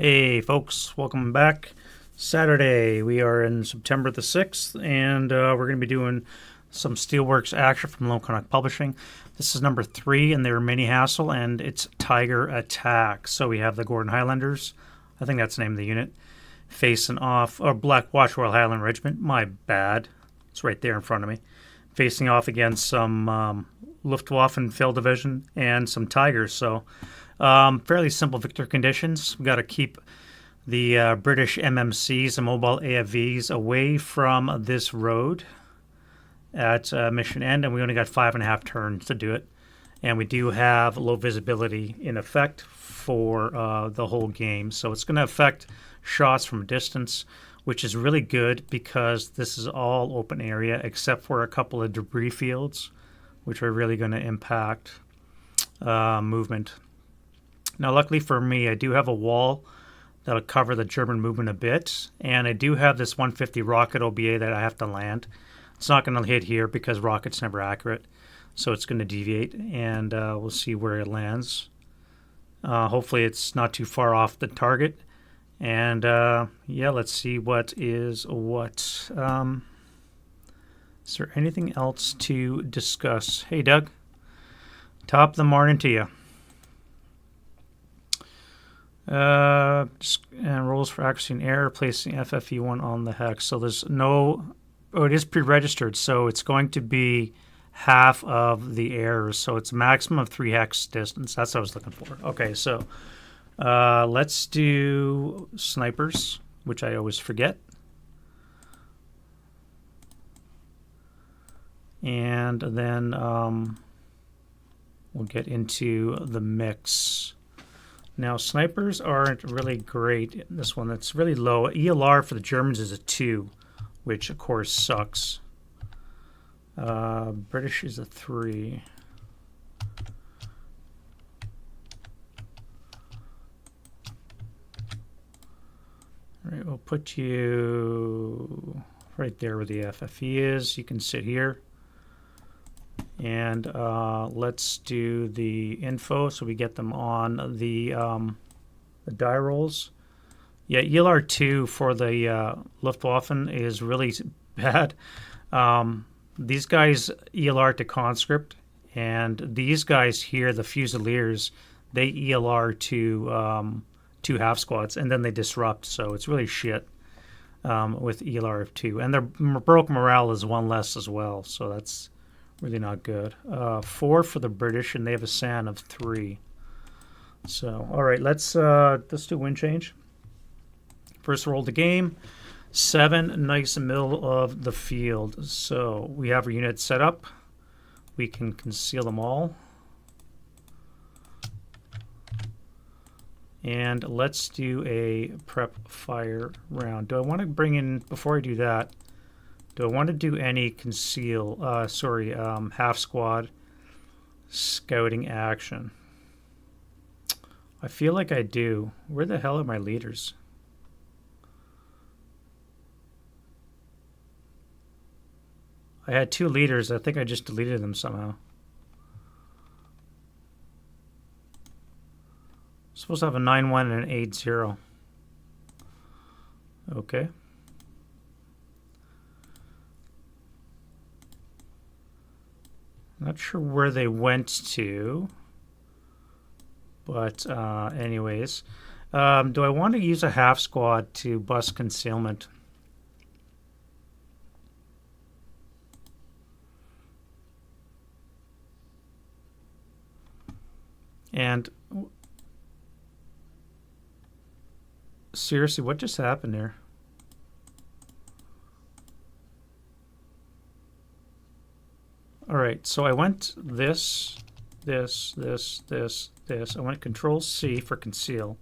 Hey folks, welcome back. Saturday, we are in September the 6th, and we're going to be doing some Steelworks action from Canuck Publishing. This is number 3 in their min-HASL, and it's Tiger Attack. So we have the Gordon Highlanders, I think that's the name of the unit, facing off, or Black Watch Royal Highland Regiment, my bad, it's right there in front of me, facing off against some Luftwaffe Field Division and some Tigers, so fairly simple victory conditions. We've got to keep the British MMCs and mobile AFVs away from this road at mission end, and we only got 5.5 turns to do it. And we do have low visibility in effect for the whole game, so it's going to affect shots from a distance, which is really good because this is all open area except for a couple of debris fields, which are really going to impact movement. Now, luckily for me, I do have a wall that'll cover the German movement a bit, and I do have this 150 rocket OBA that I have to land. It's not going to hit here because rocket's never accurate, so it's going to deviate, and we'll see where it lands. Hopefully it's not too far off the target, and yeah, let's see what is what. Is there anything else to discuss? Hey, Doug. Top of the morning to you. Rules for accuracy and error, placing FFE1 on the hex. So there's no, it is pre-registered, so it's going to be half of the errors. So it's a maximum of 3 hex distance. That's what I was looking for. Okay, so let's do snipers, which I always forget. And then we'll get into the mix. Now, snipers aren't really great. This one, that's really low. ELR for the Germans is a 2, which of course sucks. British is a 3. All right, we'll put you right there where the FFE is. You can sit here. And let's do the info so we get them on the die rolls. Yeah, ELR2 for the Luftwaffe is really bad. These guys ELR to conscript, and these guys here, the Fusiliers, they ELR to 2 half squads, and then they disrupt, so it's really shit with ELR2. And their Baroque morale is 1 less as well, so that's really not good. 4 for the British, and they have a SAN of 3. So, all right, let's do wind change. First roll the game. 7, nice in the middle of the field. So we have our units set up. We can conceal them all. And let's do a prep fire round. Do I want to bring in, before I do that, do I want to do any conceal, half squad scouting action? I feel like I do. Where the hell are my leaders? I had 2 leaders. I think I just deleted them somehow. I'm supposed to have a 9-1 and an 8-0. Okay. Not sure where they went to, but anyways. Do I want to use a half squad to bust concealment? And seriously, what just happened there? All right, so I went this. I went Control C for conceal.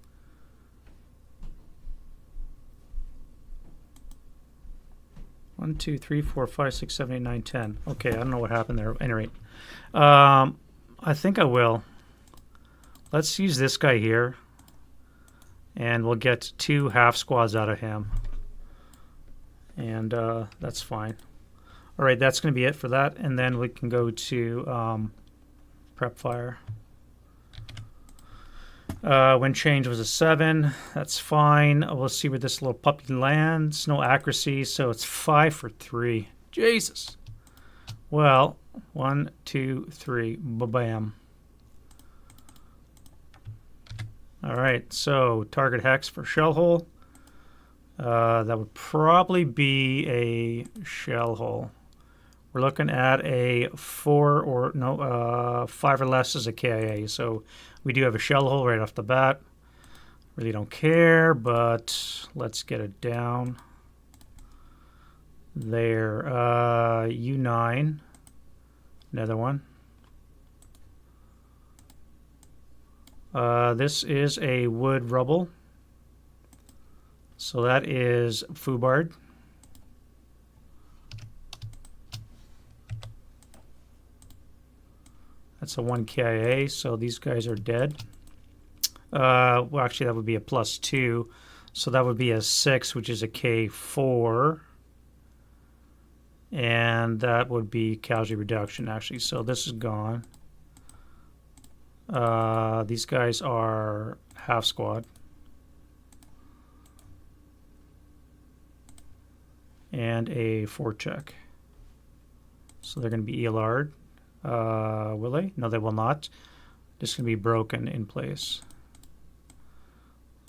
One, 2, 3, 4, 5, 6, 7, 8, 9, 10. Okay, I don't know what happened there. At any rate, I think I will. Let's use this guy here, and we'll get 2 half squads out of him, and that's fine. All right, that's going to be it for that, and then we can go to prep fire. Wind change was a 7. That's fine. We'll see where this little puppy lands. No accuracy, so it's 5 for 3. Jesus. Well, 1, 2, 3. Ba-bam. All right, so target hex for shell hole. That would probably be a shell hole. We're looking at a 4 or no, 5 or less is a KIA. So we do have a shell hole right off the bat. Really don't care, but let's get it down. There, U9, another one. This is a wood rubble. So that is Fubard. That's a 1 KIA, so these guys are dead. Well, actually, that would be a +2. So that would be a 6, which is a K4. And that would be casualty reduction, actually. So this is gone. These guys are half squad. And a 4 check. So they're going to be ELR'd. Will they? No, they will not. Just going to be broken in place.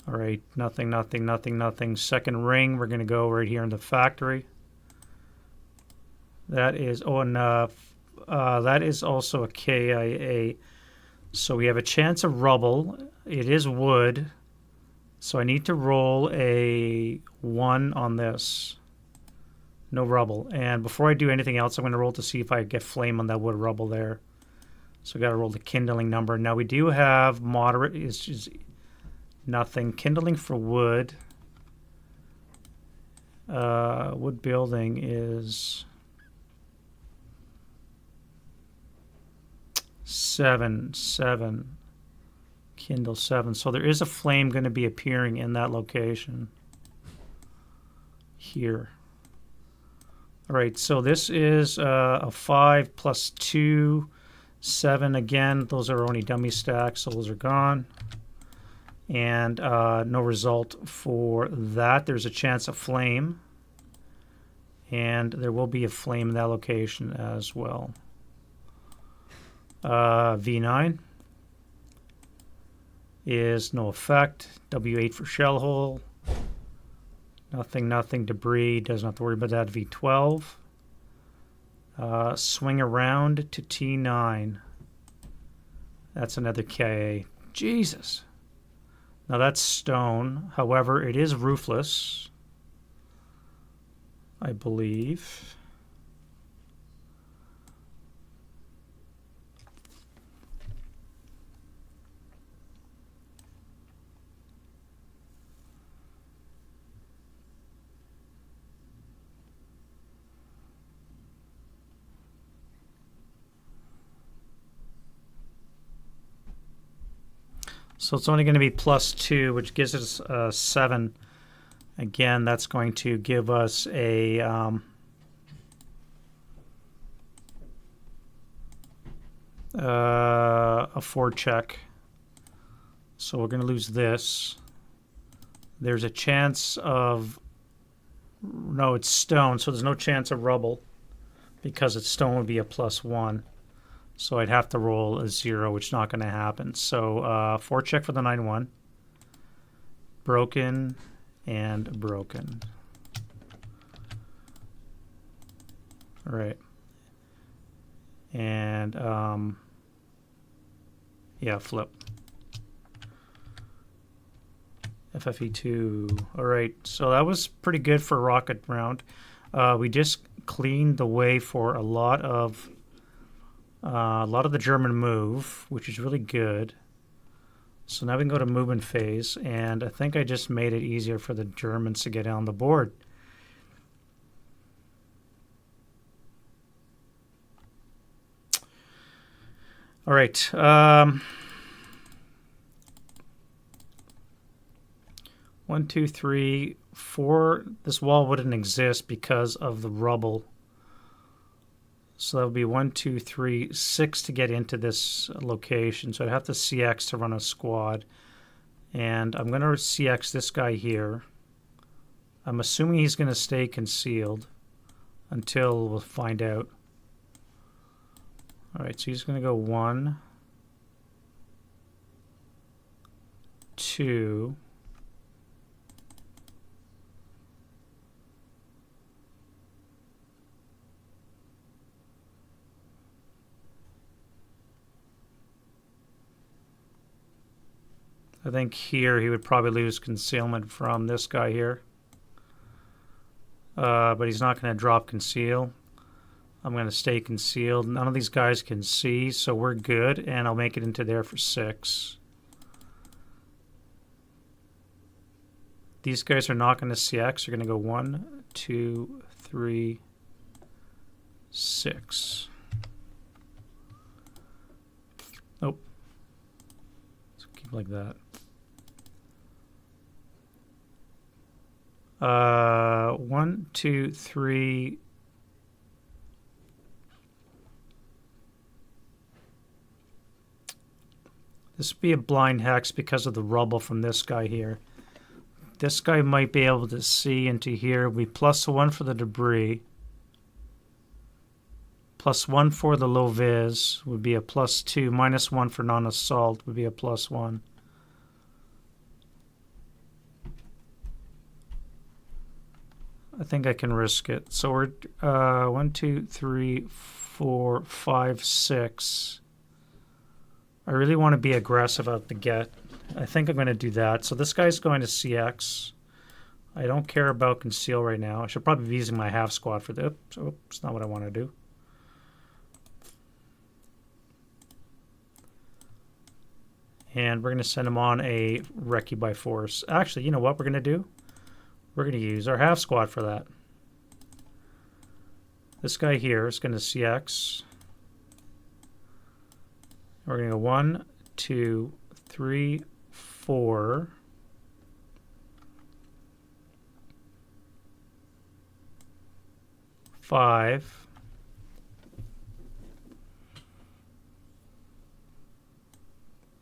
All right, nothing, nothing, nothing, nothing. Second ring, we're going to go right here in the factory. That is, oh, and that is also a KIA. So we have a chance of rubble. It is wood. So I need to roll a 1 on this. No rubble. And before I do anything else, I'm going to roll to see if I get flame on that wood rubble there. So I got to roll the kindling number. Now we do have moderate. It's just nothing. Kindling for wood. Wood building is 7. Kindle 7. So there is a flame going to be appearing in that location. Here. All right, so this is a 5 plus 2, 7 again. Those are only dummy stacks, so those are gone. And no result for that. There's a chance of flame. And there will be a flame in that location as well. V9 is no effect. W8 for shell hole. Nothing, nothing, debris, doesn't have to worry about that. V12. Swing around to T9. That's another KA. Jesus. Now that's stone. However, it is roofless, I believe. So it's only going to be +2, which gives us 7. Again, that's going to give us a 4 check. So we're going to lose this. There's a chance of, no, it's stone, so there's no chance of rubble because it's stone would be a +1. So I'd have to roll a 0, which is not going to happen. So 4 check for the 9-1. Broken and broken. All right. And yeah, flip. FFE2. All right. So that was pretty good for a rocket round. We just cleaned the way for a lot of the German move, which is really good. So now we can go to movement phase, and I think I just made it easier for the Germans to get on the board. All right. 1, 2, 3, 4. This wall wouldn't exist because of the rubble. So that would be 1, 2, 3, 6 to get into this location. So I'd have to CX to run a squad. And I'm going to CX this guy here. I'm assuming he's going to stay concealed until we'll find out. All right, so he's going to go 1, 2. I think here he would probably lose concealment from this guy here. But he's not going to drop conceal. I'm going to stay concealed. None of these guys can see, so we're good. And I'll make it into there for 6. These guys are not going to CX. They're going to go 1, 2, 3, 6. Nope. Let's keep like that. 1, 2, 3. This would be a blind hex because of the rubble from this guy here. This guy might be able to see into here. It'll be +1 for the debris. +1 for the low vis would be a +2. -1 for non-assault would be a +1. I think I can risk it. So we're 1, 2, 3, 4, 5, 6. I really want to be aggressive out the get. I think I'm going to do that. So this guy's going to CX. I don't care about conceal right now. I should probably be using my half squad for this. Oops, not what I want to do. And we're going to send him on a recce by force. Actually, you know what we're going to do? We're going to use our half squad for that. This guy here is going to CX. We're going to go 1, 2, 3, 4. 5.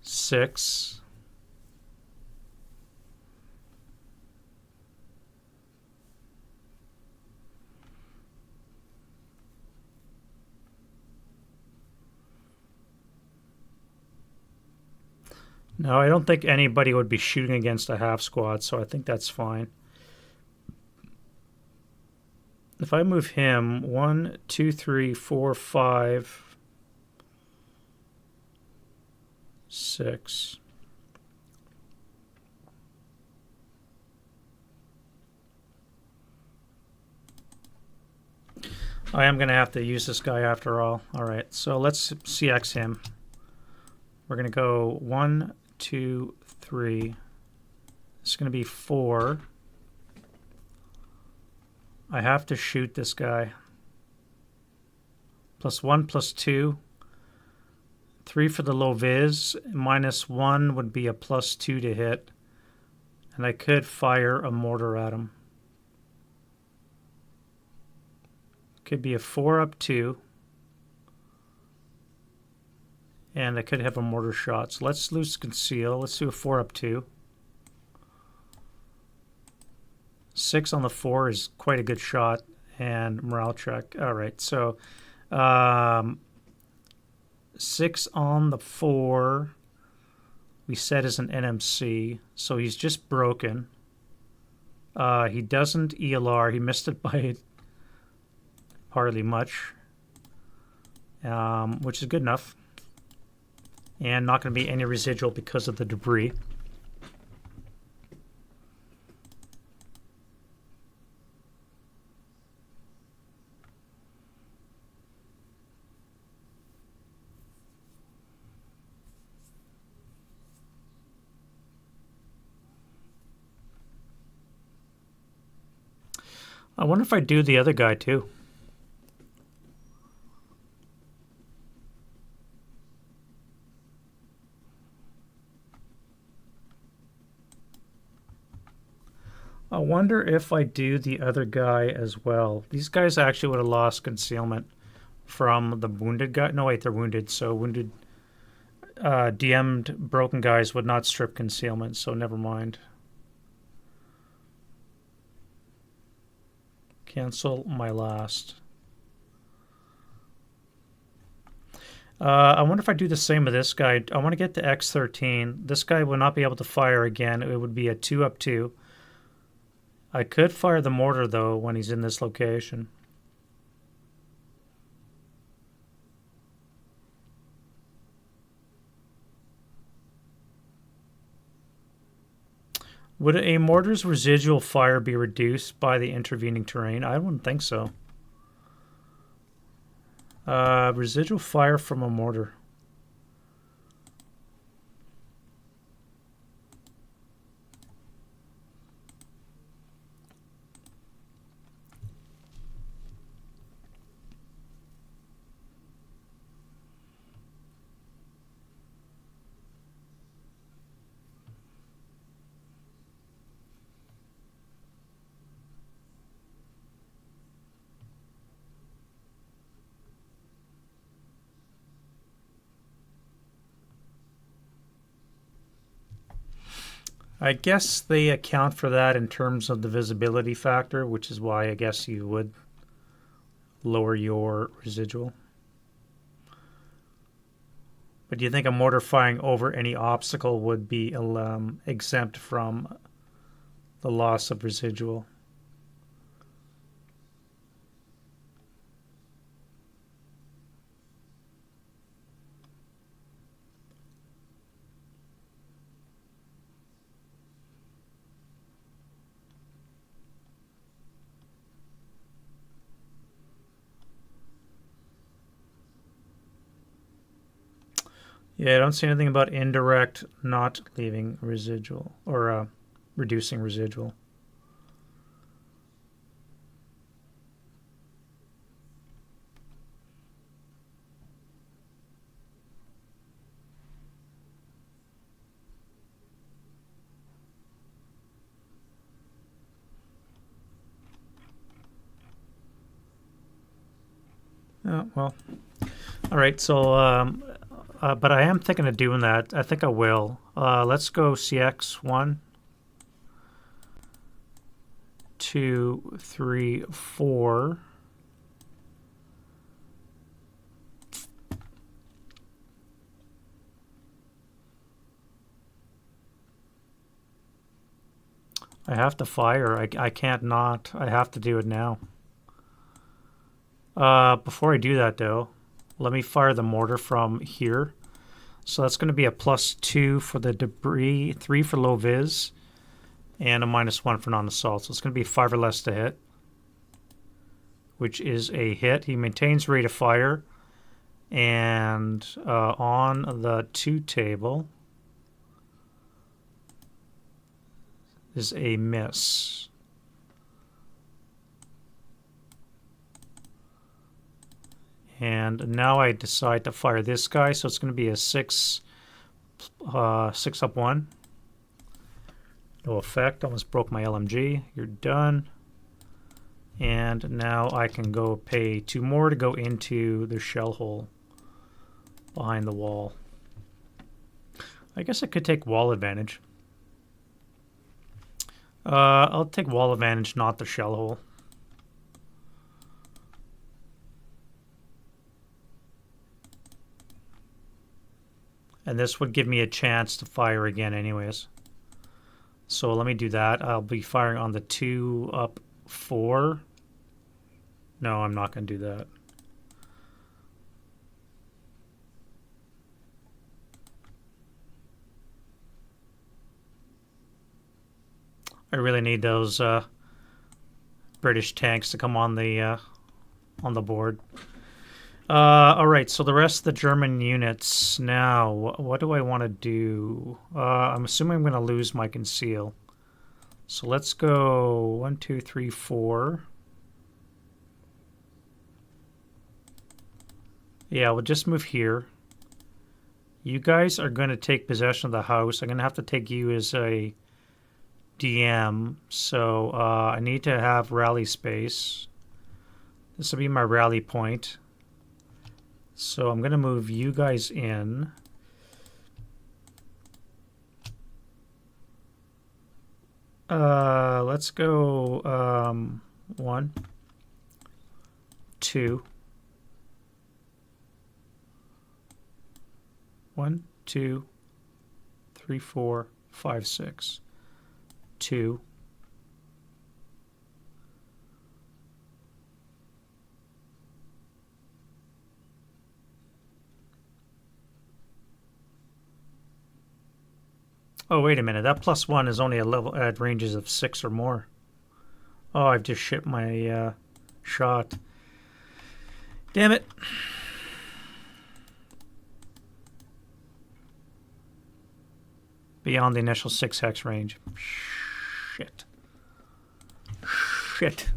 6. No, I don't think anybody would be shooting against a half squad, so I think that's fine. If I move him 1, 2, 3, 4, 5, 6. I am going to have to use this guy after all. All right, so let's CX him. We're going to go 1, 2, 3. It's going to be 4. I have to shoot this guy. +1, +2. 3 for the low vis. -1 would be a +2 to hit. And I could fire a mortar at him. Could be a 4 up 2. And I could have a mortar shot. So let's lose conceal. Let's do a 4 up 2. 6 on the 4 is quite a good shot. And morale check. All right. So 6 on the 4 we set as an NMC. So he's just broken. He doesn't ELR. He missed it by hardly much. Which is good enough. And not going to be any residual because of the debris. I wonder if I do the other guy too. I wonder if I do the other guy as well. These guys actually would have lost concealment from the wounded guy. No, wait, they're wounded. So wounded. DM'd broken guys would not strip concealment, so never mind. Cancel my last. I wonder if I do the same with this guy. I want to get to X13. This guy will not be able to fire again. It would be a 2-up-2. I could fire the mortar, though, when he's in this location. Would a mortar's residual fire be reduced by the intervening terrain? I wouldn't think so. Residual fire from a mortar. I guess they account for that in terms of the visibility factor, which is why I guess you would lower your residual. But do you think a mortar firing over any obstacle would be exempt from the loss of residual? Yeah, I don't see anything about indirect not leaving residual or reducing residual. Oh, well, all right, so but I am thinking of doing that. I think I will. Let's go CX1, 2, 3, 4. I have to fire. I can't not. I have to do it now. Before I do that, though, let me fire the mortar from here. So that's going to be a +2 for the debris, 3 for low vis, and a -1 for non-assault. So it's going to be 5 or less to hit, which is a hit. He maintains rate of fire, and on the 2 table is a miss. And now I decide to fire this guy, so it's going to be a 6 up 1. No effect. Almost broke my LMG. You're done. And now I can go pay 2 more to go into the shell hole behind the wall. I guess I could take wall advantage. I'll take wall advantage, not the shell hole. And this would give me a chance to fire again anyways. So let me do that. I'll be firing on the 2 up 4. No, I'm not going to do that. I really need those British tanks to come on the board. All right, so the rest of the German units now. What do I want to do? I'm assuming I'm going to lose my conceal. So let's go 1, 2, 3, 4. Yeah, we'll just move here. You guys are going to take possession of the house. I'm going to have to take you as a DM. So I need to have rally space. This will be my rally point. So I'm going to move you guys in. Let's go 1, 2. 1, 2, 3, 4, 5, 6. 2. Oh, wait a minute. That +1 is only a level at ranges of 6 or more. Oh, I've just shipped my shot. Damn it. Beyond the initial 6 hex range. Shit. Shit.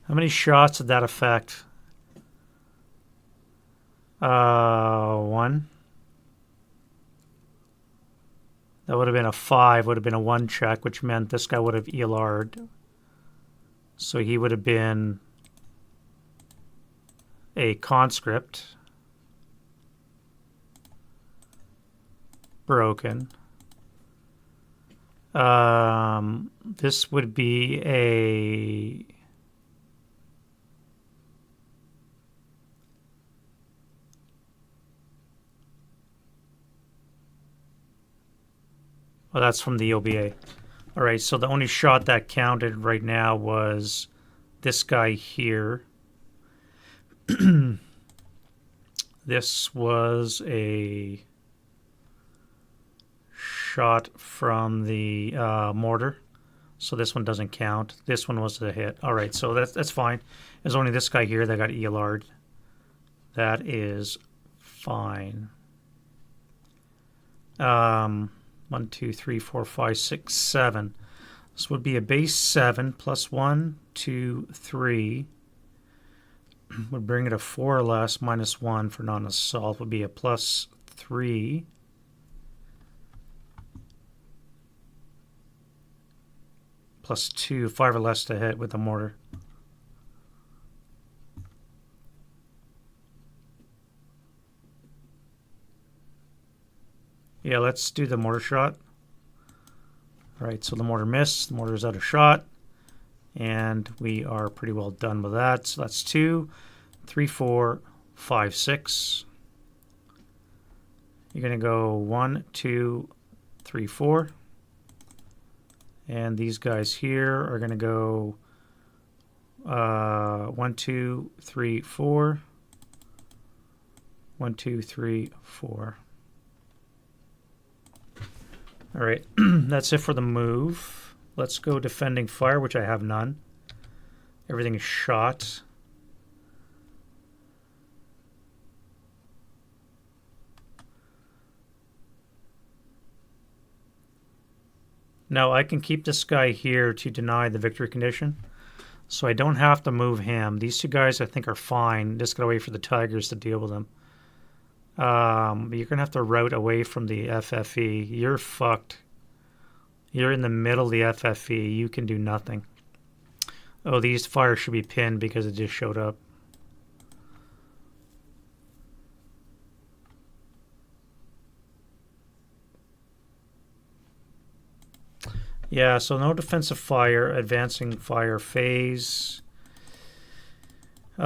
How many shots did that affect? 1. That would have been a 5, would have been a 1 check, which meant this guy would have ELR'd. So he would have been a conscript. Broken. This would be a... Well, that's from the OBA. All right, so the only shot that counted right now was this guy here. This was a shot from the mortar, so this one doesn't count. This one was a hit. All right, so that's fine. There's only this guy here that got ELR'd. That is fine. 1, 2, 3, 4, 5, 6, 7. This would be a base 7 plus 1, 2, 3. Would bring it a 4 or less minus 1 for non-assault. Would be a plus 3. Plus 2, 5 or less to hit with the mortar. Yeah, let's do the mortar shot. All right, so the mortar missed. The mortar is out of shot. And we are pretty well done with that. So that's 2, 3, 4, 5, 6. You're going to go 1, 2, 3, 4. And these guys here are going to go 1, 2, 3, 4. 1, 2, 3, 4. All right, that's it for the move. Let's go defending fire, which I have none. Everything is shot. Now I can keep this guy here to deny the victory condition. So I don't have to move him. These two guys I think are fine. Just gotta wait for the Tigers to deal with them. But you're gonna have to route away from the FFE. You're fucked. You're in the middle of the FFE. You can do nothing. Oh, these fires should be pinned because it just showed up. Yeah, so no defensive fire, advancing fire phase. Do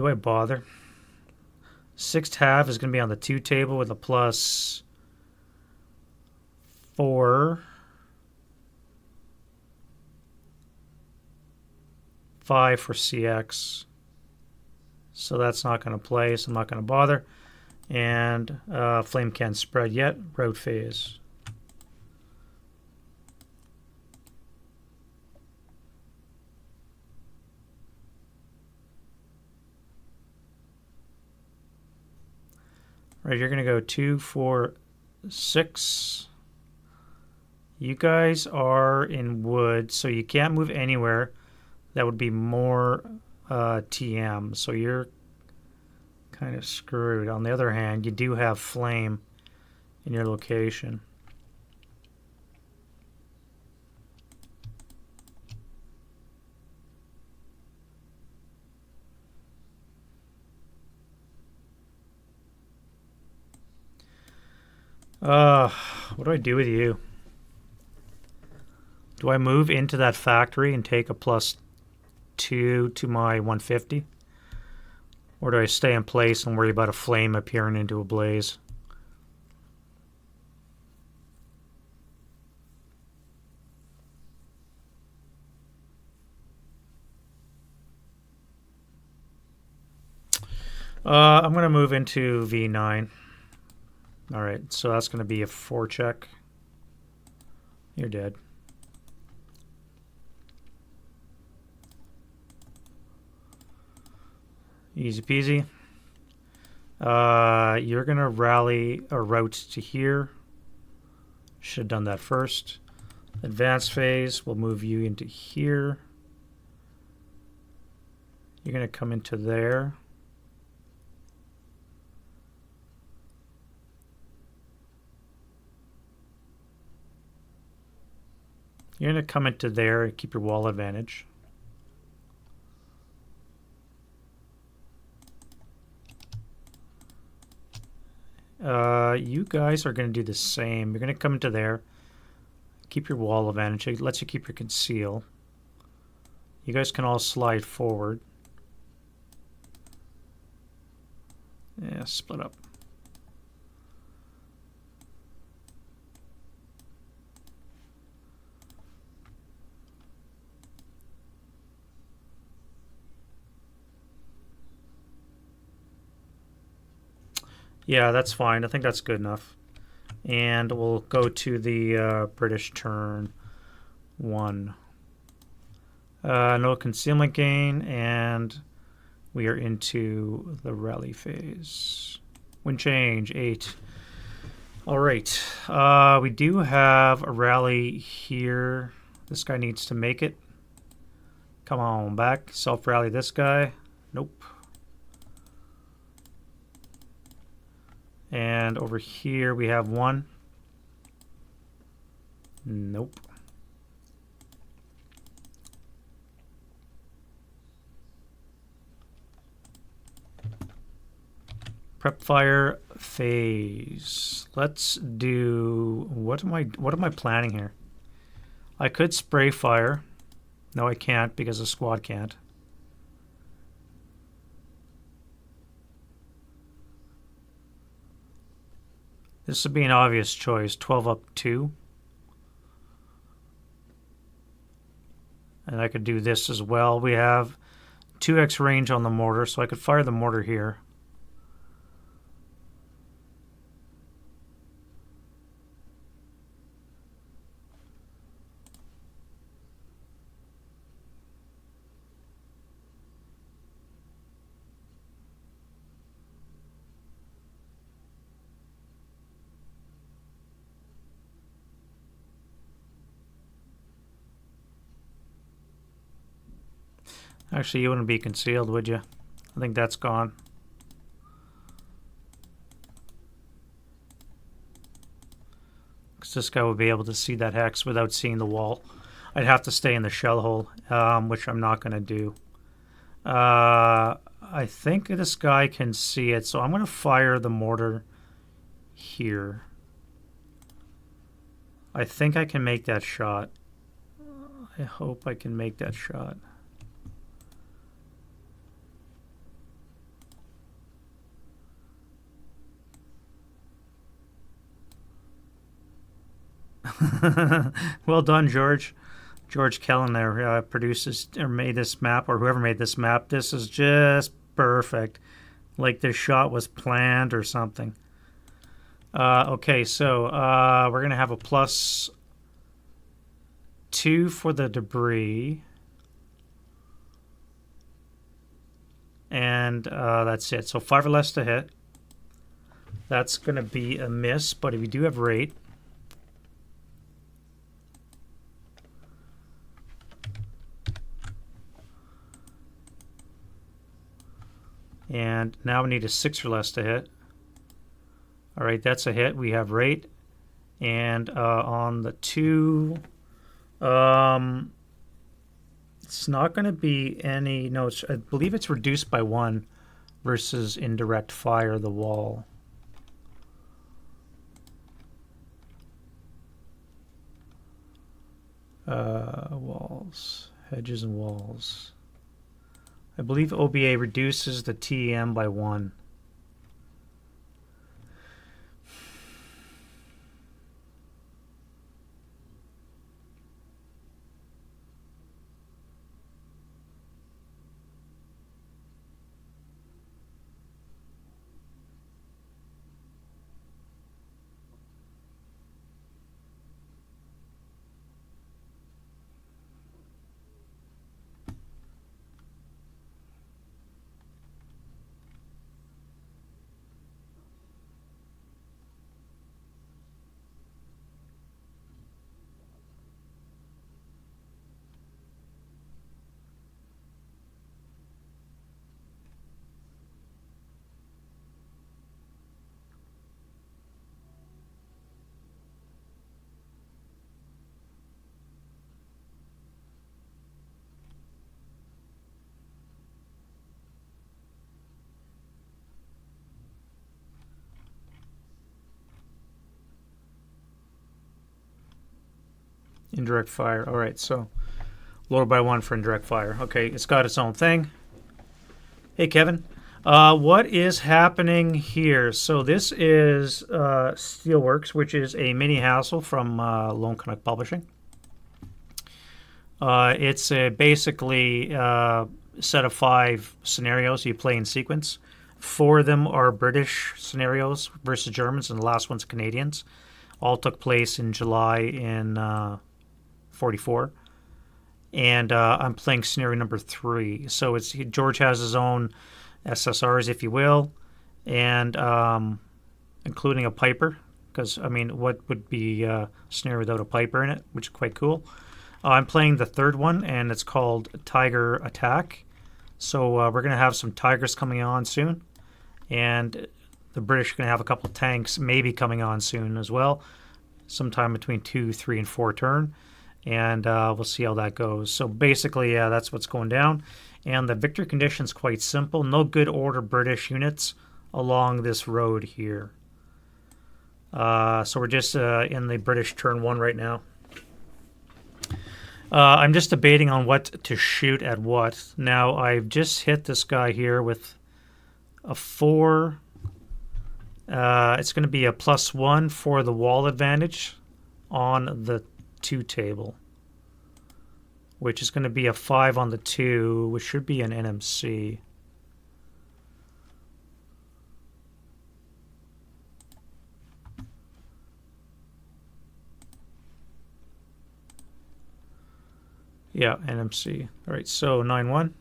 I bother? Sixth half is going to be on the 2 table with a plus 4. 5 for CX. So that's not going to play, so I'm not going to bother. And flame can't spread yet. Route phase. Right, you're going to go 2, 4, 6. You guys are in wood, so you can't move anywhere. That would be more TM, so you're kind of screwed. On the other hand, you do have flame in your location. What do I do with you? Do I move into that factory and take a +2 to my 150? Or do I stay in place and worry about a flame appearing into a blaze? I'm going to move into V9. All right, so that's going to be a 4 check. You're dead. Easy peasy. You're going to rally a route to here. Should have done that first. Advanced phase, we'll move you into here. You're going to come into there. You're going to come into there and keep your wall advantage. You guys are going to do the same. You're going to come into there. Keep your wall advantage. It lets you keep your conceal. You guys can all slide forward. Yeah, split up. Yeah, that's fine. I think that's good enough. And we'll go to the British turn 1. No concealment gain, and we are into the rally phase. Wind change, 8. All right. We do have a rally here. This guy needs to make it. Come on back. Self-rally this guy. Nope. And over here we have 1. Nope. Prep fire phase. Let's do what am I planning here? I could spray fire. No, I can't because the squad can't. This would be an obvious choice. 12 up 2. And I could do this as well. We have 2x range on the mortar, so I could fire the mortar here. Actually, you wouldn't be concealed, would you? I think that's gone. Because this guy would be able to see that hex without seeing the wall. I'd have to stay in the shell hole, which I'm not going to do. I think this guy can see it, so I'm going to fire the mortar here. I think I can make that shot. I hope I can make that shot. Well done, George. George Kellen there produces or made this map, or whoever made this map. This is just perfect. Like this shot was planned or something. Okay, so we're going to have a +2 for the debris. And that's it. So 5 or less to hit. That's going to be a miss, but if you do have rate, and now we need a 6 or less to hit. All right, that's a hit. We have rate. And on the 2, it's not going to be any, no, I believe it's reduced by 1 versus indirect fire, the wall. Walls, hedges and walls. I believe OBA reduces the TEM by 1. Indirect fire. All right, so lower by 1 for indirect fire. Okay, it's got its own thing. Hey, Kevin. What is happening here? So this is Steelworks, which is a min-HASL from Lone Canuck Publishing. It's basically a set of 5 scenarios you play in sequence. 4 of them are British scenarios versus Germans, and the last one's Canadians. All took place in July in 44. And I'm playing scenario number 3. So it's George has his own SSRs, if you will, and including a piper, because, I mean, what would be a scenario without a piper in it, which is quite cool. I'm playing the 3rd one, and it's called Tiger Attack. So we're going to have some Tigers coming on soon, and the British are going to have a couple of tanks maybe coming on soon as well, sometime between 2, 3, and 4 turn. And we'll see how that goes. So basically, yeah, that's what's going down. And the victory condition is quite simple. No good order British units along this road here. So we're just in the British turn 1 right now. I'm just debating on what to shoot at what. Now, I've just hit this guy here with a 4. It's going to be a +1 for the wall advantage on the 2 table, which is going to be a 5 on the 2, which should be an NMC. Yeah, NMC. All right, so 9-1.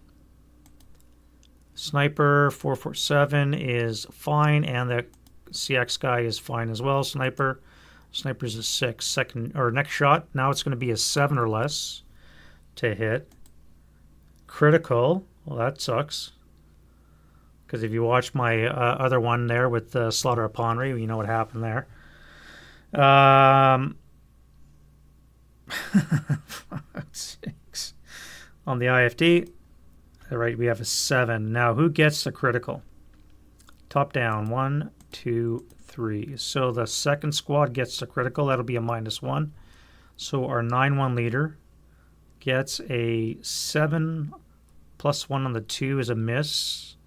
Sniper 447 is fine, and the CX guy is fine as well. Sniper's a 6. Second or next shot. Now it's going to be a 7 or less to hit. Critical. Well, that sucks. Because if you watch my other one there with Slaughter of Ponry, you know what happened there. 6. On the IFD, all right, we have a 7. Now, who gets the critical? Top down. 1, 2, 3. So the second squad gets the critical. That'll be a -1. So our 9-1 leader gets a 7 +1 on the 2 is a miss.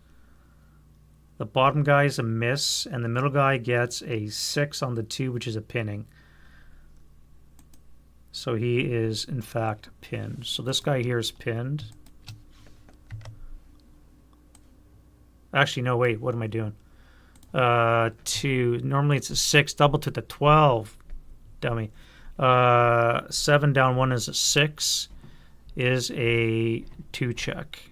The bottom guy is a miss, and the middle guy gets a 6 on the 2, which is a pinning. So he is, in fact, pinned. So this guy here is pinned. Actually, no, wait, what am I doing? 2. Normally it's a 6, double to the 12. Dummy. 7 down 1 is a 6. Is a 2 check.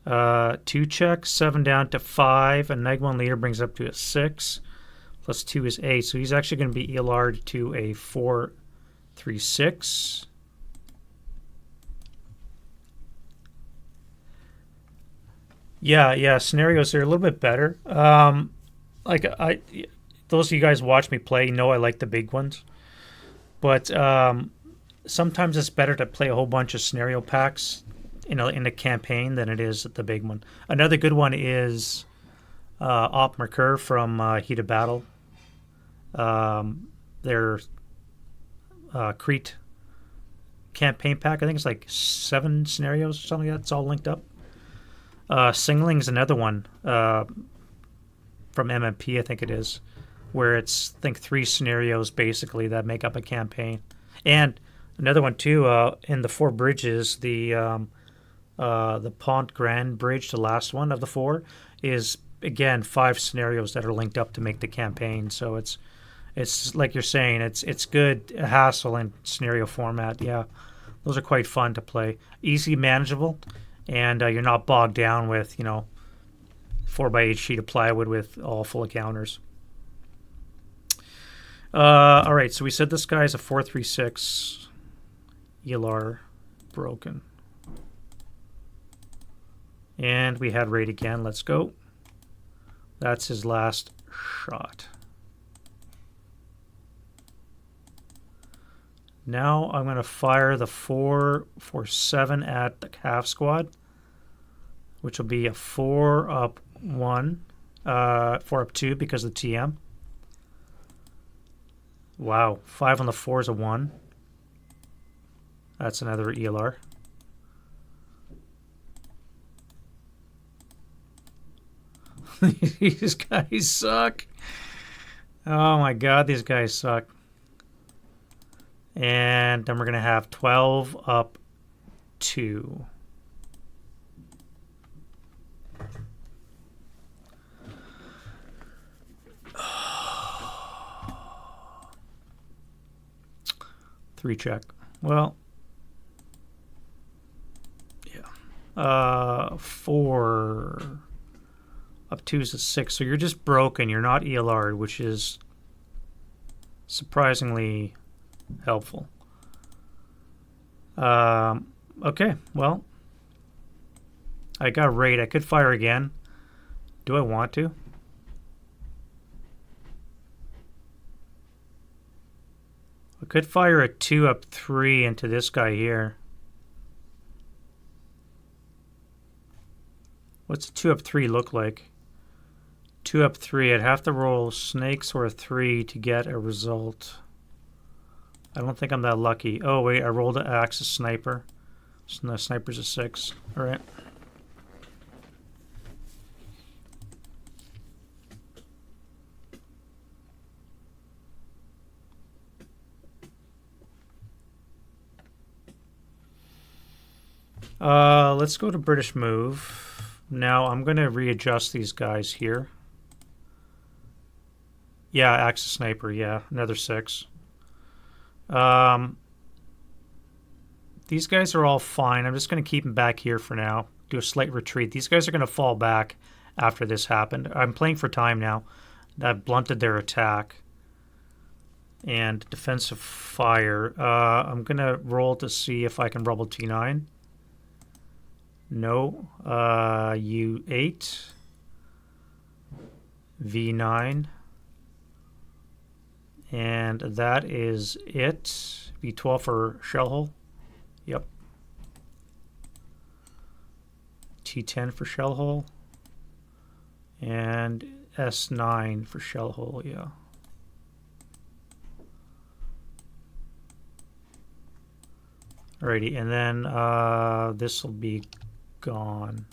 2 check, 7 down to 5. A -1 leader brings up to a 6. Plus 2 is 8. So he's actually going to be ELR'd to a 4, 3, 6. Yeah, scenarios are a little bit better. Those of you guys watch me play know I like the big ones, but sometimes it's better to play a whole bunch of scenario packs in a campaign than it is the big one. Another good one is Op Mercur from Heat of Battle. 'Their Crete. 'Their Crete campaign pack. I think it's like 7 scenarios or something like that. It's all linked up. Singling is another one from MMP, I think it is, where it's, I think, 3 scenarios basically that make up a campaign. And another one too, in the 4 bridges, the Pont Grand Bridge, the last one of the 4, is again 5 scenarios that are linked up to make the campaign. So it's like you're saying, it's good hassle in scenario format. Yeah, those are quite fun to play, easy manageable, and you're not bogged down with 4x8 sheet of plywood with all full of counters. All right, so we said this guy's a 436 ELR broken. And we had raid again. Let's go. That's his last shot. Now I'm going to fire the 447 at the half squad, which will be a 4 up 1, 4 up 2 because of the TM. Wow, 5 on the 4 is a 1. That's another ELR. These guys suck. Oh my god, these guys suck. And then we're going to have 12 up 2. Three check. Well, yeah. 4 up 2 is a 6. So you're just broken. You're not ELR'd, which is surprisingly helpful. Okay, well, I got raid. I could fire again. Do I want to? I could fire a 2 up 3 into this guy here. What's a 2 up 3 look like? 2 up 3. I'd have to roll snakes or a 3 to get a result. I don't think I'm that lucky. Oh, wait, I rolled an Axis Sniper. So the sniper's a 6. All right. Let's go to British move. Now I'm going to readjust these guys here. Yeah, Axis Sniper, yeah, another 6. These guys are all fine. I'm just going to keep them back here for now. Do a slight retreat. These guys are going to fall back after this happened. I'm playing for time now. I've blunted their attack. And defensive fire. I'm going to roll to see if I can rubble T9. No. U8. V9. And that is it. V12 for shell hole. Yep. T10 for shell hole. And S9 for shell hole, yeah. Alrighty, and then this will be gone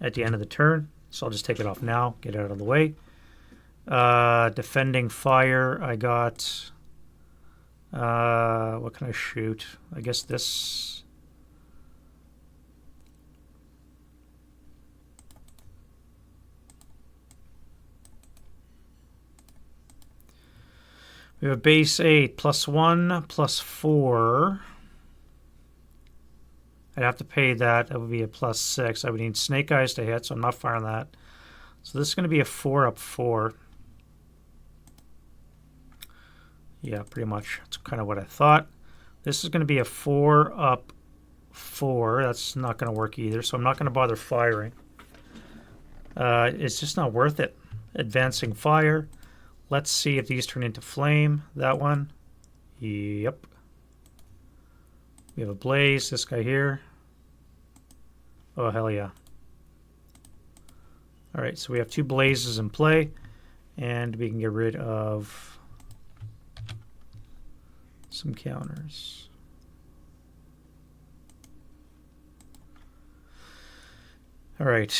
at the end of the turn. So I'll just take it off now, get it out of the way. Defending fire, I got, what can I shoot? I guess this. We have base 8, +1, +4. I'd have to pay that. That would be a +6. I would need snake eyes to hit, so I'm not firing that. So this is going to be a 4 up 4. Yeah, pretty much. That's kind of what I thought. This is going to be a 4 up 4. That's not going to work either, so I'm not going to bother firing. It's just not worth it. Advancing fire. Let's see if these turn into flame. That one. Yep. We have a blaze. This guy here. Oh, hell yeah. All right, so we have 2 blazes in play, and we can get rid of some counters. All right,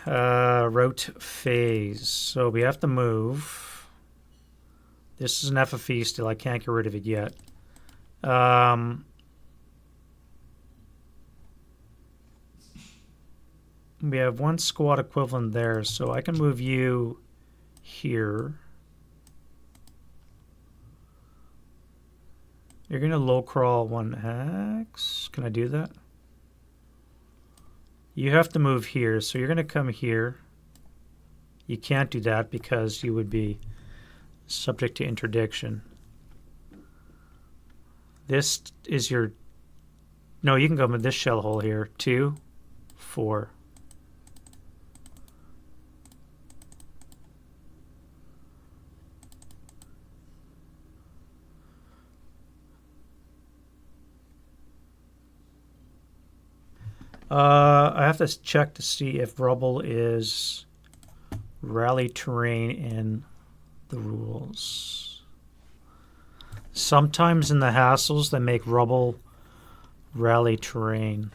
route phase. So we have to move. This is an FFE still. I can't get rid of it yet. We have one squad equivalent there, so I can move you here. You're going to low crawl 1x. Can I do that? You have to move here, so you're going to come here. You can't do that because you would be subject to interdiction. This is your... No, you can go in this shell hole here. 2, 4. I have to check to see if rubble is rally terrain in the rules. Sometimes in the hassles they make rubble rally terrain.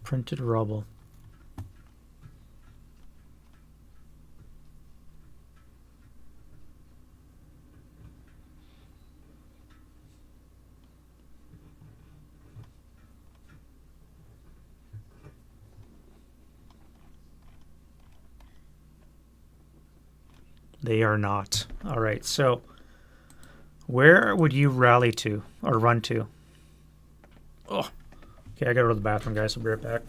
Printed rubble. They are not. All right, so where would you rally to or run to? Oh, okay, I gotta go to the bathroom, guys. I'll be right back.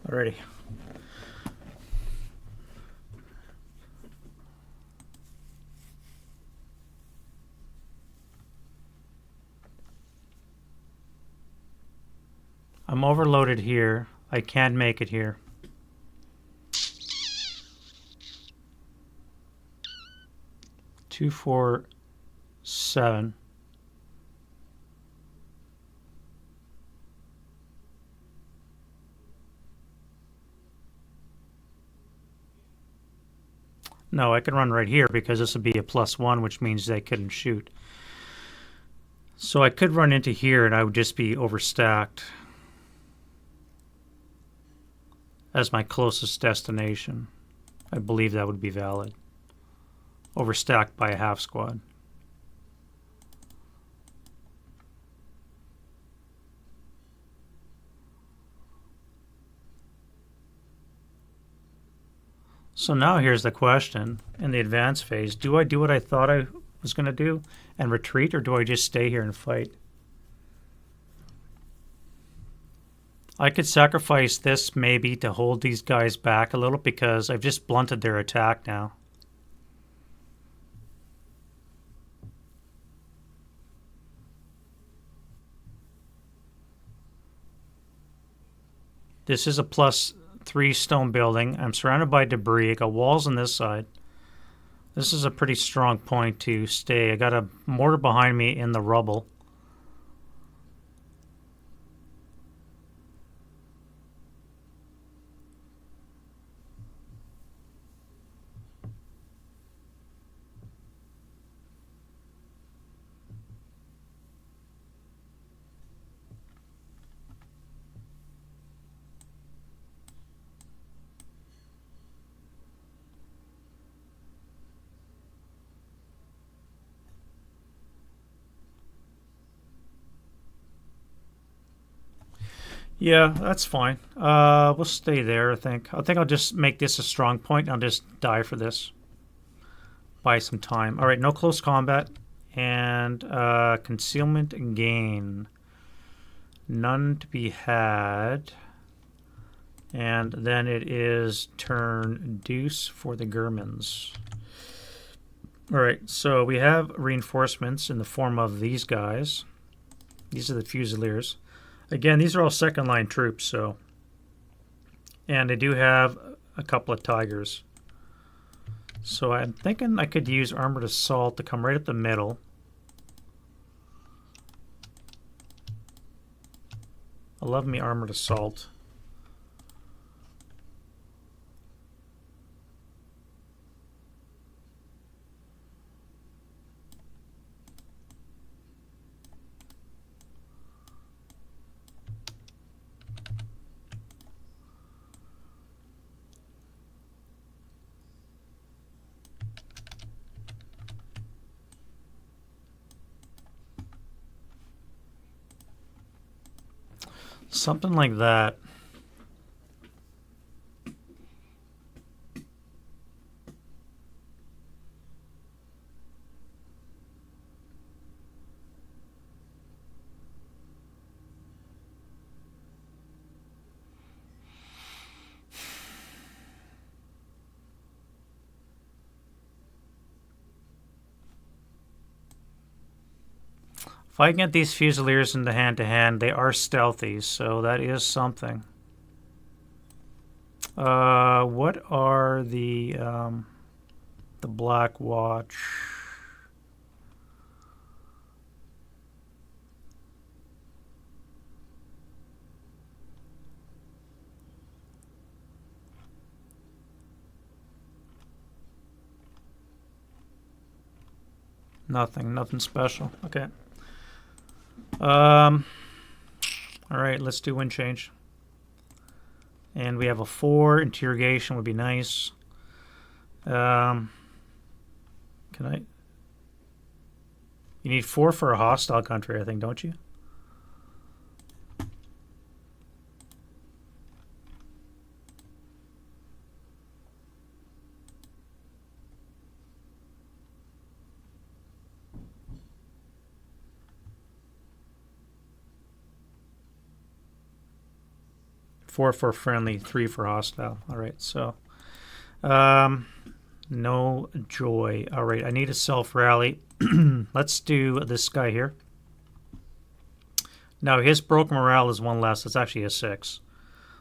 Alrighty. I'm overloaded here. I can't make it here. Two, 4, 7. No, I can run right here because this would be a +1, which means they couldn't shoot. So I could run into here and I would just be overstacked as my closest destination. I believe that would be valid. Overstacked by a half squad. So now here's the question in the advance phase. Do I do what I thought I was going to do and retreat, or do I just stay here and fight? I could sacrifice this maybe to hold these guys back a little because I've just blunted their attack now. This is a +3 stone building. I'm surrounded by debris. I got walls on this side. This is a pretty strong point to stay. I got a mortar behind me in the rubble. Yeah, that's fine. We'll stay there, I think. I think I'll just make this a strong point. I'll just die for this. Buy some time. All right, no close combat. And concealment and gain. None to be had. And then it is turn deuce for the Germans. All right, so we have reinforcements in the form of these guys. These are the Fusiliers. Again, these are all second line troops, so. And I do have a couple of Tigers. So I'm thinking I could use Armored Assault to come right up the middle. I love me Armored Assault. Something like that. If I can get these Fusiliers into hand-to-hand, they are stealthy, so that is something. What are the Black Watch? Nothing special. Okay. All right, let's do wind change. And we have a 4. Interrogation would be nice. Can I? You need 4 for a hostile country, I think, don't you? Four for friendly, 3 for hostile. All right, so no joy. All right, I need a self rally. Let's do this guy here. Now his broken morale is 1 less. It's actually a 6.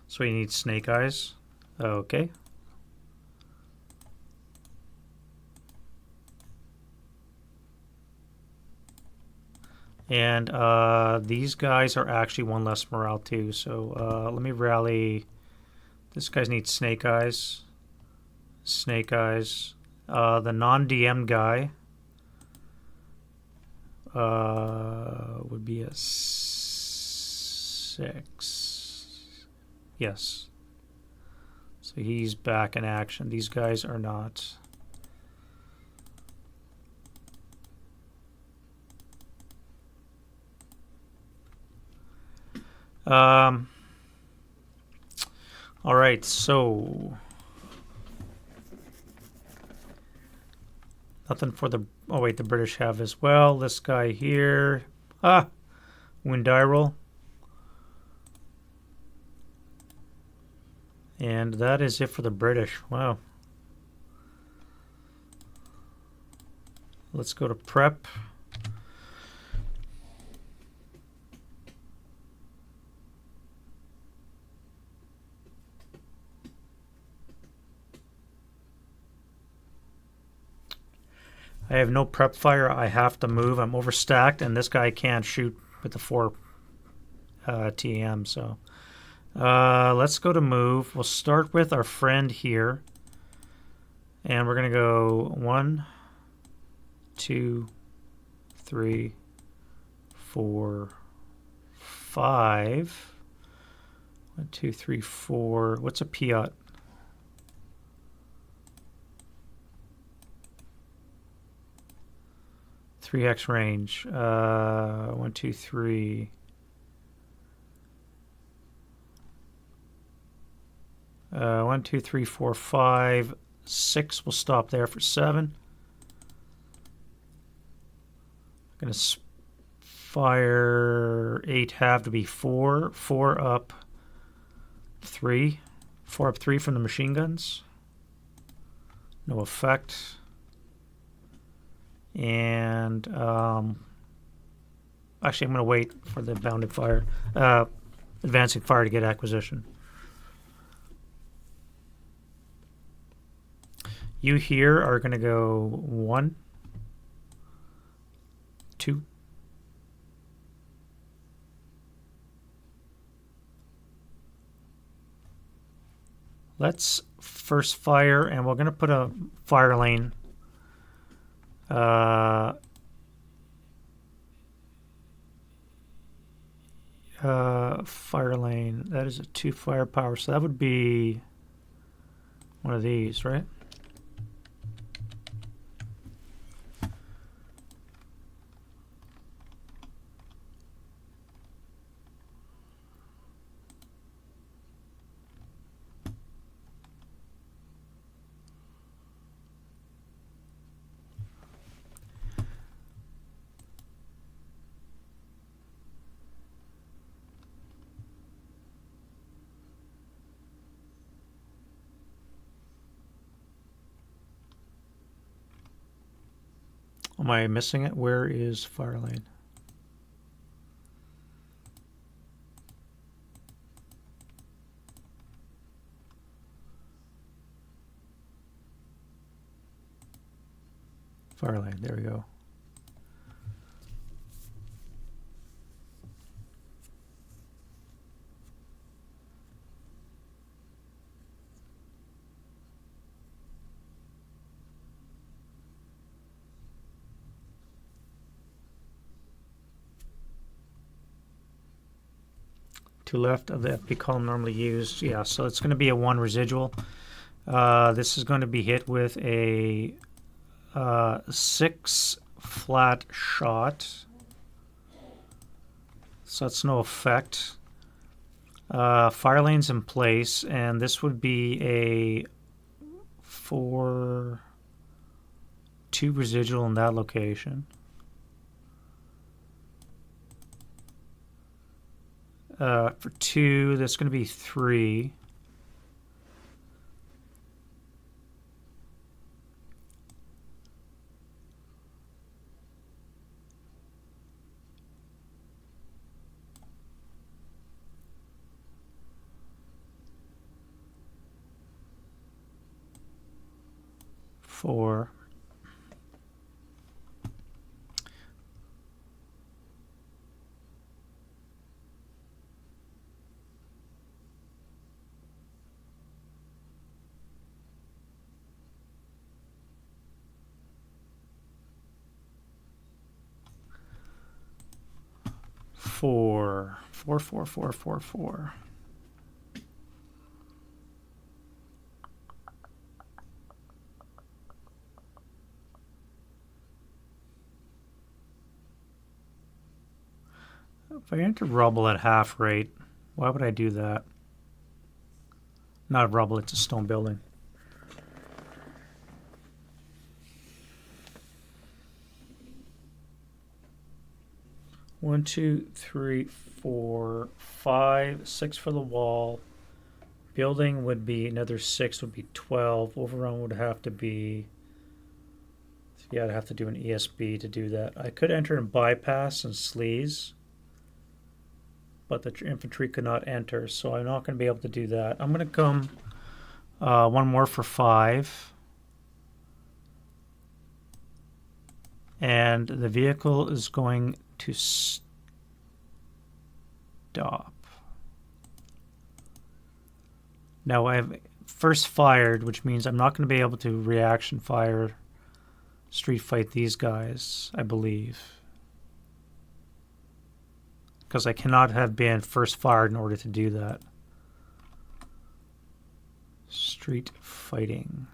So he needs snake eyes. Okay. And these guys are actually 1 less morale too. So let me rally. This guy needs snake eyes. Snake eyes. The non-DM guy would be a 6. Yes. So he's back in action. These guys are not. All right, so nothing for the. Oh wait, the British have as well. This guy here, Windiral, and that is it for the British. Wow. Let's go to prep. I have no prep fire. I have to move. I'm overstacked, and this guy can't shoot with the 4 TAM. So let's go to move. We'll start with our friend here, and we're going to go 1, 2, 3, 4, 5. 1, 2, 3, 4. What's a Piat? Three X range. 1, 2, 3. 1, 2, 3, 4, 5, 6. We'll stop there for 7. I'm going to fire 8 half to be 4. 4 up 3. 4 up 3 from the machine guns. No effect. And actually, I'm going to wait for the bounded fire, advancing fire to get acquisition. You here are going to go 1, 2. Let's first fire, and we're going to put a fire lane. Fire lane. That is a 2 firepower, so that would be one of these, right? Am I missing it? Where is fire lane? Fire lane, there we go. To left of the FP column normally used. Yeah, so it's going to be a 1 residual. This is going to be hit with a 6 flat shot. So that's no effect. Fire lane's in place, and this would be a 4, 2 residual in that location. For 2, that's going to be 3. Four. Four. 4, 4, 4, 4, 4. If I enter rubble at half rate, why would I do that? Not a rubble, it's a stone building. One, 2, 3, 4, 5, 6 for the wall. Building would be another 6, would be 12. Overrun would have to be, yeah, I'd have to do an ESB to do that. I could enter in bypass and sleaze, but the infantry could not enter, so I'm not going to be able to do that. I'm going to come one more for 5. And the vehicle is going to stop. Now I've first fired, which means I'm not going to be able to reaction fire, street fight these guys, I believe. Because I cannot have been first fired in order to do that. Street fighting.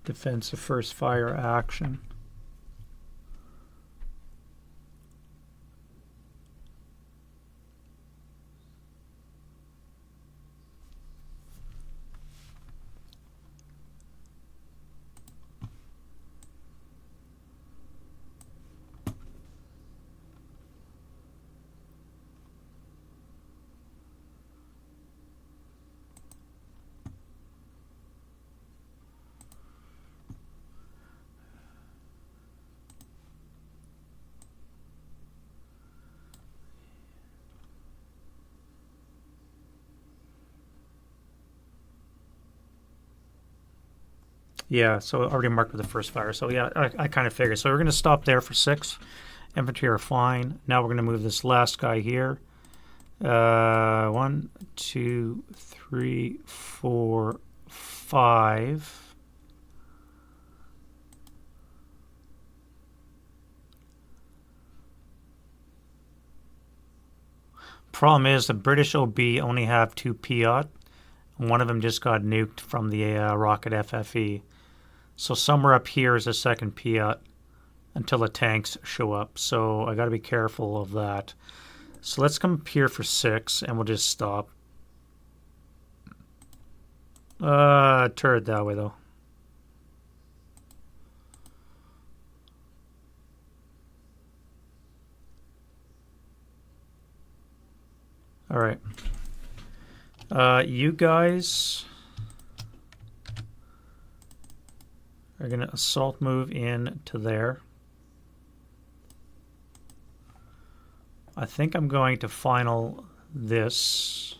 defensive first fire action. Yeah, so already marked with the first fire. So yeah, I kind of figured. So we're going to stop there for 6. Infantry are fine. Now we're going to move this last guy here. 1, 2, 3, 4, 5. Problem is the British OB only have 2 Piat. One of them just got nuked from the rocket FFE. So somewhere up here is a second Piat until the tanks show up. So I got to be careful of that. So let's come up here for 6 and we'll just stop. Turret that way though. All right. You guys are going to assault move in to there. I think I'm going to final this.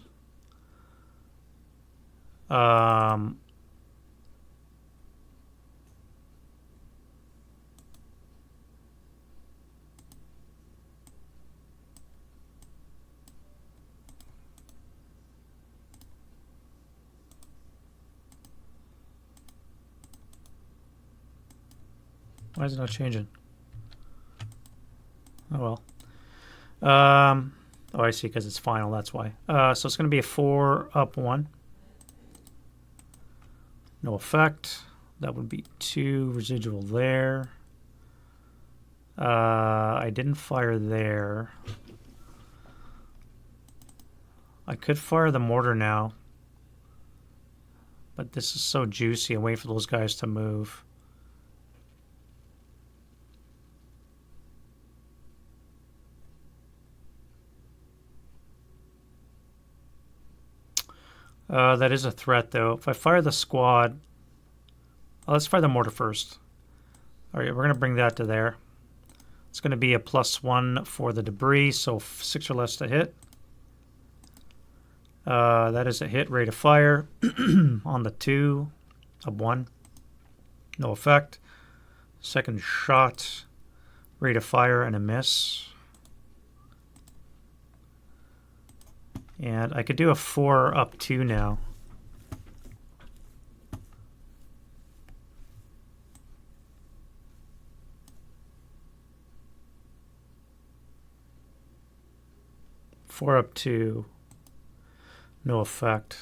Why is it not changing? Oh well. Oh, I see, because it's final, that's why. So it's going to be a 4 up 1. No effect. That would be 2 residual there. I didn't fire there. I could fire the mortar now. But this is so juicy. I'm waiting for those guys to move. That is a threat, though. If I fire the squad... let's fire the mortar first. All right, we're going to bring that to there. It's going to be a +1 for the debris, so 6 or less to hit. That is a hit, rate of fire on the 2 of 1. No effect. Second shot, rate of fire and a miss. And I could do a 4 up 2 now. Four up 2. No effect.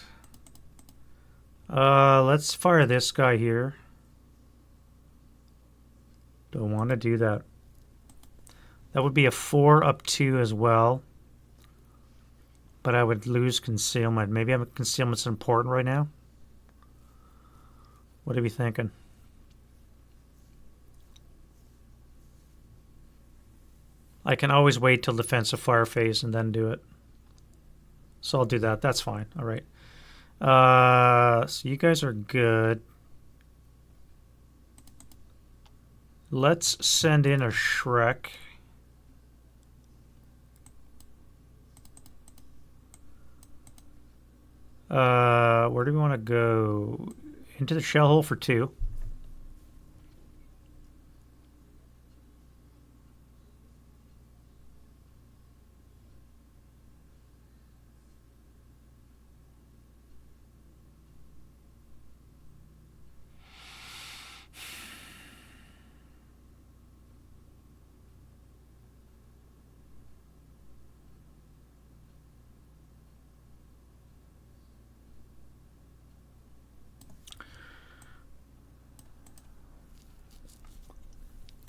Let's fire this guy here. Don't want to do that. That would be a 4 up 2 as well. But I would lose concealment. Maybe concealment's important right now. What are we thinking? I can always wait till defensive fire phase and then do it. So I'll do that. That's fine. All right. So you guys are good. Let's send in a Shrek. Where do we want to go? Into the shell hole for 2.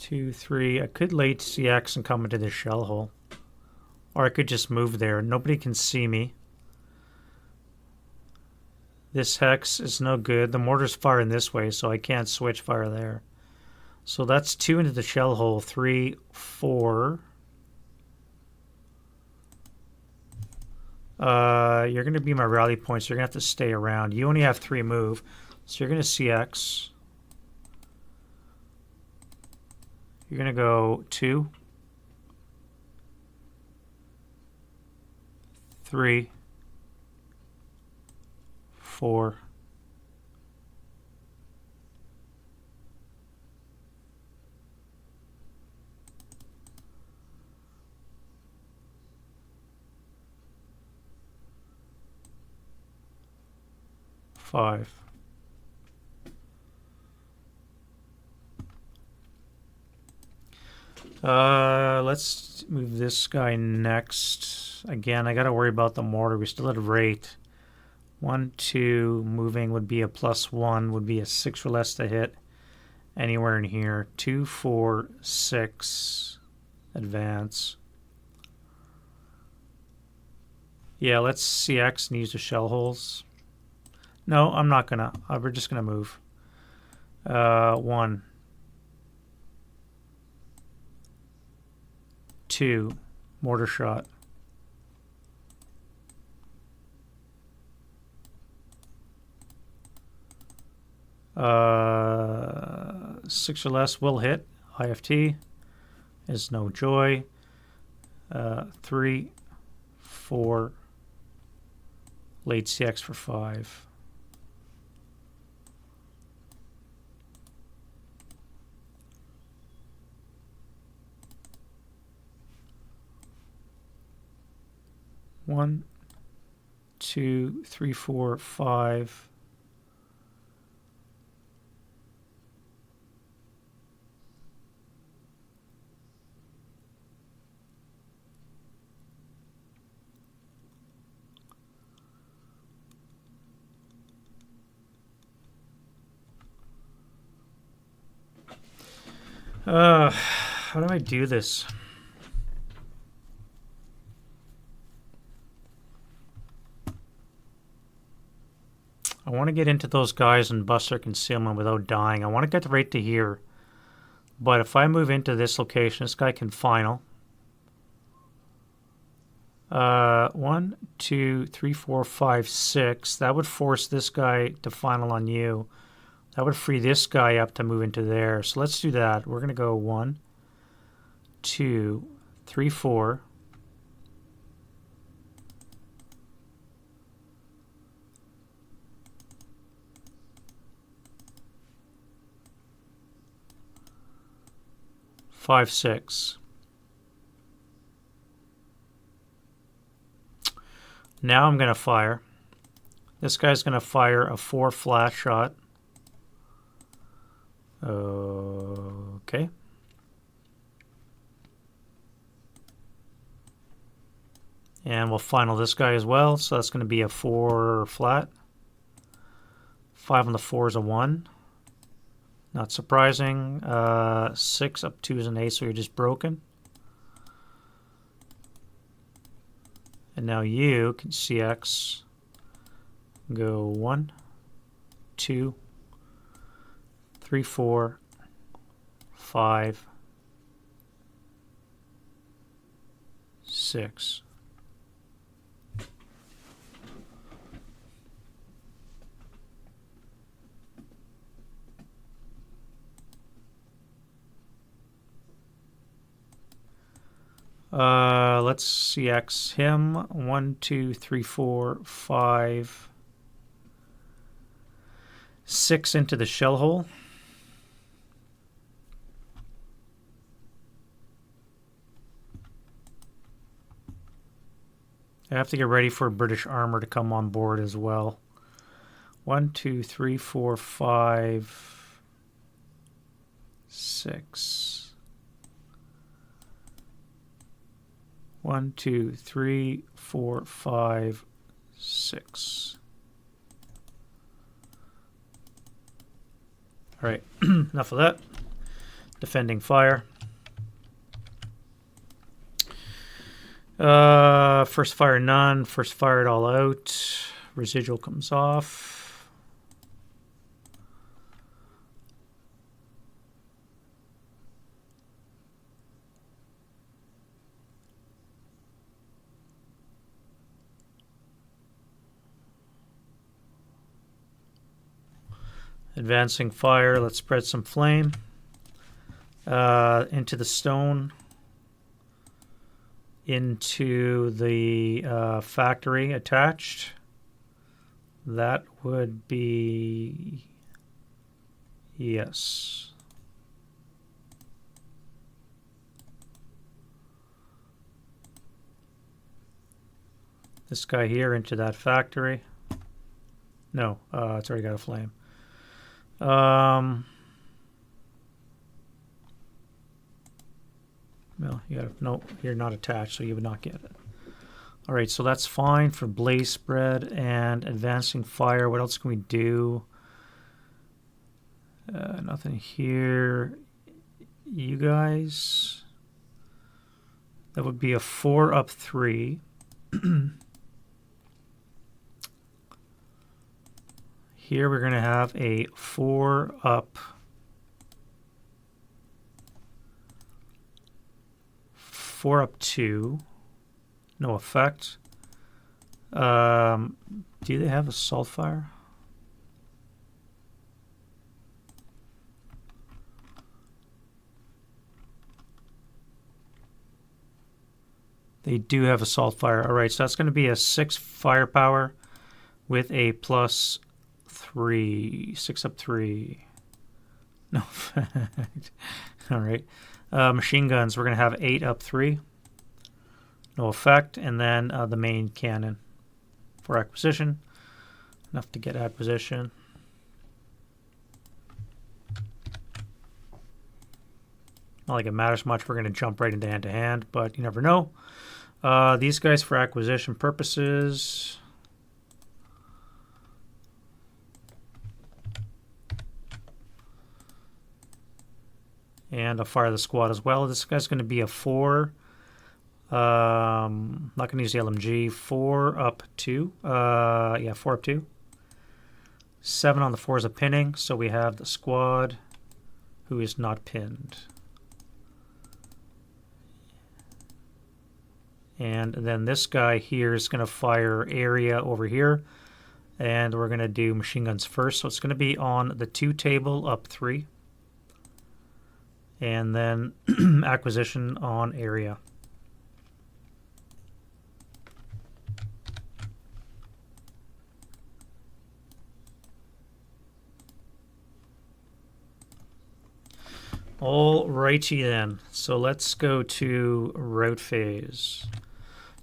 2, 3. I could late CX and come into this shell hole. Or I could just move there. Nobody can see me. This hex is no good. The mortar's firing this way, so I can't switch fire there. So that's 2 into the shell hole. 3, 4. You're going to be my rally point, so you're going to have to stay around. You only have 3 move, so you're going to CX. You're going to go 2, 3, 4. Five. Let's move this guy next. Again, I got to worry about the mortar. We still had a rate. 1, 2, moving would be a +1, would be a 6 or less to hit anywhere in here. 2, 4, 6, advance. Yeah, let's CX and use the shell holes. No, I'm not gonna. We're just gonna move. 1, 2, mortar shot. 6 or less will hit. IFT is no joy. 3, 4, late CX for 5. One, 2, 3, 4, 5. How do I do this? I want to get into those guys and bust their concealment without dying. I want to get right to here. But if I move into this location, this guy can final. 1, 2, 3, 4, 5, 6. That would force this guy to final on you. That would free this guy up to move into there. So let's do that. We're going to go 1, 2, 3, 4. Five, 6. Now I'm going to fire. This guy's going to fire a 4 flash shot. Okay. And we'll final this guy as well. So that's going to be a 4 flat. 5 on the 4 is a 1. Not surprising. 6 up 2 is an 8, so you're just broken. And now you can CX. Go 1, 2, 3, 4, 5, 6. Let's CX him. 1, 2, 3, 4, 5, 6 into the shell hole. I have to get ready for British armor to come on board as well. 1, 2, 3, 4, 5, 6. 1, 2, 3, 4, 5, 6. All right, enough of that. defending fire. First fire none. First fire it all out. Residual comes off. Advancing fire. Let's spread some flame into the stone, into the factory attached. That would be, yes. This guy here into that factory. No, it's already got a flame. Well, you got no. You're not attached, so you would not get it. All right, so that's fine for blaze spread and advancing fire. What else can we do? Nothing here. You guys. That would be a 4 up 3. Here we're going to have a 4 up 2. No effect. Do they have assault fire? They do have assault fire. All right, so that's going to be a 6 firepower with a plus 3. 6 up 3. No effect. All right. Machine guns, we're going to have 8 up 3. No effect. And then the main cannon for acquisition. Enough to get acquisition. Not like it matters much. We're going to jump right into hand-to-hand, but you never know. These guys for acquisition purposes. And I'll fire the squad as well. This guy's going to be a 4. Not going to use the LMG. 4 up 2. Yeah, 4 up 2. 7 on the 4 is a pinning, so we have the squad who is not pinned. And then this guy here is going to fire area over here. And we're going to do machine guns first. So it's going to be on the 2 table up 3. And then acquisition on area. Alrighty then. So let's go to route phase.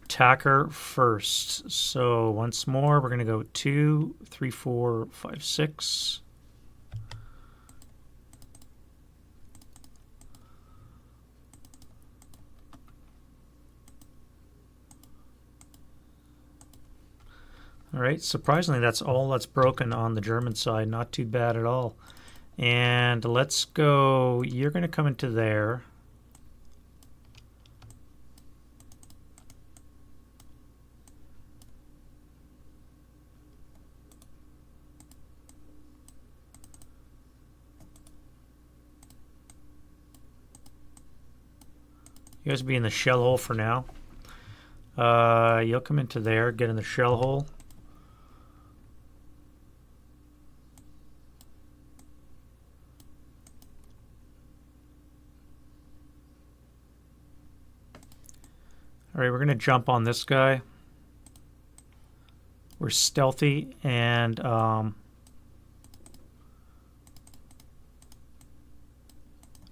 Attacker first. So once more, we're going to go 2, 3, 4, 5, 6. All right, surprisingly, that's all that's broken on the German side. Not too bad at all. And let's go, you're going to come into there. You guys be in the shell hole for now. You'll come into there, get in the shell hole. All right, we're going to jump on this guy. We're stealthy and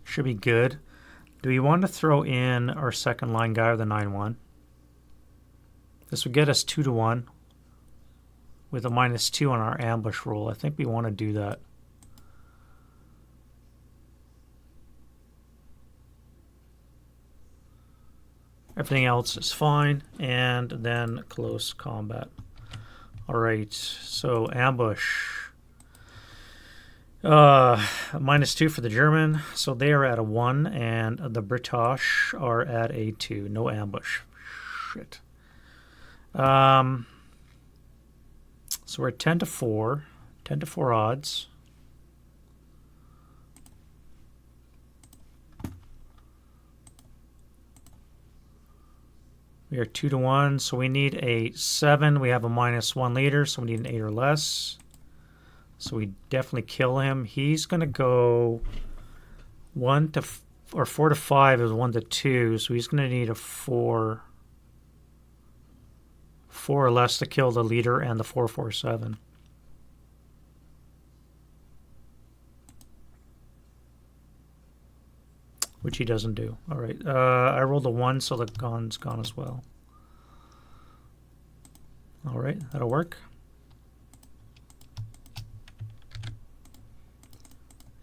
should be good. Do we want to throw in our second line guy with a 9-1? This would get us 2-1 with a -2 on our ambush roll. I think we want to do that. Everything else is fine, and then close combat. All right, so ambush. -2 for the German, so they are at a 1, and the British are at a 2. No ambush. Shit. So we're at 10 to 4. 10 to 4 odds. We are 2 to 1, so we need a 7. We have a -1 leader, so we need an 8 or less. So we definitely kill him. He's going to go 4 to 5 is 1 to 2, so he's going to need a 4. 4 or less to kill the leader and the 447. Which he doesn't do. All right. I rolled a 1, so the gun's gone as well. All right. That'll work.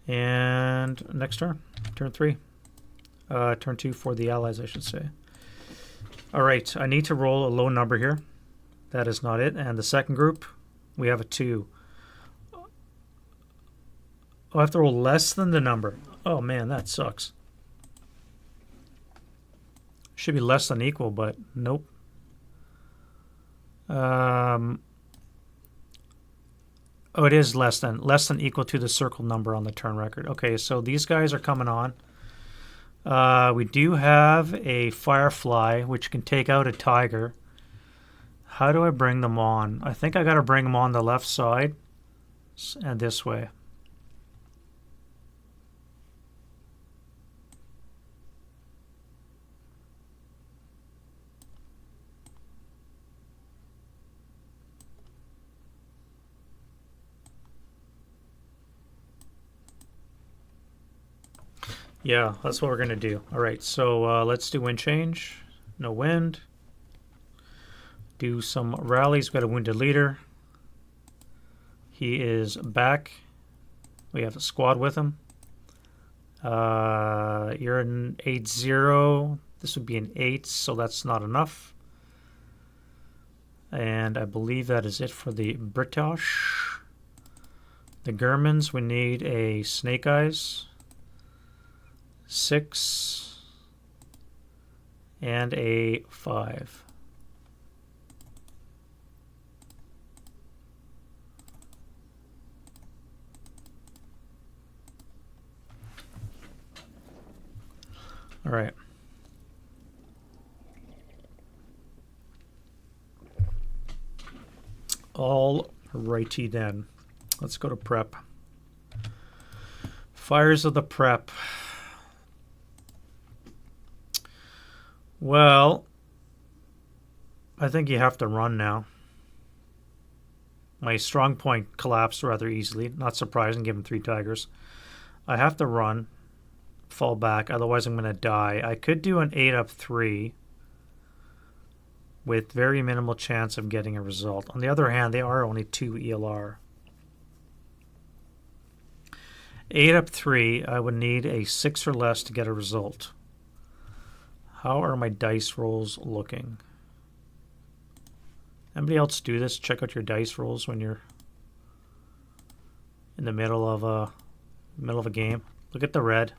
And next turn. Turn 3. Turn 2 for the allies, I should say. All right. I need to roll a low number here. That is not it. And the second group, we have a 2. Oh, I have to roll less than the number. Oh, man, that sucks. Should be less than equal, but nope. Oh, it is less than equal to the circle number on the turn record. Okay, so these guys are coming on. We do have a Firefly, which can take out a Tiger. How do I bring them on? I think I got to bring them on the left side and this way. Yeah, that's what we're going to do. All right, so let's do wind change. No wind. Do some rallies. We've got a wounded leader. He is back. We have a squad with him. You're an 8-0. This would be an 8, so that's not enough. And I believe that is it for the British. The Germans, we need a Snake Eyes. 6 and a 5. All right. All righty then. Let's go to prep. Fires of the prep. Well, I think you have to run now. My strong point collapsed rather easily. Not surprising given 3 tigers. I have to run, fall back, otherwise I'm going to die. I could do an 8-3 with very minimal chance of getting a result. On the other hand, they are only 2 ELR. 8-3, I would need a 6 or less to get a result. How are my dice rolls looking? Anybody else do this? Check out your dice rolls when you're in the middle of a game. Look at the red.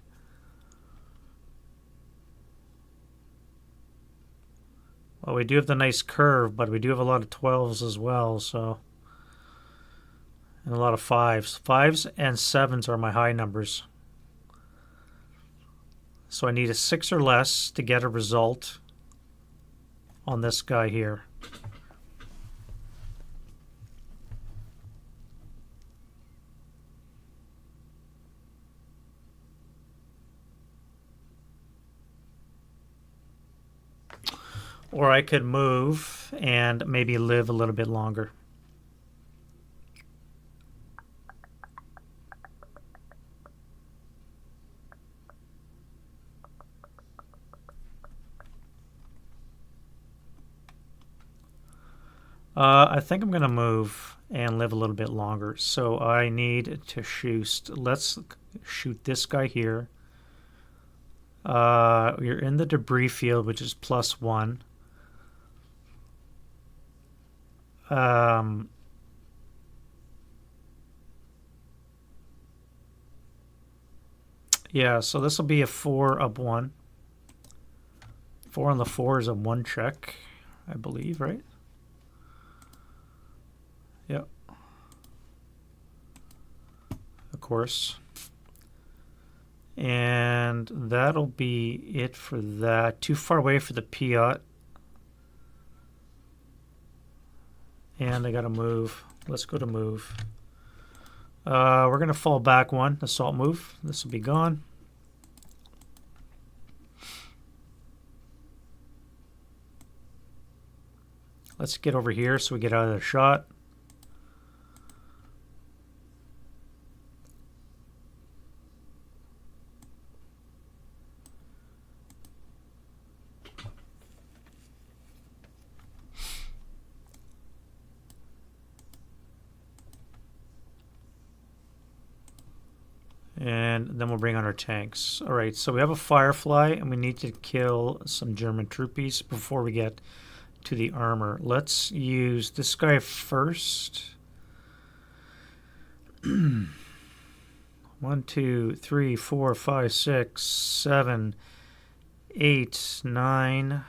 Well, we do have the nice curve, but we do have a lot of 12s as well, so, and a lot of 5s. 5s and 7s are my high numbers. So I need a 6 or less to get a result on this guy here. Or I could move and maybe live a little bit longer. I think I'm going to move and live a little bit longer. So I need to shoot. Let's shoot this guy here. You're in the debris field, which is +1. Yeah, so this will be a 4 up 1. 4 on the 4 is a 1 check, I believe, right? Yep. Of course. And that'll be it for that. Too far away for the Piot. And I gotta move. Let's go to move. We're gonna fall back 1, assault move. This will be gone. Let's get over here so we get out of the shot. And then we'll bring on our tanks. All right, so we have a Firefly, and we need to kill some German troopies before we get to the armor. Let's use this guy first. 1, 2, 3, 4, 5, 6, 7, 8, 9.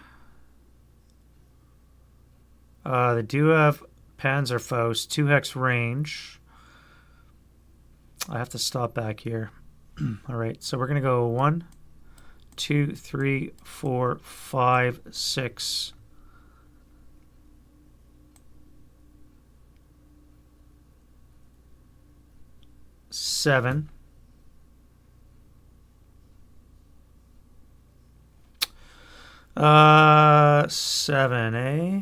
They do have Panzerfaust, 2-hex range. I have to stop back here. All right, so we're going to go 1, 2, 3, 4, 5, 6. 7. Seven, eh?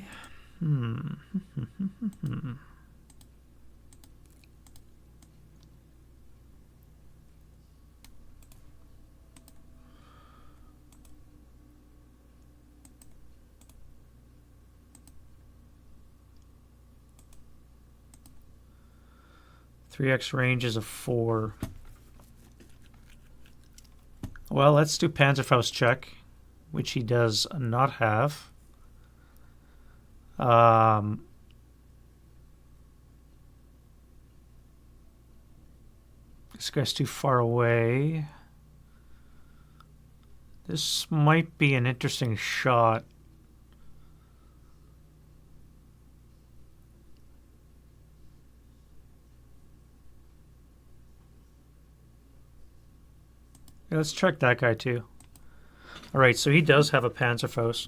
3x range is a 4. Well, let's do Panzerfaust check, which he does not have. This guy's too far away. This might be an interesting shot. Yeah, let's check that guy too. All right, so he does have a Panzerfaust.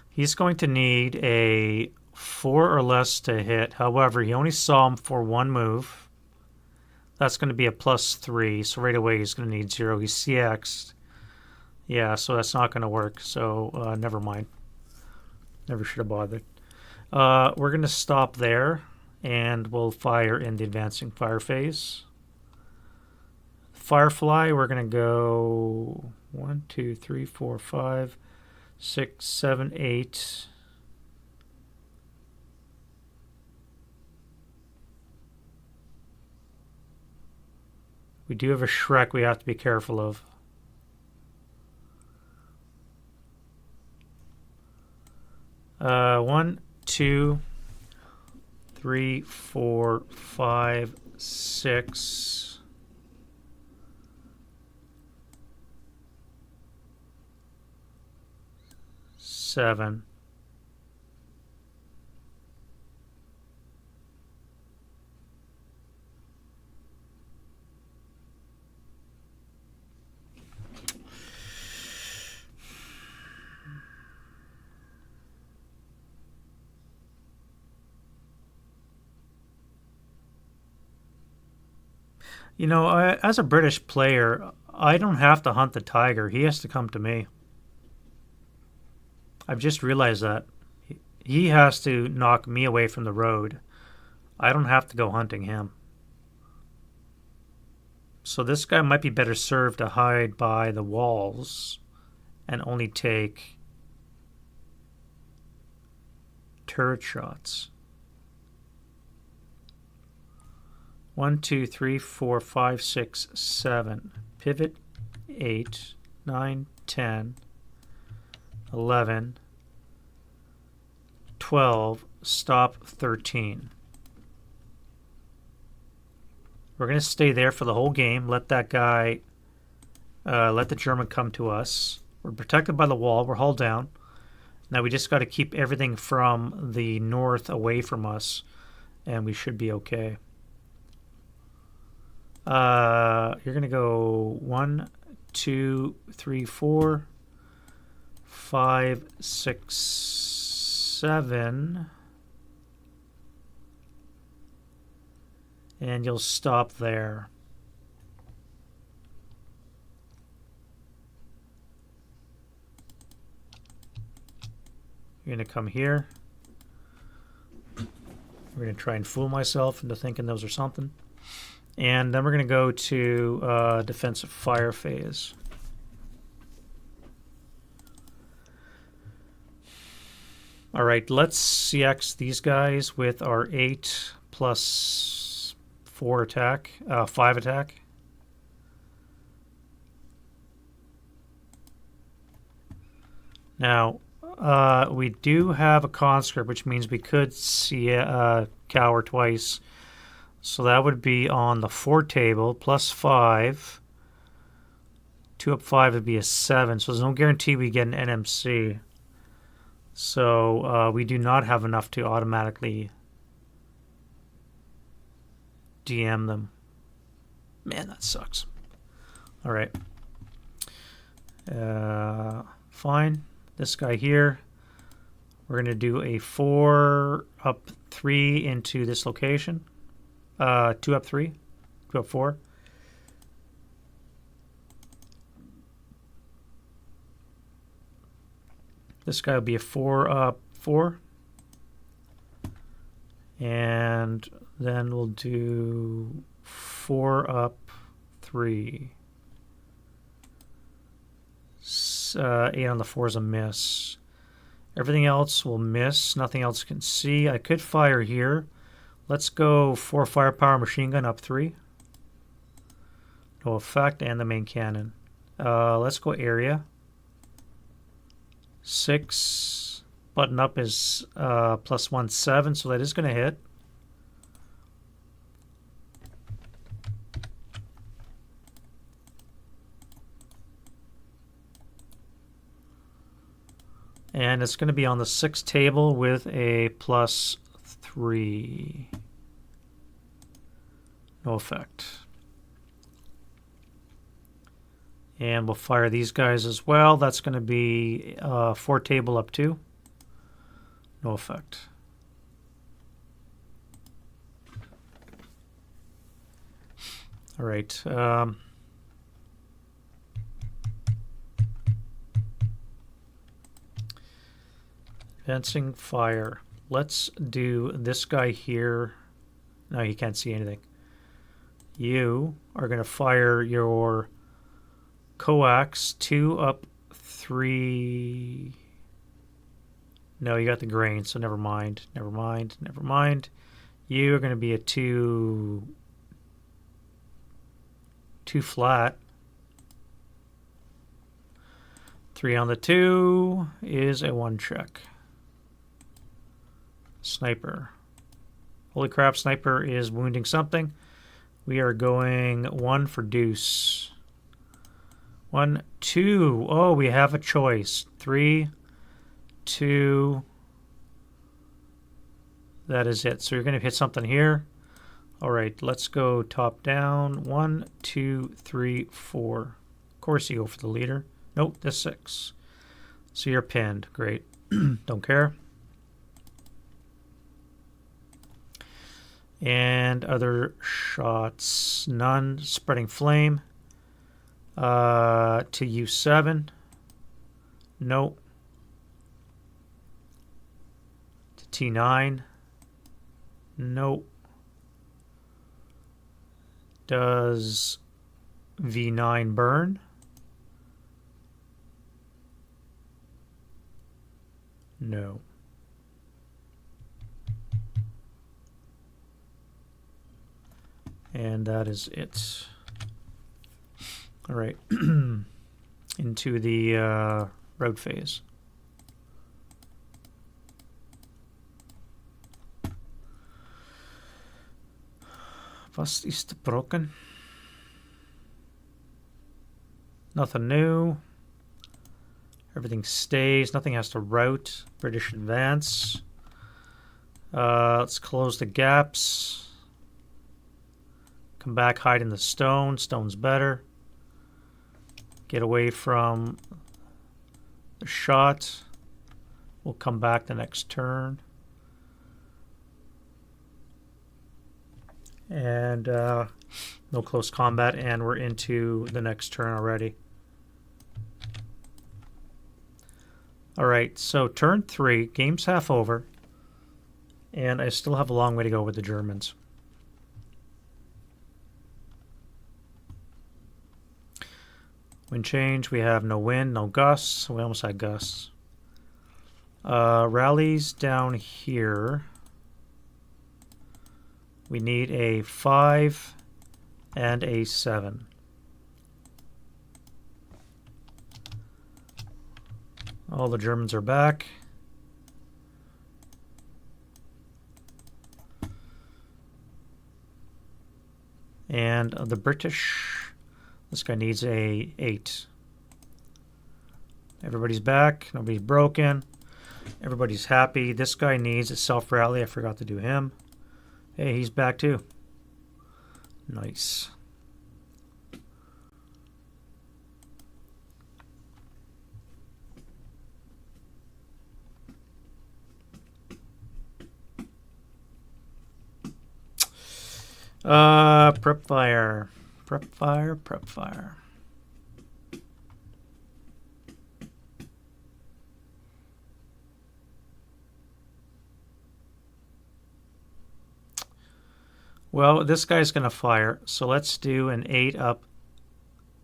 He's going to need a 4 or less to hit. However, he only saw him for 1 move. That's going to be a +3, so right away he's going to need 0. He's CX'd. Yeah, so that's not going to work, so never mind. Never should have bothered. We're going to stop there, and we'll fire in the advancing fire phase. Firefly, we're going to go 1, 2, 3, 4, 5, 6, 7, 8. We do have a Shrek we have to be careful of. One, 2, 3, 4, 5, 6. Seven. You know, as a British player, I don't have to hunt the tiger. He has to come to me. I've just realized that. He has to knock me away from the road. I don't have to go hunting him. So this guy might be better served to hide by the walls and only take turret shots. 1, 2, 3, 4, 5, 6, 7. Pivot 8, 9, 10, 11, 12, stop 13. We're going to stay there for the whole game. Let that guy, let the German come to us. We're protected by the wall. We're hull down. Now we just got to keep everything from the north away from us, and we should be okay. You're going to go 1, 2, 3, 4, 5, 6, 7. And you'll stop there. You're going to come here. We're going to try and fool myself into thinking those are something. And then we're going to go to defensive fire phase. All right, let's CX these guys with our 8 plus 4 attack, 5 attack. Now, we do have a conscript, which means we could see cower twice. So that would be on the 4 table, plus 5. 2 up 5 would be a 7. So there's no guarantee we get an NMC. So we do not have enough to automatically DM them. Man, that sucks. All right. Fine. This guy here, we're going to do a 4 up 3 into this location. 2 up 3, 2 up 4. This guy will be a 4 up 4. And then we'll do 4 up 3. 8 on the 4 is a miss. Everything else will miss. Nothing else can see. I could fire here. Let's go 4 firepower machine gun up 3. No effect. And the main cannon. Let's go area. 6. Button up is plus 1, 7. So that is going to hit. And it's going to be on the 6th table with a plus 3. No effect. And we'll fire these guys as well. That's going to be 4 table up 2. No effect. All right. Advancing fire. Let's do this guy here. No, you can't see anything. You are going to fire your coax 2 up 3. No, you got the grain, so never mind. Never mind. Never mind. You are going to be a 2 flat. 3 on the 2 is a 1 check. Sniper. Holy crap, sniper is wounding something. We are going 1 for deuce. 1, 2. Oh, we have a choice. 3, 2. That is it. So you're going to hit something here. All right, let's go top down. 1, 2, 3, 4. Of course you go for the leader. Nope, that's 6. So you're pinned. Great. Don't care. And other shots, none. Spreading flame to U7. Nope. To T9. Nope. Does V9 burn? No. And that is it. All right. Into the road phase. Was ist broken? Nothing new. Everything stays. Nothing has to route. British advance. Let's close the gaps. Come back, hide in the stone. Stone's better. Get away from the shot. We'll come back the next turn. And no close combat, and we're into the next turn already. All right, so turn 3, game's half over, and I still have a long way to go with the Germans. Wind change, we have no wind, no gusts. We almost had gusts. Rallies down here. We need a 5 and a 7. All the Germans are back. And the British, this guy needs a 8. Everybody's back. Nobody's broken. Everybody's happy. This guy needs a self-rally. I forgot to do him. Hey, he's back too. Nice. Prep fire. Prep fire, prep fire. Well, this guy's going to fire, so let's do an 8 up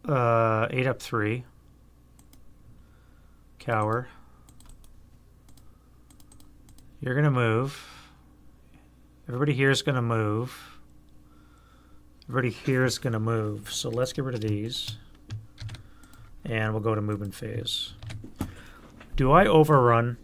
3. Cower. You're going to move. Everybody here is going to move. Everybody here is going to move. So let's get rid of these. And we'll go to movement phase. Do I overrun?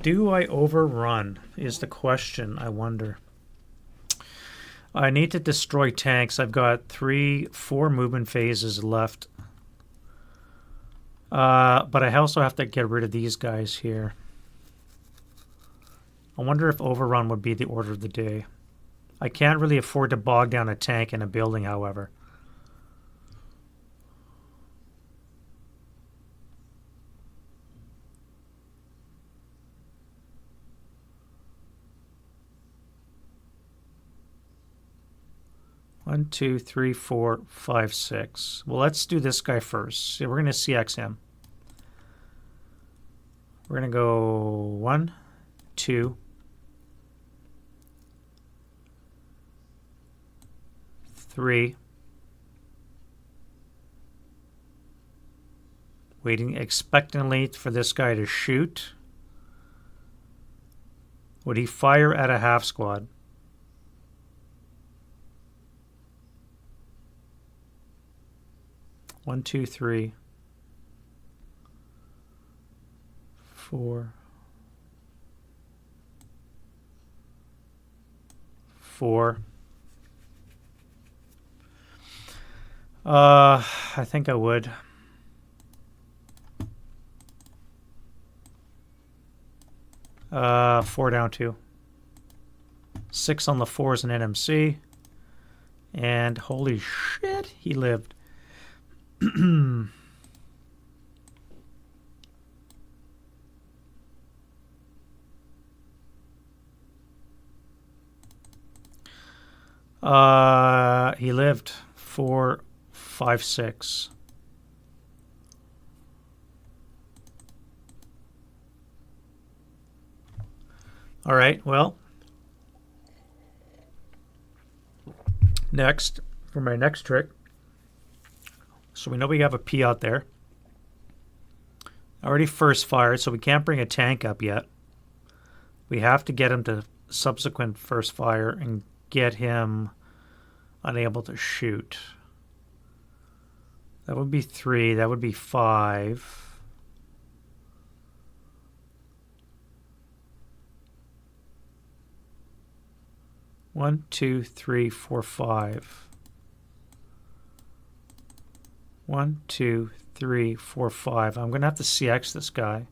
Do I overrun is the question, I wonder. I need to destroy tanks. I've got 4 movement phases left. But I also have to get rid of these guys here. I wonder if overrun would be the order of the day. I can't really afford to bog down a tank in a building, however. One, 2, 3, 4, 5, 6. Well, let's do this guy first. So we're going to CX him. We're going to go 1, 2, 3. Waiting expectantly for this guy to shoot. Would he fire at a half squad? One, 2, 3, 4, 4. I think I would. Four down 2. 6 on the 4 is an NMC. And holy shit, he lived. He lived. 4, 5, 6. All right, well, next, for my next trick, So we know we have a P out there. Already first fired, so we can't bring a tank up yet. We have to get him to subsequent first fire and get him unable to shoot. That would be 3. That would be 5. One, 2, 3, 4, 5. 1, 2, 3, 4, 5. I'm going to have to CX this guy.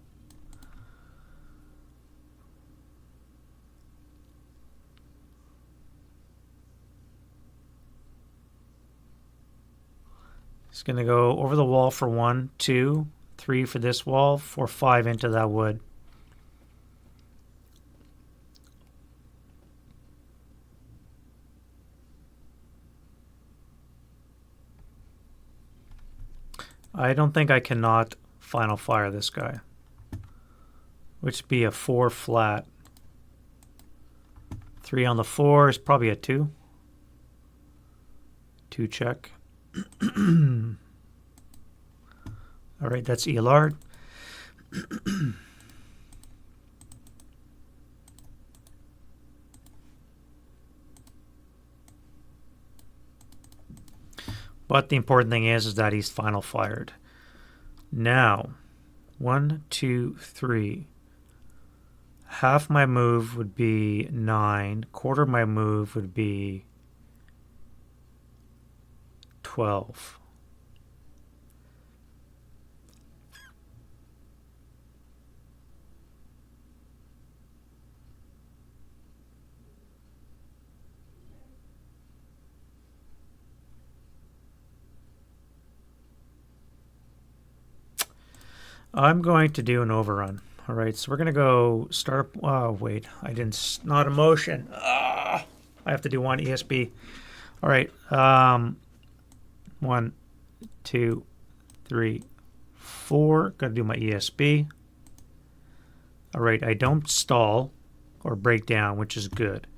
He's going to go over the wall for 1, 2, 3 for this wall, 4, 5 into that wood. I don't think I cannot final fire this guy, which would be a 4 flat. 3 on the 4 is probably a 2. 2 check. All right, that's Elard. But the important thing is that he's final fired. Now, 1, 2, 3. Half my move would be 9. Quarter of my move would be 12. I'm going to do an overrun. All right, so we're going to go start. Oh, wait, I didn't. Not a motion. I have to do one ESB. All right. 1, 2, 3, 4. Got to do my ESB. All right, I don't stall or break down, which is good.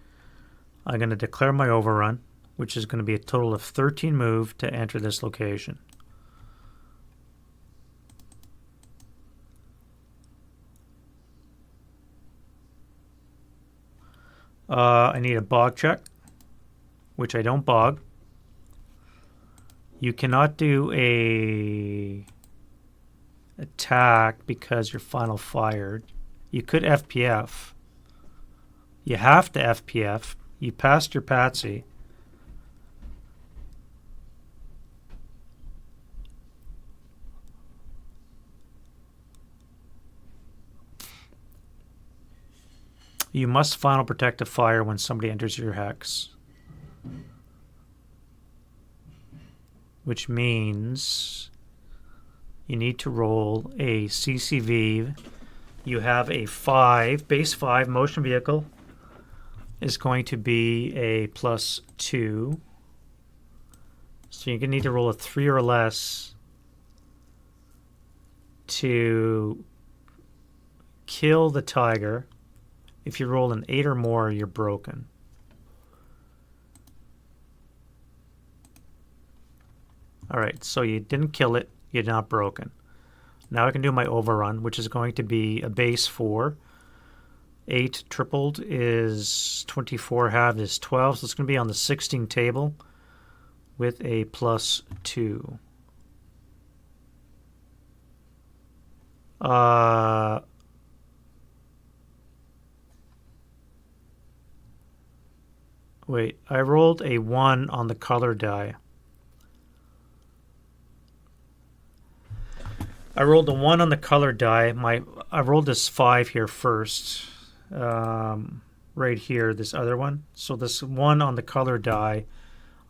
I'm going to declare my overrun, which is going to be a total of 13 move to enter this location. I need a bog check, which I don't bog. You cannot do a attack because you're final fired. You could FPF. You have to FPF. You passed your patsy. You must final protective fire when somebody enters your hex. Which means you need to roll a CCV. You have a 5, base 5 motion vehicle is going to be a +2. So you're going to need to roll a 3 or less to kill the tiger. If you roll an 8 or more, you're broken. All right, so you didn't kill it, you're not broken. Now I can do my overrun, which is going to be a base 4. 8 tripled is 24, halved is 12, so it's going to be on the 16 table with a +2. Wait, I rolled a 1 on the color die. I rolled a 1 on the color die. I rolled this 5 here first. Right here, this other one. So this 1 on the color die,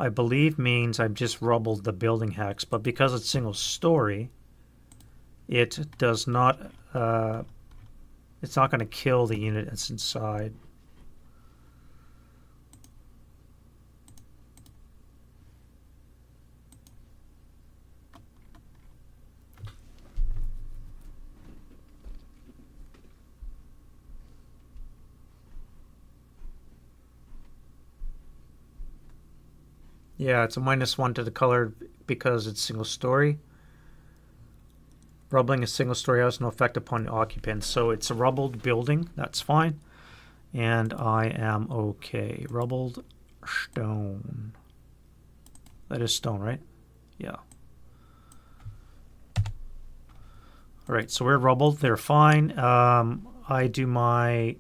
I believe means I've just rubbled the building hex. But because it's single story, it does not, it's not going to kill the unit that's inside. Yeah, it's a -1 to the color because it's single story. Rubbling a single story house, no effect upon the occupants. So it's a rubbled building. That's fine. And I am okay. Rubbled stone. That is stone, right? Yeah. All right, so we're rubbled. They're fine. I do my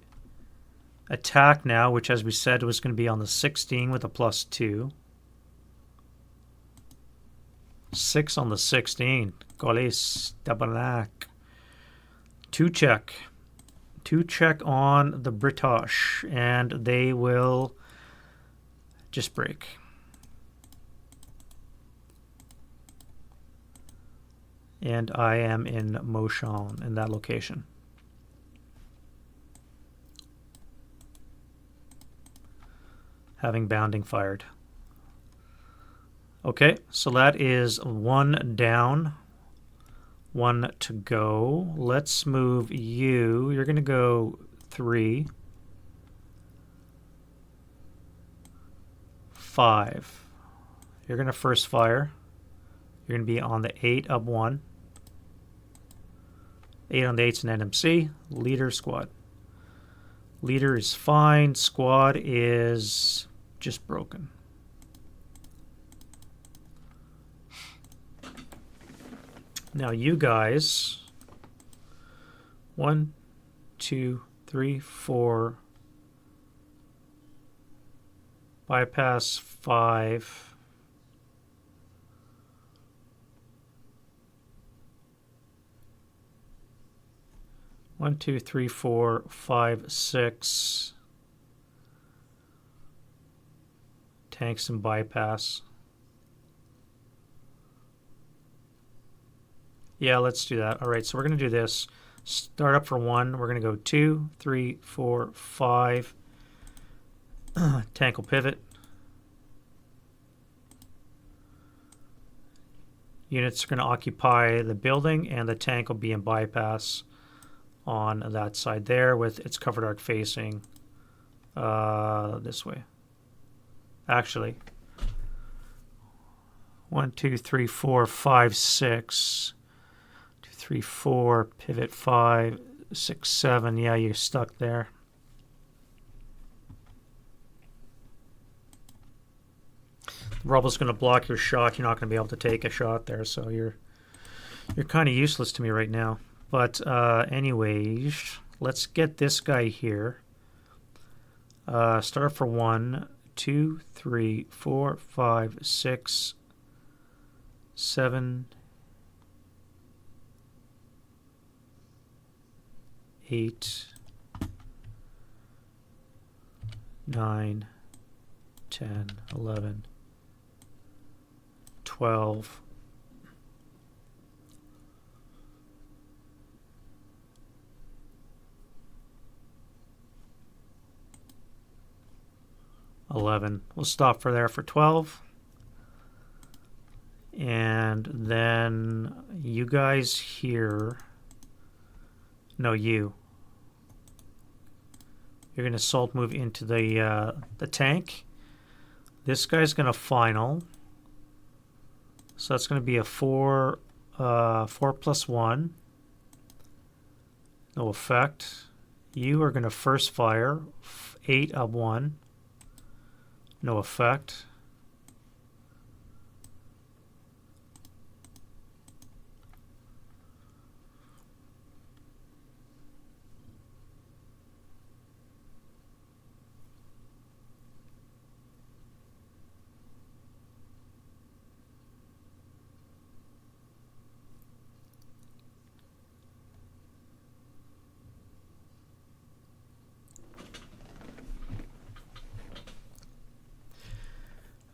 attack now, which, as we said, was going to be on the 16 with a +2. 6 on the 16. Goles, tabarnak. 2 check. 2 check on the British, and they will just break. And I am in motion in that location. Having bounding fired. Okay, so that is 1 down, 1 to go. Let's move you. You're going to go 3, 5. You're going to first fire. You're going to be on the 8 up 1. 8 on the 8's an NMC. Leader, squad. Leader is fine. Squad is just broken. Now you guys, 1, 2, 3, 4, bypass 5. 1, 2, 3, 4, 5, 6. Tanks and bypass. Yeah, let's do that. All right, so we're going to do this. Start up for 1. We're going to go 2, 3, 4, 5. Tank will pivot. Units are going to occupy the building, and the tank will be in bypass on that side there with its covered arc facing this way. Actually, 1, 2, 3, 4, 5, 6. 2, 3, 4, pivot 5, 6, 7. Yeah, you're stuck there. The rubble's going to block your shot. You're not going to be able to take a shot there, so you're kind of useless to me right now. But anyways, let's get this guy here. Start for 1, 2, 3, 4, 5, 6, 7, 8, 9, 10, 11, 12. 11. We'll stop for there for 12. And then you guys here. No, you. You're going to assault move into the tank. This guy's going to final. So that's going to be a 4 +1. No effect. You are going to first fire. 8 up 1. No effect.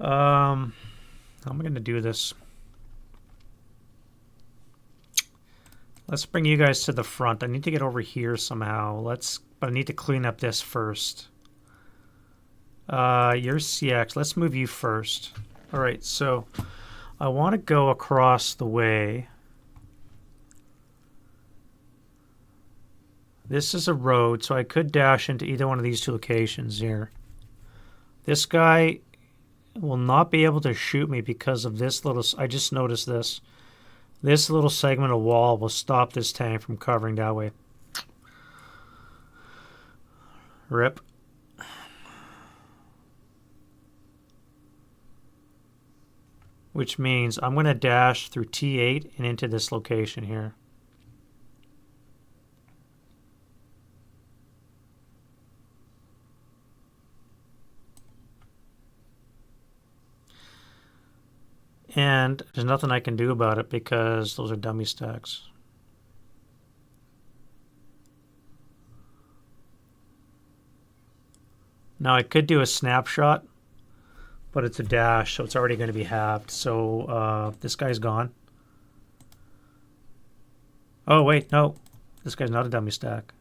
How am I going to do this? Let's bring you guys to the front. I need to get over here somehow. But I need to clean up this first. You're CX. Let's move you first. All right, so I want to go across the way. This is a road, so I could dash into either one of these 2 locations here. This guy will not be able to shoot me because of this little... I just noticed this. This little segment of wall will stop this tank from covering that way. Rip. Which means I'm going to dash through T8 and into this location here. And there's nothing I can do about it because those are dummy stacks. Now I could do a snapshot, but it's a dash, so it's already going to be halved. So this guy's gone. Oh, wait, no. This guy's not a dummy stack.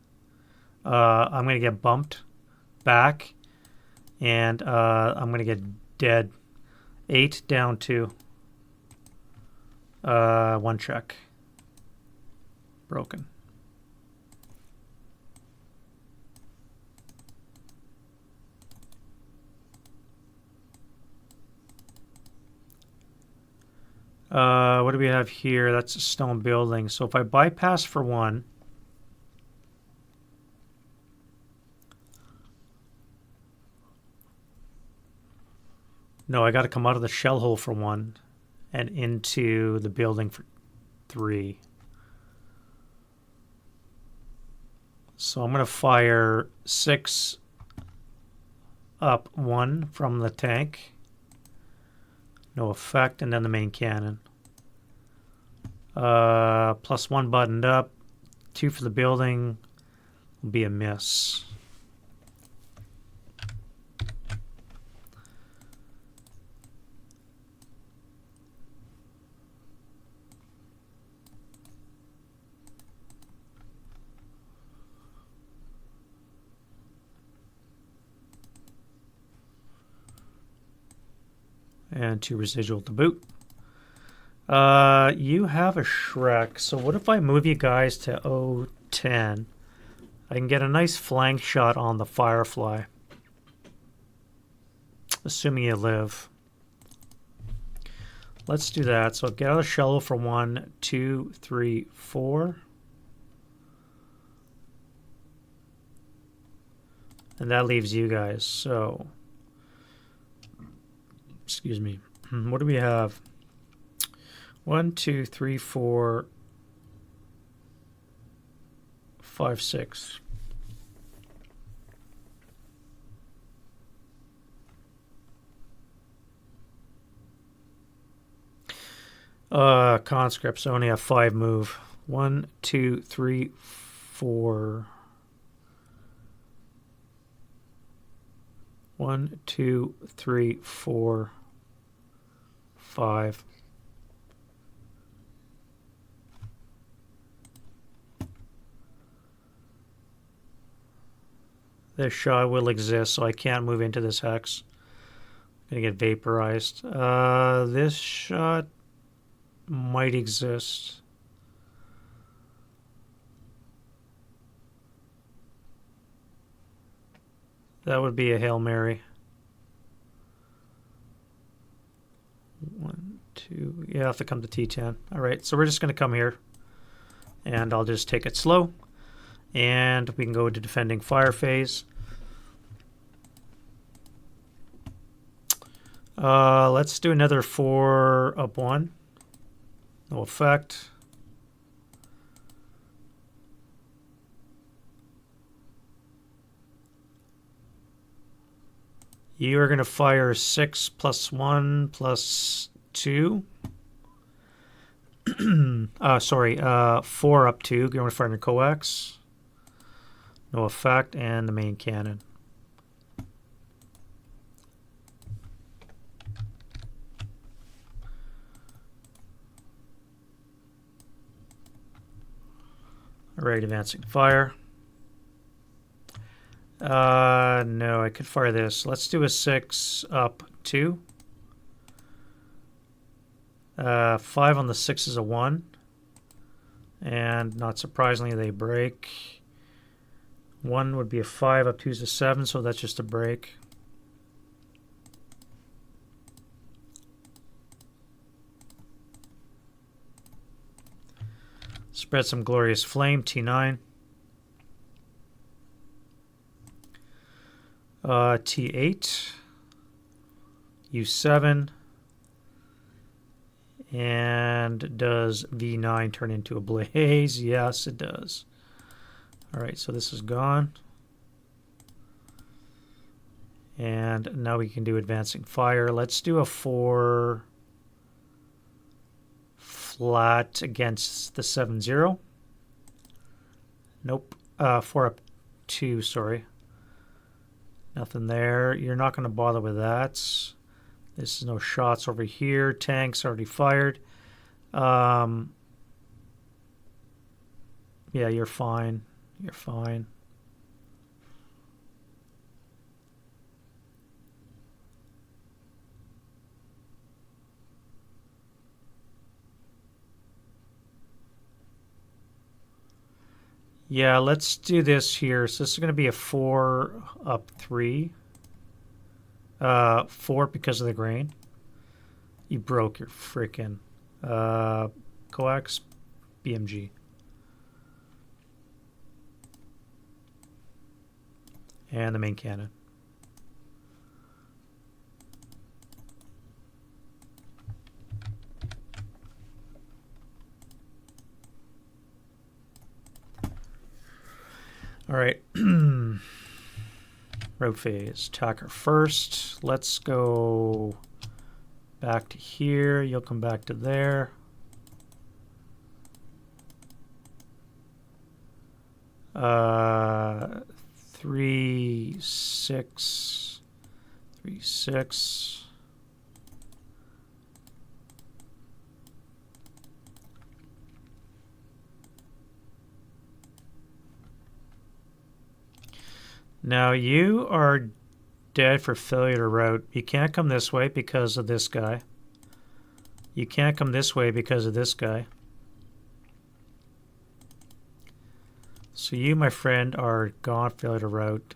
I'm going to get bumped back, and I'm going to get dead. 8 down 2. 1 check. Broken. What do we have here? That's a stone building. So if I bypass for 1, no, I got to come out of the shell hole for 1 and into the building for 3. So I'm going to fire 6 up 1 from the tank. No effect, and then the main cannon. +1 buttoned up. 2 for the building will be a miss. And 2 residual to boot. You have a Shrek. So what if I move you guys to 010? I can get a nice flank shot on the Firefly. Assuming you live. Let's do that. So get out of the shell for 1, 2, 3, 4. And that leaves you guys. So... excuse me. What do we have? 1, 2, 3, 4, 5, 6. Conscripts only have 5 move. 1, 2, 3, 4. 1, 2, 3, 4, 5. This shot will exist, so I can't move into this hex. I'm gonna get vaporized. This shot might exist. That would be a Hail Mary. 1, 2. Yeah, I have to come to T10. All right, so we're just going to come here. And I'll just take it slow. And we can go into defending fire phase. Let's do another 4 up 1. No effect. You are going to fire 6 + 1 + 2. Sorry, 4 up 2. You're going to fire your coax. No effect, and the main cannon. Alright, advancing fire. No, I could fire this. Let's do a 6 up 2. 5 on the 6 is a 1. And not surprisingly, they break. 1 would be a 5, up 2 is a 7, so that's just a break. Spread some glorious flame, T9. T8. U7. And does V9 turn into a blaze? Yes, it does. All right, so this is gone. And now we can do advancing fire. Let's do a 4 flat against the 7-0. Nope. 4 up 2, sorry. Nothing there. You're not going to bother with that. This is no shots over here. Tanks already fired. Yeah, you're fine. You're fine. Yeah, let's do this here. So this is going to be a 4 up 3. 4 because of the grain. You broke your frickin' coax BMG. And the main cannon. All right. Road phase. Attacker first. Let's go back to here. You'll come back to there. Uh, 3, 6, 3, 6. Now you are dead for failure to route. You can't come this way because of this guy. You can't come this way because of this guy. So you, my friend, are gone, failure to route.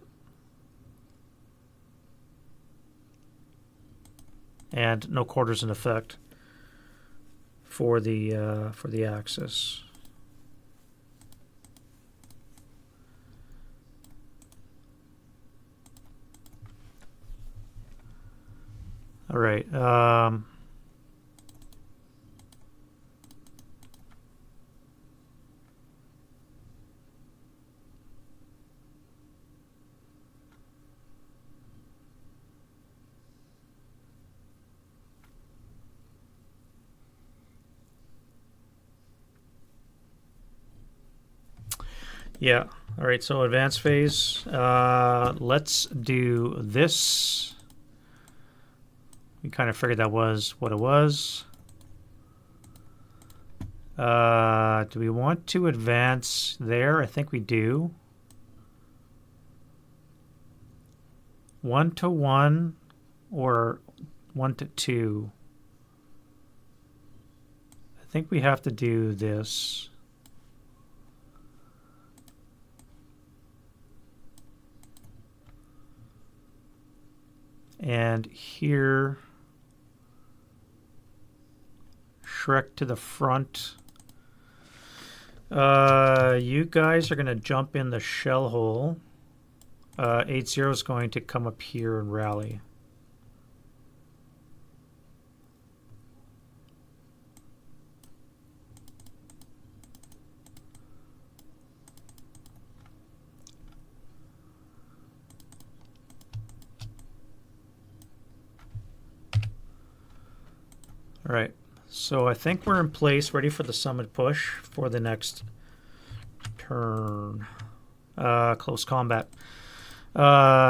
And no quarters in effect for the axis. All right. Yeah. All right. So advanced phase. Let's do this. We kind of figured that was what it was. Do we want to advance there? I think we do. 1 to 1 or 1 to 2. I think we have to do this. And here, Shrek to the front. You guys are going to jump in the shell hole. 8-0 is going to come up here and rally. All right. So I think we're in place, ready for the summit push for the next turn. Close combat.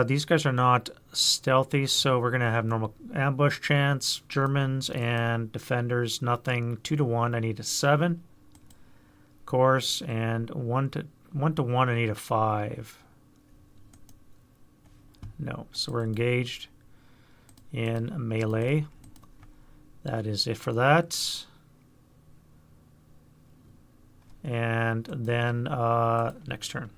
These guys are not stealthy, so we're going to have normal ambush chance. Germans and defenders, nothing. 2 to 1, I need a 7. Of course, and 1 to 1, I need a 5. No, so we're engaged in melee. That is it for that. And then next turn.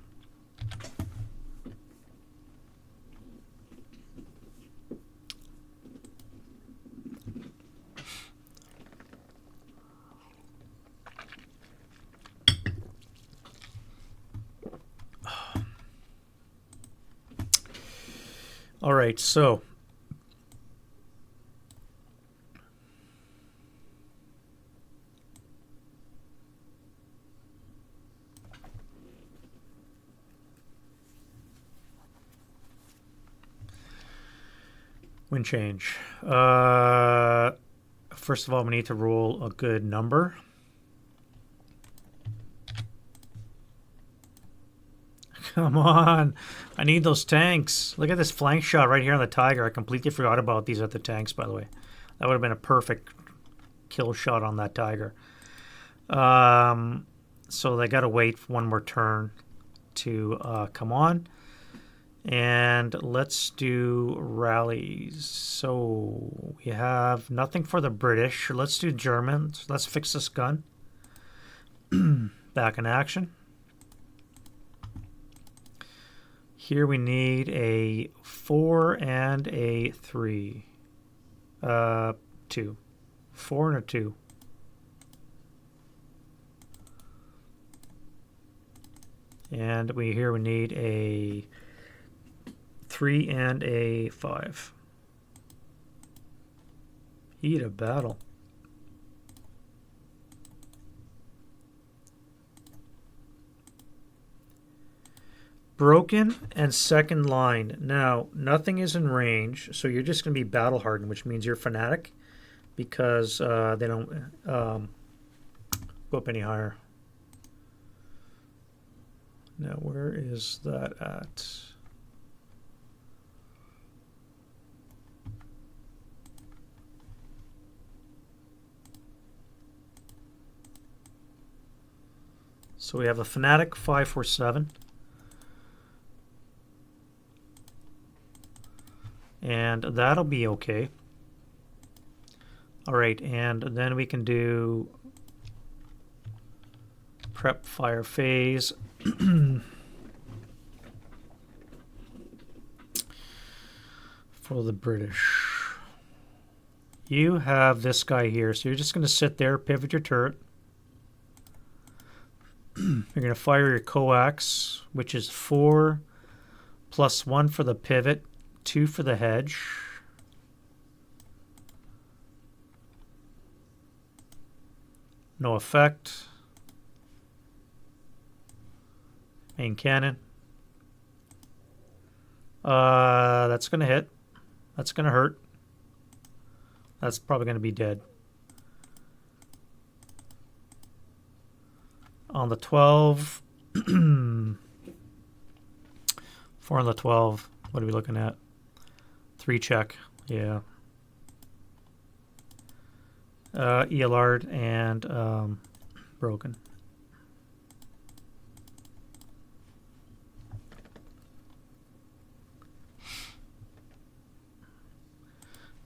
All right, so wind change. First of all, we need to roll a good number. Come on. I need those tanks. Look at this flank shot right here on the Tiger. I completely forgot about these at the tanks, by the way. That would have been a perfect kill shot on that Tiger. So they got to wait for one more turn to come on. And let's do rallies. So we have nothing for the British. Let's do Germans. Let's fix this gun. Back in action. Here we need a 4 and a 3. 2. 4 and a 2. And here we need a 3 and a 5. Heat of battle. Broken and second line. Now, nothing is in range, so you're just going to be battle hardened, which means you're fanatic because they don't go up any higher. Now, where is that at? So we have a fanatic 547. And that'll be okay. All right, and then we can do prep fire phase. For the British. You have this guy here, so you're just going to sit there, pivot your turret. You're going to fire your coax, which is 4 plus 1 for the pivot. 2 for the hedge. No effect. Main cannon. That's going to hit. That's going to hurt. That's probably going to be dead. On the 12. 4 on the 12. What are we looking at? 3 check, yeah. ELR'd and broken.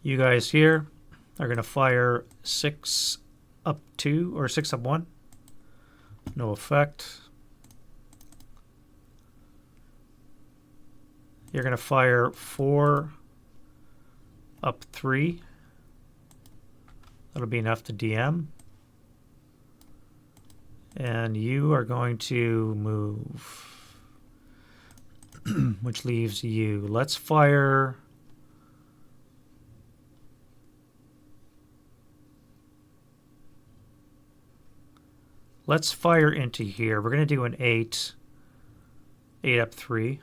You guys here are going to fire 6 up 2 or 6 up 1. No effect. You're going to fire 4 up 3. That'll be enough to DM. And you are going to move, which leaves you. Let's fire. Let's fire into here. We're going to do an 8. 8 up 3.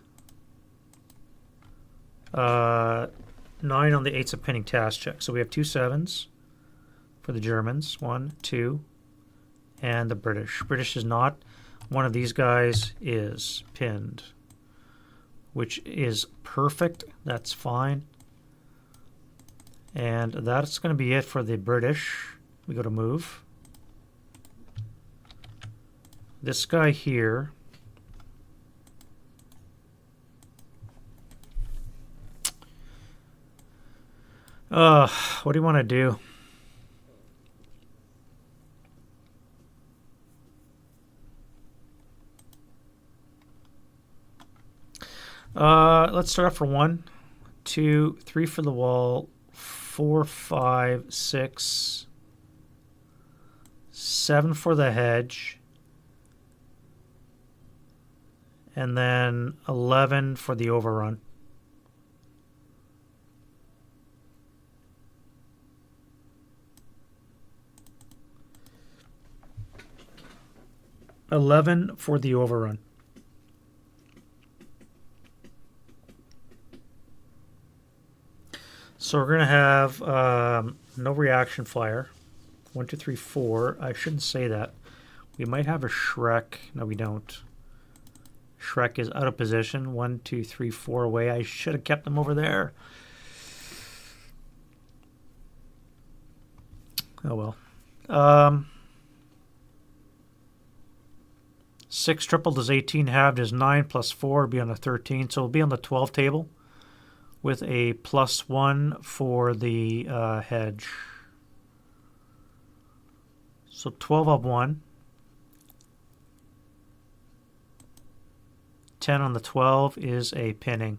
9 on the 8's of pinning task check. So we have 2 7s for the Germans. 1, 2, and the British. British is not. One of these guys is pinned, which is perfect. That's fine. And that's going to be it for the British. We go to move. This guy here. What do you want to do? Let's start off for 1, 2, 3 for the wall, 4, 5, 6, 7 for the hedge, and then 11 for the overrun. 11 for the overrun. So we're going to have no reaction fire. 1, 2, 3, 4. I shouldn't say that. We might have a Shrek. No, we don't. Shrek is out of position. 1, 2, 3, 4 away. I should have kept them over there. Oh well. 6 tripled is 18, halved is 9, plus 4 will be on the 13. So we'll be on the 12 table with a +1 for the hedge. So 12 up 1. 10 on the 12 is a pinning.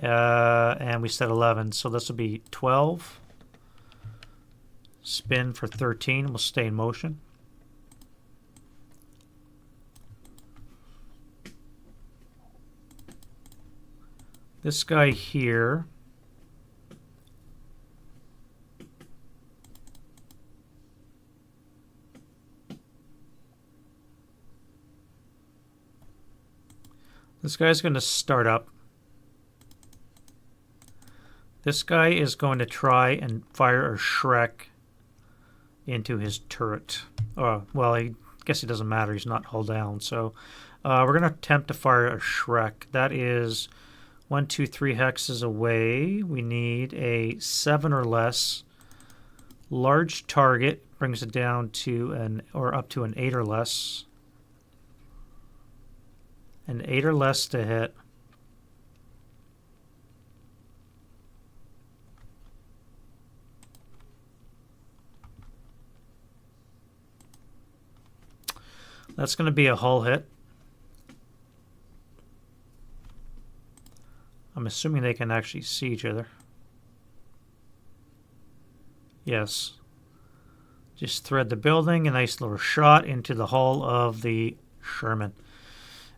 And we said 11, so this will be 12. Spin for 13. We'll stay in motion. This guy here. This guy's going to start up. This guy is going to try and fire a Shrek into his turret. Well, I guess it doesn't matter. He's not hull down. So we're going to attempt to fire a Shrek. That is 1, 2, 3 hexes away. We need a 7 or less. Large target brings it down to up to an 8 or less. An 8 or less to hit. That's going to be a hull hit. I'm assuming they can actually see each other. Yes. Just thread the building, a nice little shot into the hull of the Sherman.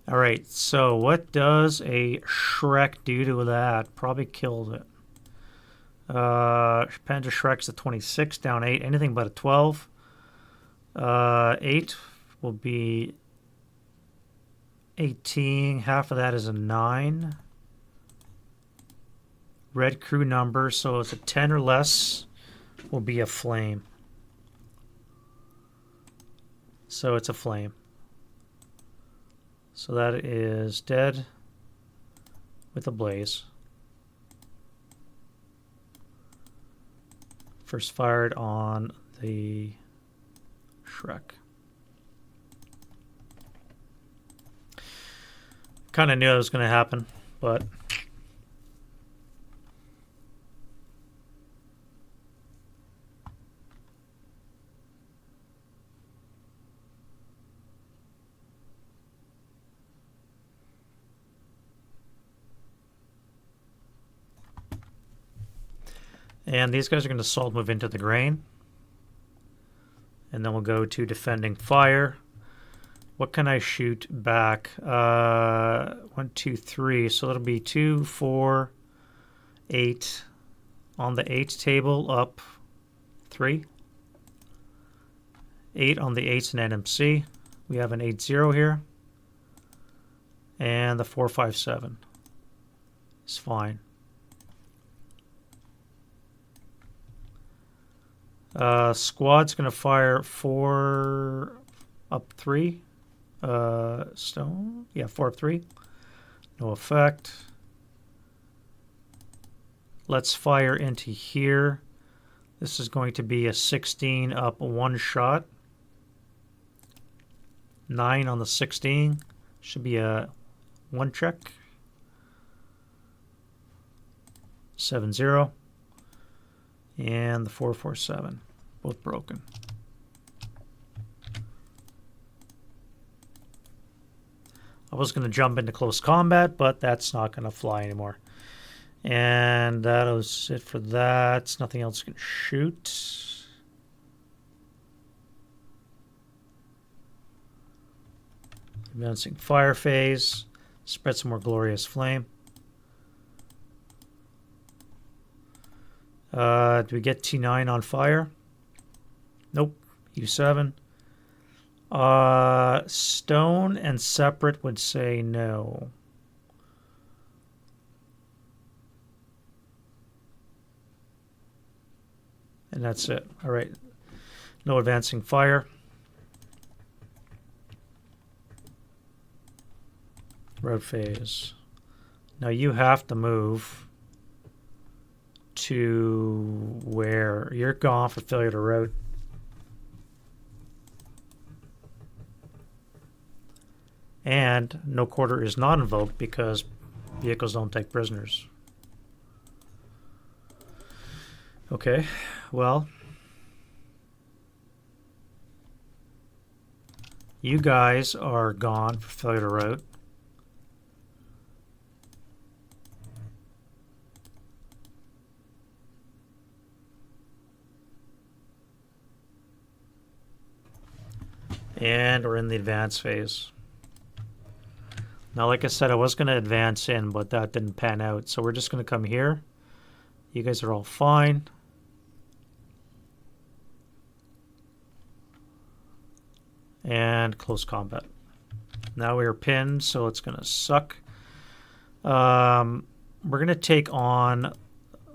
All right, so what does a Shrek do to that? Probably kills it. Panzer Shrek's a 26, down 8. Anything but a 12. 8 will be 18. Half of that is a 9. Red crew number, so it's a 10 or less will be a flame. So it's a flame. So that is dead with a blaze. First fired on the Shrek. Kind of knew it was going to happen, but and these guys are going to salt move into the grain. And then we'll go to defending fire. What can I shoot back? 1, 2, 3. So that'll be 2, 4, 8. On the 8 table, up 3. 8 on the 8's and NMC. We have an 8-0 here. And the 4-5-7 is fine. Squad's going to fire 4 up 3. Stone. Yeah, 4 up 3. No effect. Let's fire into here. This is going to be a 16 up 1 shot. 9 on the 16. Should be a 1 check. 7-0. And the 4-4-7. Both broken. I was going to jump into close combat, but that's not going to fly anymore. And that was it for that. Nothing else can shoot. Advancing fire phase. Spread some more glorious flame. Do we get T9 on fire? Nope. U7. Stone and separate would say no. And that's it. All right. No advancing fire. Road phase. Now you have to move to where you're gone for failure to route. And no quarter is not invoked because vehicles don't take prisoners. Okay, well, you guys are gone for failure to route. And we're in the advance phase. Now, like I said, I was going to advance in, but that didn't pan out. So we're just going to come here. You guys are all fine. And close combat. Now we are pinned, so it's going to suck. We're going to take on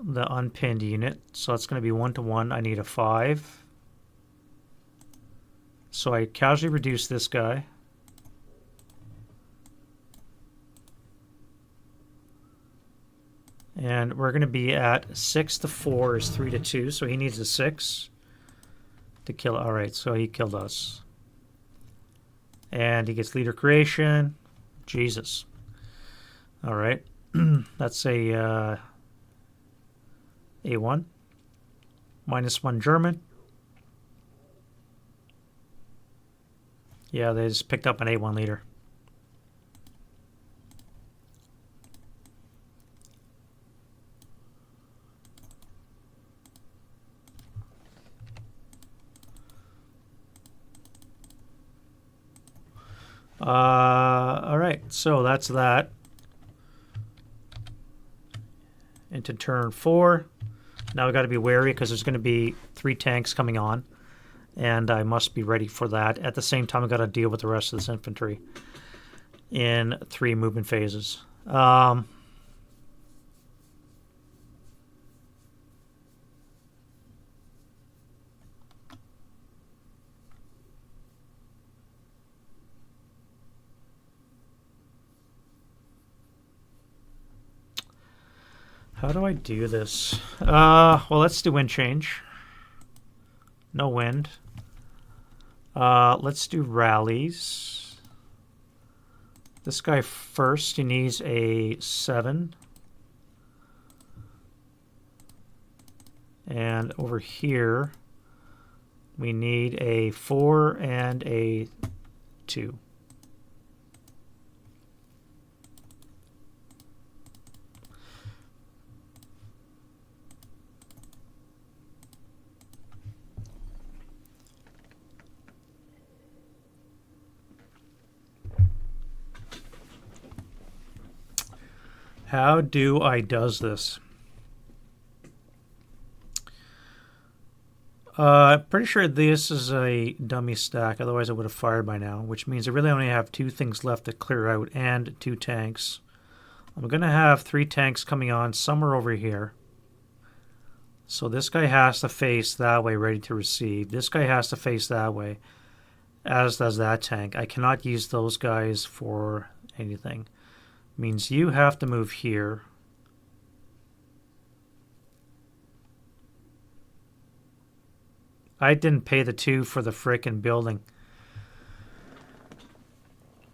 the unpinned unit. So it's going to be 1-to-1. I need a 5. So I casually reduce this guy. And we're going to be at 6-to-4 is 3-to-2. So he needs a 6 to kill. All right, so he killed us. And he gets leader creation. Jesus. All right. That's a A1. -1 German. Yeah, they just picked up an A1 leader. All right, so that's that. Into turn 4. Now we got to be wary because there's going to be 3 tanks coming on, and I must be ready for that. At the same time, I got to deal with the rest of this infantry in 3 movement phases. How do I do this? Well, let's do wind change. No wind. Let's do rallies. This guy first, he needs a 7. And over here, we need a 4 and a 2. How do I does this? Pretty sure this is a dummy stack, otherwise I would have fired by now, which means I really only have 2 things left to clear out and 2 tanks. I'm going to have 3 tanks coming on somewhere over here. So this guy has to face that way, ready to receive. This guy has to face that way, as does that tank. I cannot use those guys for anything. Means you have to move here. I didn't pay the 2 for the frickin' building.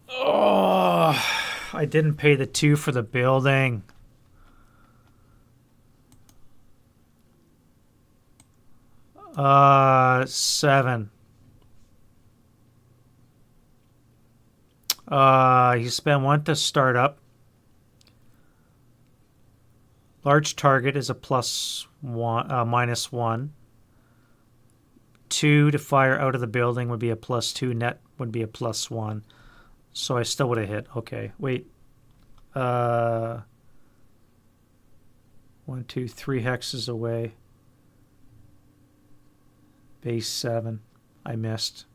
Oh, I didn't pay the 2 for the building. $7. You spend 1 to start up. Large target is a -1. 2 to fire out of the building would be a +2. Net would be a +1. So I still would have hit. Okay, wait. 1, 2, 3 hexes away. Base 7. I missed.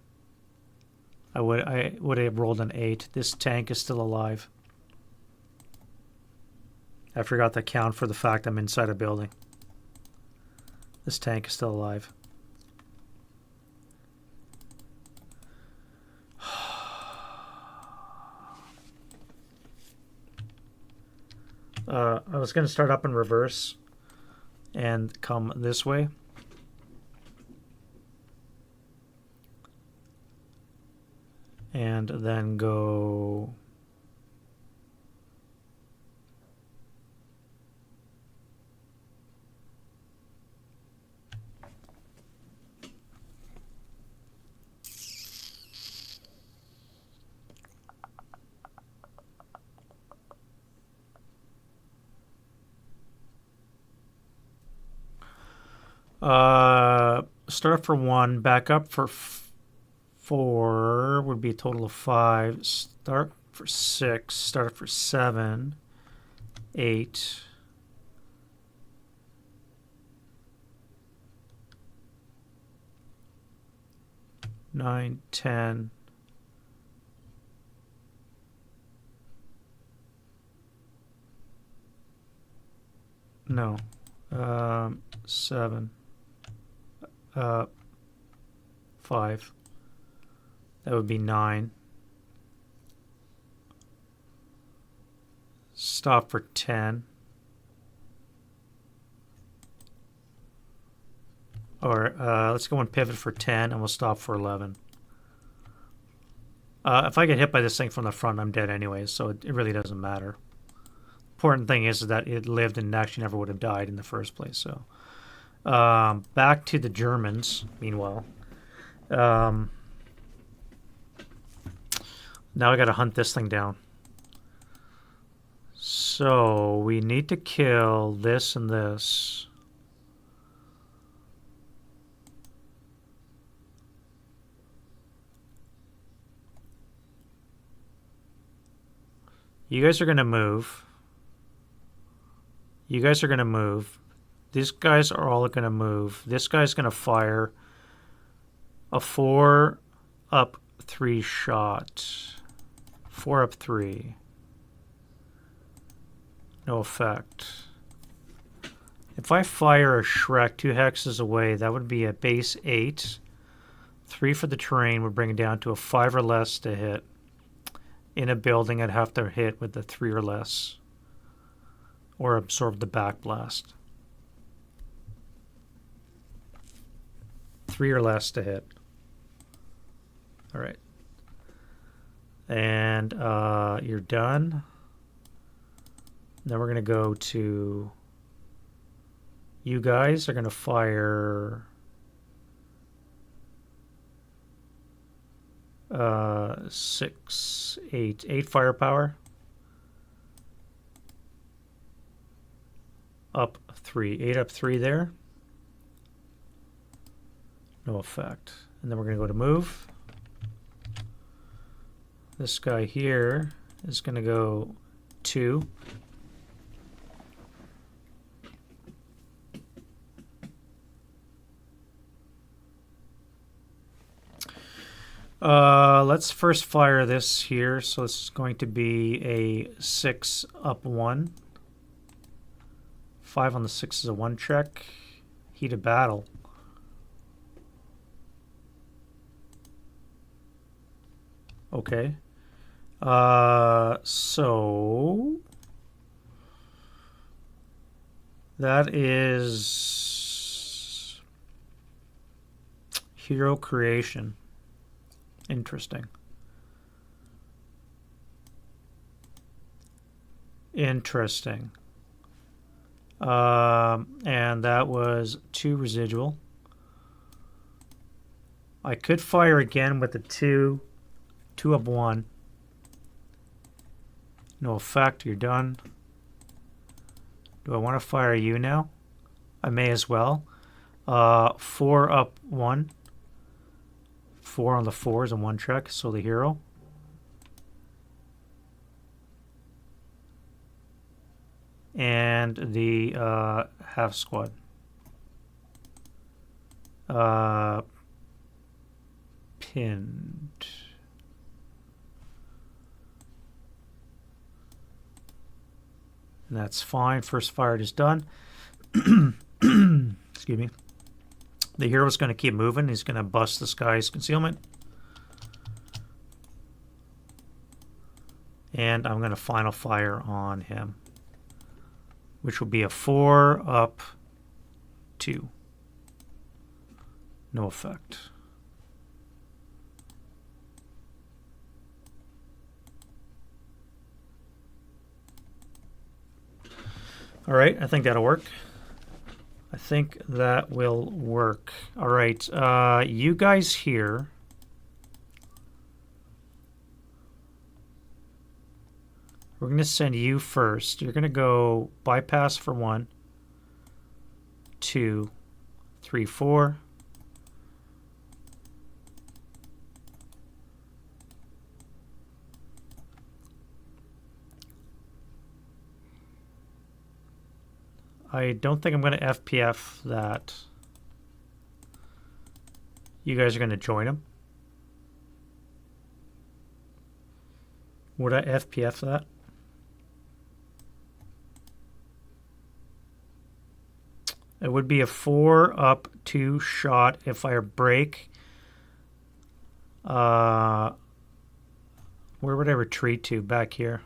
I would have rolled an 8. This tank is still alive. I forgot to account for the fact I'm inside a building. This tank is still alive. I was going to start up in reverse and come this way. And then go... start for 1, back up for 4 would be a total of 5. Start for 6, start for 7, 8. Nine, 10. No. 7. 5. That would be 9. Stop for 10. Or let's go and pivot for 10, and we'll stop for 11. If I get hit by this thing from the front, I'm dead anyway, so it really doesn't matter. Important thing is that it lived and actually never would have died in the first place. So back to the Germans, meanwhile. Now I got to hunt this thing down. So we need to kill this and this. You guys are going to move. You guys are going to move. These guys are all going to move. This guy's going to fire a 4 up 3 shot. 4 up 3. No effect. If I fire a Shrek 2 hexes away, that would be a base 8. 3 for the terrain would bring it down to a 5 or less to hit. In a building, I'd have to hit with the 3 or less. Or absorb the back blast. 3 or less to hit. All right. And you're done. Then we're going to go to... You guys are going to fire... 6, 8. 8 firepower. Up 3. 8 up 3 there. No effect. And then we're going to go to move. This guy here is going to go 2. Let's first fire this here. So this is going to be a 6 up 1. 5 on the 6 is a 1 check. Heat of battle. Okay. So that is hero creation. Interesting. Interesting. And that was 2 residual. I could fire again with the 2 up 1. No effect. You're done. Do I want to fire you now? I may as well. 4 up 1. 4 on the 4 is a 1 check, so the hero. And the half squad. pinned. And that's fine. First fired is done. Excuse me. The hero's going to keep moving. He's going to bust this guy's concealment. And I'm going to final fire on him, which will be a 4 up 2. No effect. All right, I think that'll work. I think that will work. All right, you guys here. We're going to send you first. You're going to go bypass for 1, 2, 3, 4. I don't think I'm going to FPF that. You guys are going to join him. Would I FPF that? It would be a 4 up 2 shot if I break. Where would I retreat to? Back here.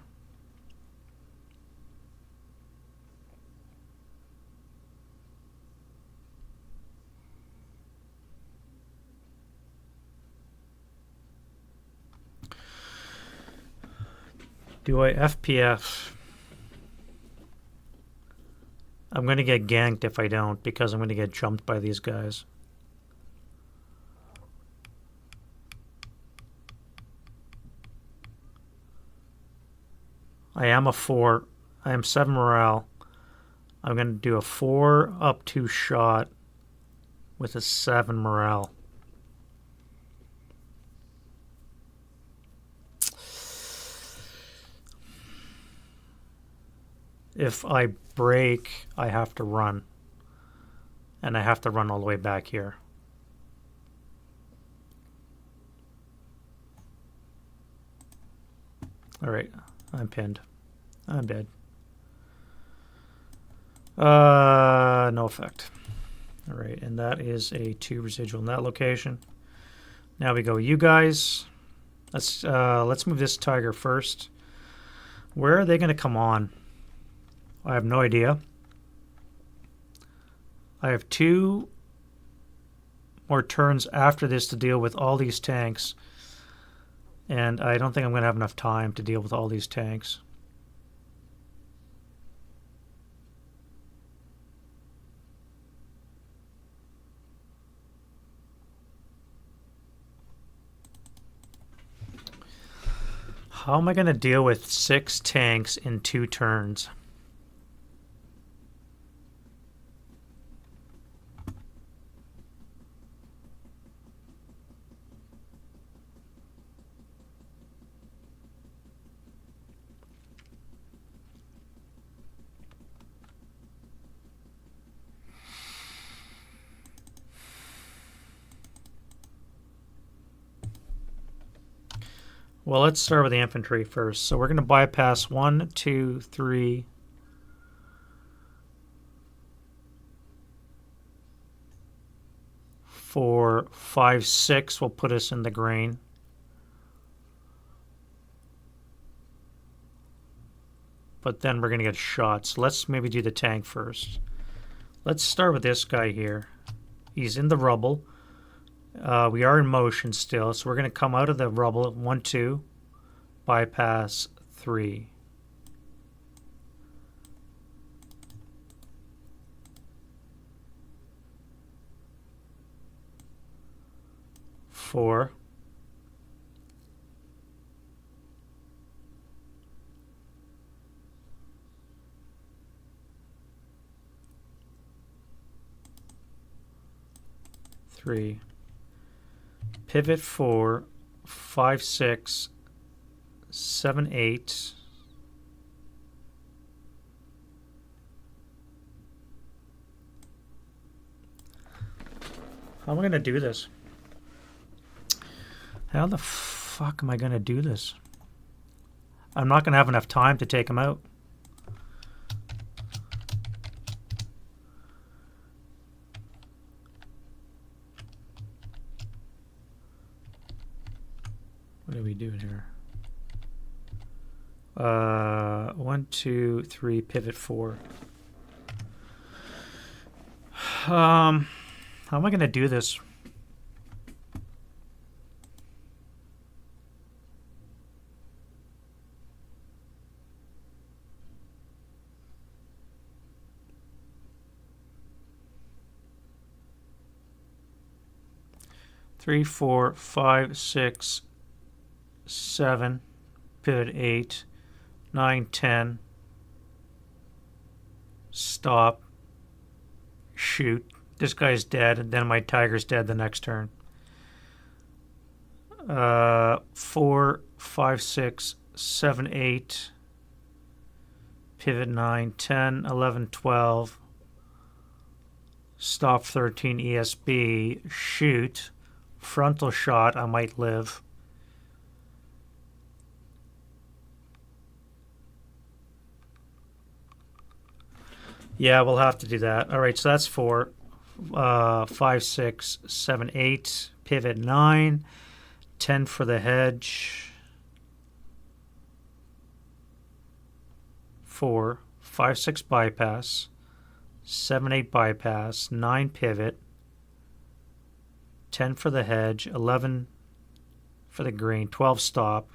Do I FPF? I'm going to get ganked if I don't, because I'm going to get jumped by these guys. I am a 4. I am 7 morale. I'm going to do a 4 up 2 shot with a 7 morale. If I break, I have to run. And I have to run all the way back here. Alright, I'm pinned. I'm dead. No effect. Alright, and that is a 2 residual in that location. Now we go, you guys. Let's move this tiger first. Where are they going to come on? I have no idea. I have 2 more turns after this to deal with all these tanks. And I don't think I'm going to have enough time to deal with all these tanks. How am I going to deal with 6 tanks in 2 turns? Well, let's start with the infantry first. So we're going to bypass 1, 2, 3, 4, 5, 6 will put us in the grain. But then we're going to get shot. So let's maybe do the tank first. Let's start with this guy here. He's in the rubble. We are in motion still, so we're going to come out of the rubble. 1, 2, bypass 3. Four. Three. Pivot 4, 5, 6, 7, 8. How am I going to do this? How the fuck am I going to do this? I'm not going to have enough time to take them out. What are we doing here? 1, 2, 3, pivot 4. How am I going to do this? Three, 4, 5, 6, 7, pivot 8, 9, 10, stop, shoot. This guy's dead, and then my tiger's dead the next turn. 4, 5, 6, 7, 8, pivot 9, 10, 11, 12, stop 13, ESB, shoot, frontal shot, I might live. Yeah, we'll have to do that. All right, so that's 4, 5, 6, 7, 8, pivot 9, 10 for the hedge, 4, 5, 6 bypass, 7, 8 bypass, 9 pivot, 10 for the hedge, 11 for the green, 12 stop.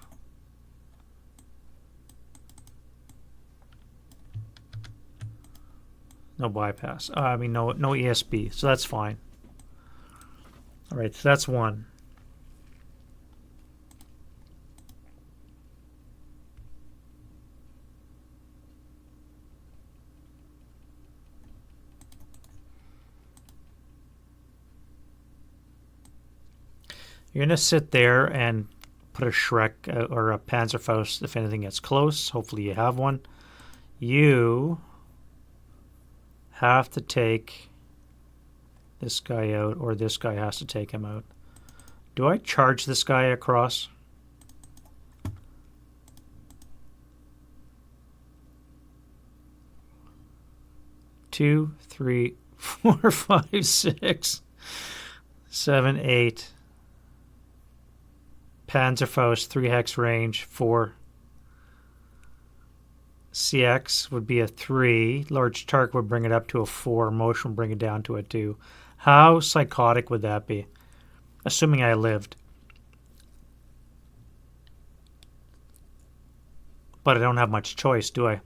No bypass. No ESB, so that's fine. All right, so that's 1. You're going to sit there and put a Shrek or a Panzerfaust if anything gets close. Hopefully you have one. You have to take this guy out, or this guy has to take him out. Do I charge this guy across? Two, 3, 4, 5, 6, 7, 8. Panzerfaust, 3 hex range, 4. CX would be a 3. Large Tark would bring it up to a 4. Motion would bring it down to a 2. How psychotic would that be? Assuming I lived. But I don't have much choice, do I?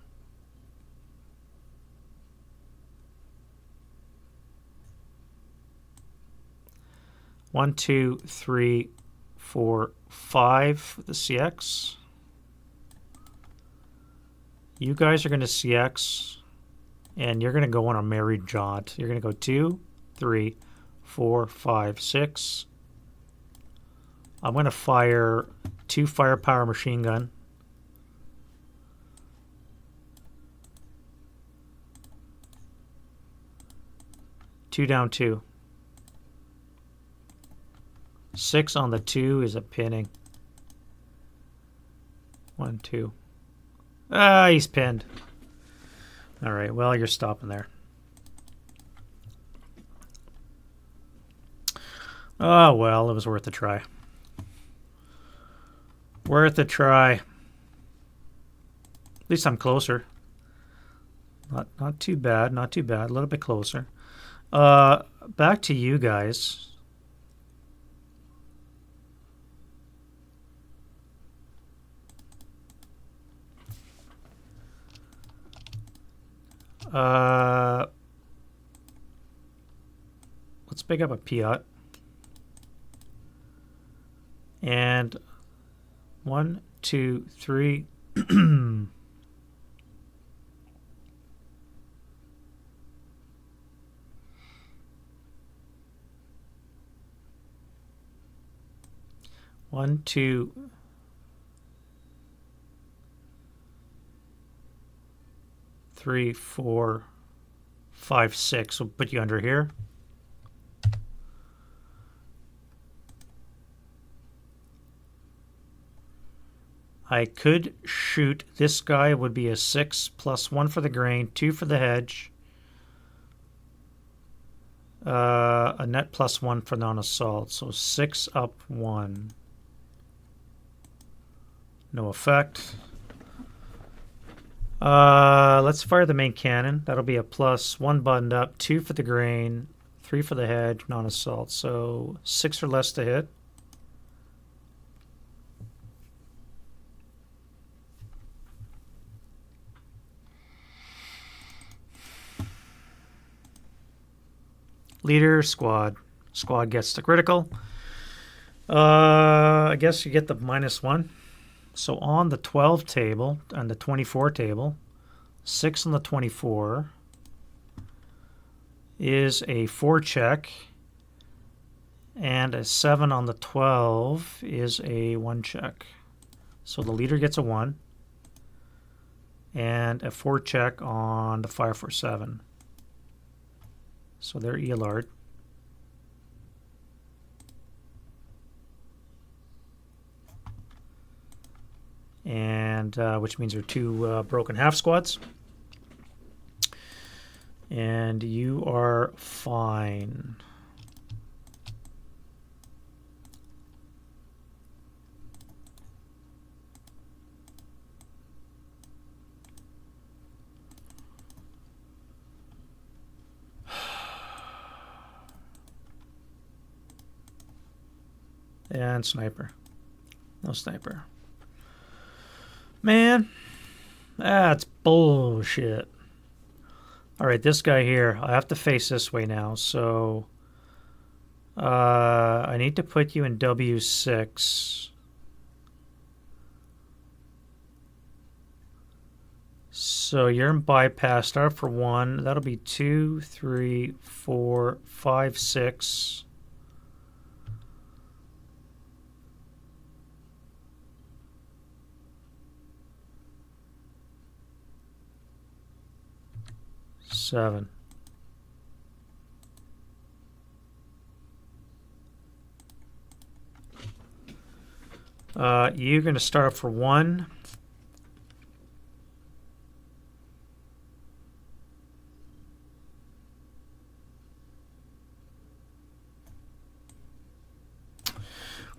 One, 2, 3, 4, 5 for the CX. You guys are going to CX, and you're going to go on a merry jaunt. You're going to go 2, 3, 4, 5, 6. I'm going to fire 2 firepower machine gun. Two down 2. 6 on the 2 is a pinning. 1, 2. Ah, he's pinned. All right, well, you're stopping there. Oh, well, it was worth a try. Worth a try. At least I'm closer. Not too bad, not too bad. A little bit closer. Back to you guys. Let's pick up a Piat. And 1, 2, 3. 1, 2, 3, 4, 5, 6. We'll put you under here. I could shoot. This guy would be a 6 plus 1 for the grain, 2 for the hedge. A net plus 1 for non-assault. So 6 up 1. No effect. Let's fire the main cannon. That'll be a plus 1 buttoned up, 2 for the grain, 3 for the hedge, non-assault. So 6 or less to hit. Leader, squad. Squad gets the critical. I guess you get the -1. So on the 12 table and the 24 table, 6 on the 24 is a 4 check, and a 7 on the 12 is a 1 check. So the leader gets a 1, and a 4 check on the 547. So they're Elard. And which means they're 2 broken half squads. And you are fine. And sniper. No sniper. Man, that's bullshit. All right, this guy here, I have to face this way now. So I need to put you in W6. So you're in bypass. Start for 1. That'll be 2, 3, 4, 5, 6. Seven. You're going to start for 1.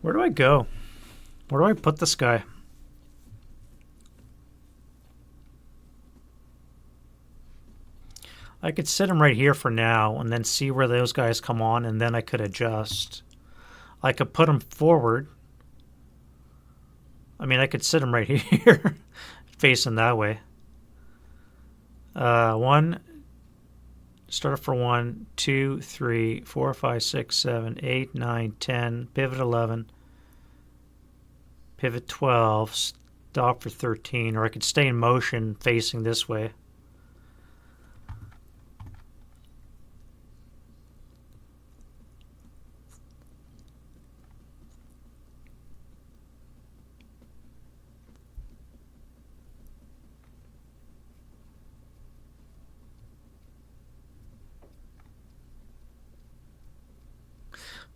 Where do I go? Where do I put this guy? I could sit him right here for now and then see where those guys come on, and then I could adjust. I could put him forward. I mean, I could sit him right here, facing that way. 1, start for 1, 2, 3, 4, 5, 6, 7, 8, 9, 10, pivot 11, pivot 12, stop for 13, or I could stay in motion facing this way.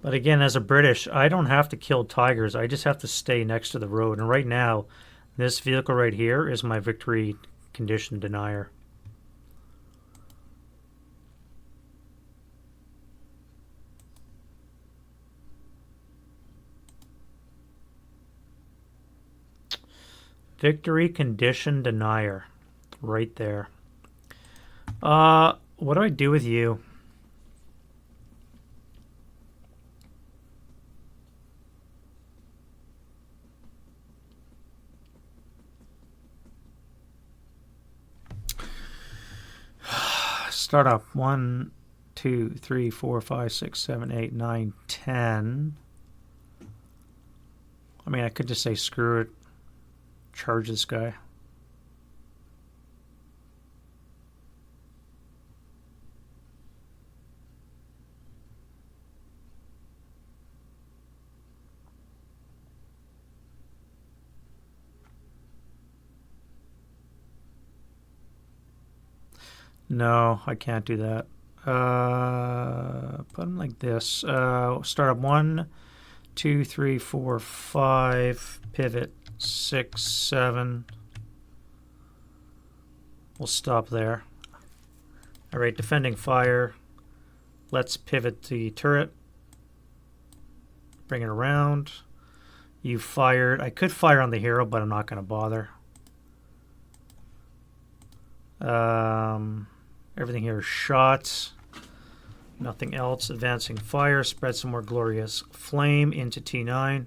But again, as a British, I don't have to kill tigers. I just have to stay next to the road. And right now, this vehicle right here is my victory condition denier. Victory condition denier. Right there. What do I do with you? Start up 1, 2, 3, 4, 5, 6, 7, 8, 9, 10. I mean, I could just say screw it. Charge this guy. No, I can't do that. Put them like this. Start up 1, 2, 3, 4, 5. Pivot 6, 7. We'll stop there. All right, defending fire. Let's pivot the turret. Bring it around. You fired. I could fire on the hero, but I'm not going to bother. Everything here is shots. Nothing else. Advancing fire. Spread some more glorious flame into T9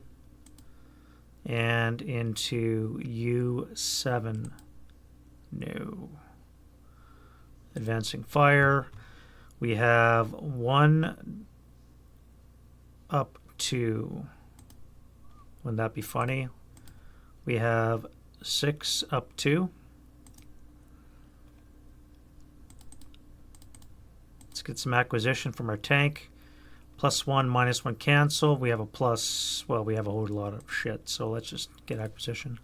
and into U7. No. Advancing fire. We have 1 up 2. Wouldn't that be funny? We have 6 up 2. Let's get some acquisition from our tank. +1, -1 cancel. We have a plus, well, we have a whole lot of shit, so let's just get acquisition.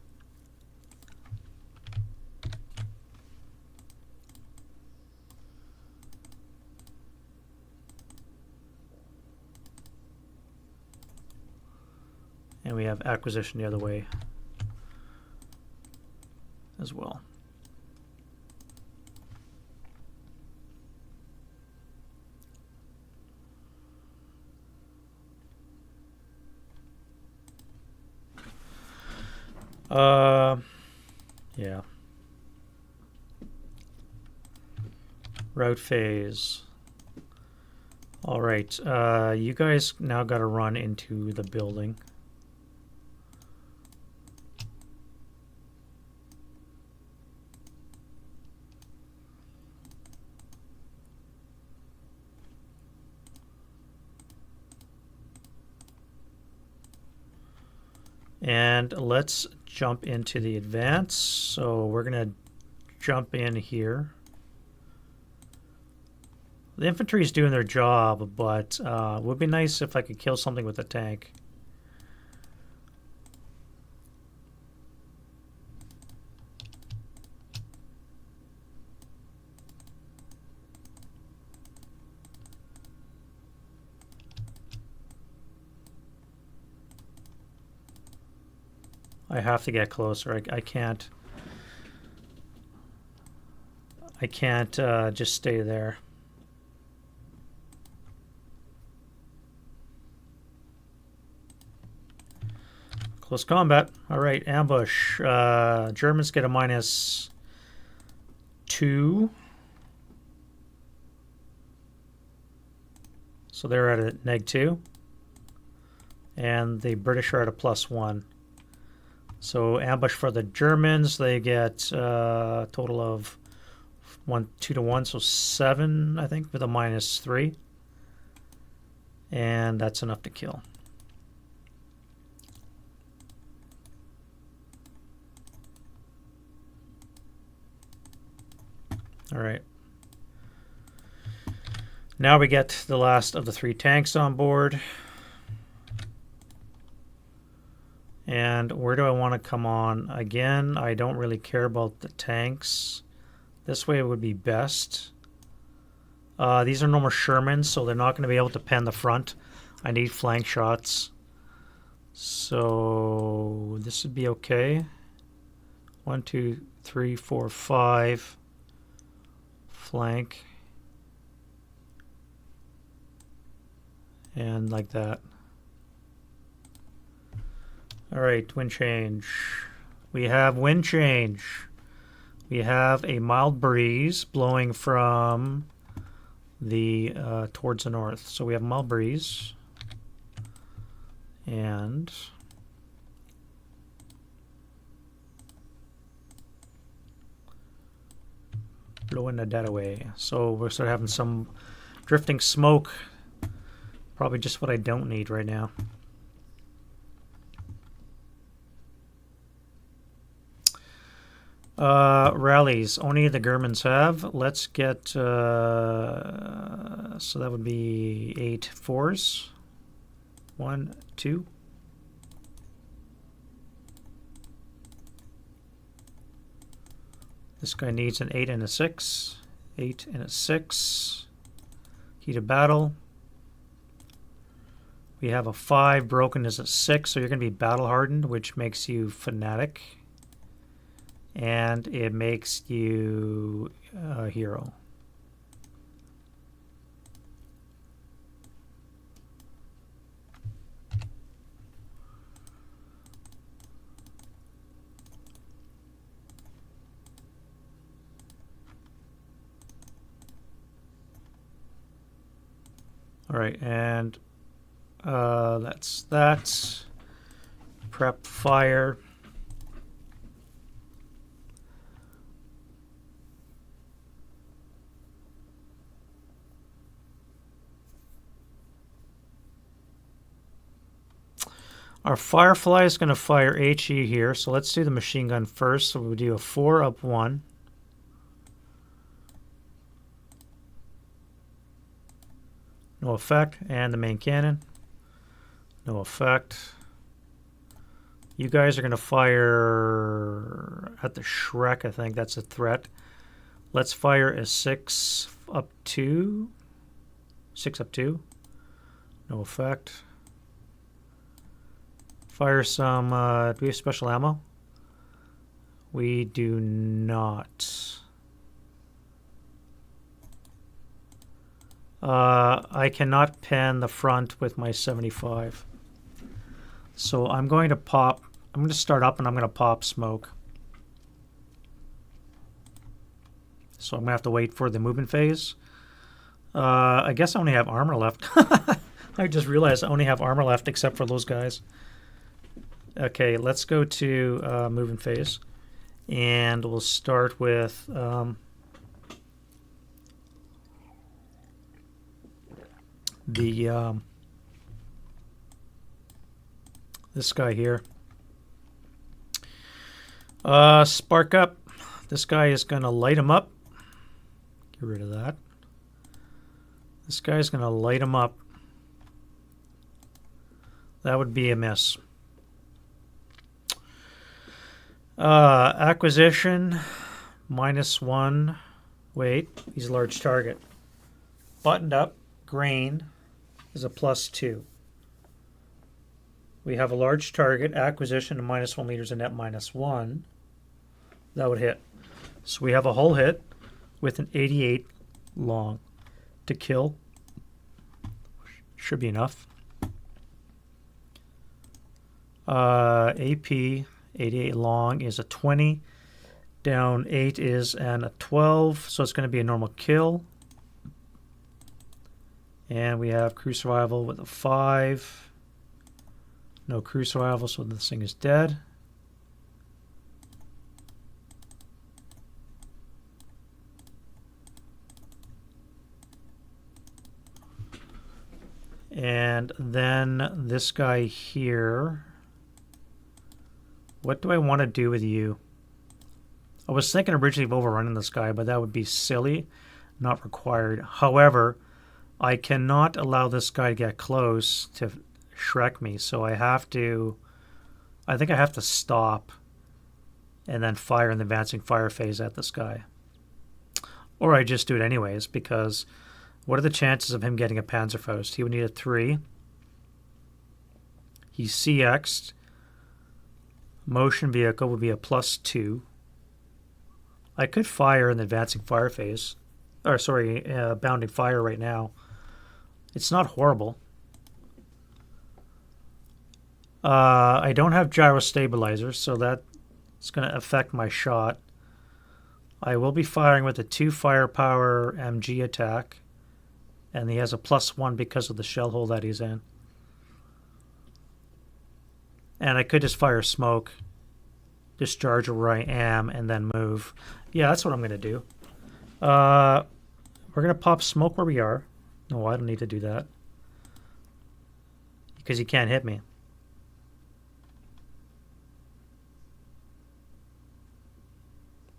And we have acquisition the other way as well. Yeah. Route phase. All right. You guys now got to run into the building. And let's jump into the advance. So we're going to jump in here. The infantry is doing their job, but it would be nice if I could kill something with the tank. I have to get closer. I can't just stay there. Close combat. All right, ambush. Germans get a -2. So they're at a -2. And the British are at a +1. So ambush for the Germans, they get a total of 2 to 1, so 7, I think, with a -3. And that's enough to kill. All right. Now we get the last of the 3 tanks on board. And where do I want to come on? Again, I don't really care about the tanks. This way would be best. These are no more Shermans, so they're not going to be able to pen the front. I need flank shots. So this would be okay. 1, 2, 3, 4, 5. Flank. And like that. All right, wind change. We have wind change. We have a mild breeze blowing from the towards the north. So we have mild breeze. And blowing the dead away. So we're sort of having some drifting smoke. Probably just what I don't need right now. Rallies. Only the Germans have. Let's get, so that would be 8 4s. 1, 2. This guy needs an 8 and a 6. 8 and a 6. Heat of battle. We have a 5, broken is a 6, so you're going to be battle hardened, which makes you fanatic. And it makes you a hero. All right, and that's that. Prep fire. Our Firefly is going to fire HE here, so let's do the machine gun first. So we'll do a 4 up 1. No effect. And the main cannon. No effect. You guys are going to fire at the Shrek, I think. That's a threat. Let's fire a 6 up 2. 6 up 2. No effect. Fire some, do we have special ammo? We do not. I cannot pen the front with my 75. So I'm going to pop, I'm going to start up and I'm going to pop smoke. So I'm going to have to wait for the movement phase. I guess I only have armor left. I just realized I only have armor left except for those guys. Okay, let's go to movement phase. And we'll start with this guy here. Spark up. This guy is going to light him up. Get rid of that. This guy's going to light him up. That would be a miss. Acquisition, -1. Wait, he's a large target. Buttoned up, grain is a +2. We have a large target, acquisition of -1 meters, and net -1. That would hit. So we have a whole hit with an 88 long to kill. Should be enough. AP 88 long is a 20. Down 8 is a 12. So it's going to be a normal kill. And we have crew survival with a 5. No crew survival, so this thing is dead. And then this guy here. What do I want to do with you? I was thinking originally of overrunning this guy, but that would be silly, not required. However, I cannot allow this guy to get close to Shrek me, so I think I have to stop and then fire in the advancing fire phase at this guy. Or I just do it anyways, because what are the chances of him getting a Panzerfaust? He would need a 3. He's CX'd. Motion vehicle would be a +2. I could fire in the advancing fire phase. Or, sorry, bounding fire right now. It's not horrible. I don't have gyro stabilizer, so that's going to affect my shot. I will be firing with a 2 firepower MG attack. And he has a +1 because of the shell hole that he's in. And I could just fire smoke, discharge where I am, and then move. Yeah, that's what I'm going to do. We're going to pop smoke where we are. No, I don't need to do that. Because he can't hit me.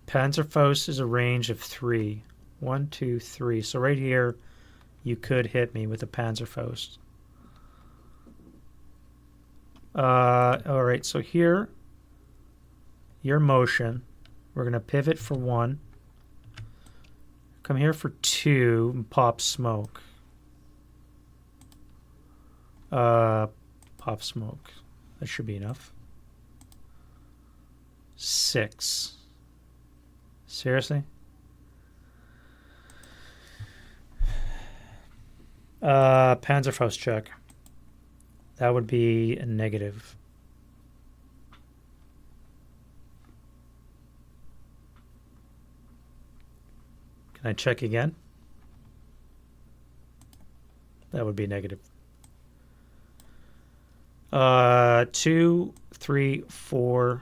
Panzerfaust is a range of 3. 1, 2, 3. So right here, you could hit me with a Panzerfaust. All right, so here, your motion, we're going to pivot for 1. Come here for 2 and pop smoke. Pop smoke. That should be enough. 6. Seriously? Panzerfaust check. That would be a negative. Can I check again? That would be negative. 2, 3, 4.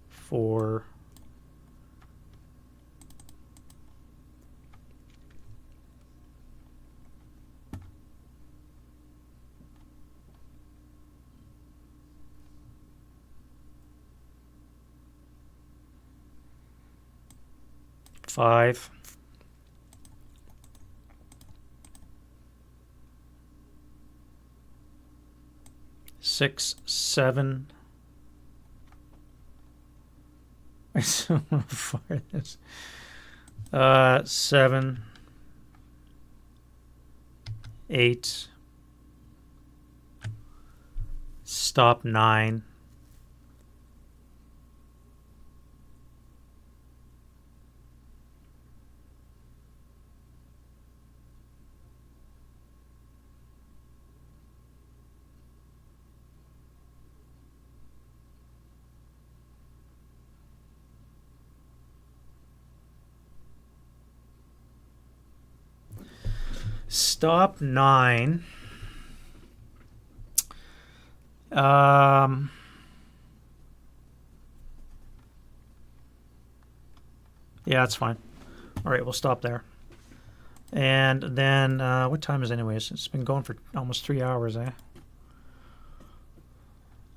4. 5. 6, 7. I still want to fire this. 7, 8. Stop 9. Stop 9. Yeah, that's fine. All right, we'll stop there. And then, what time is it anyways? It's been going for almost 3 hours, eh?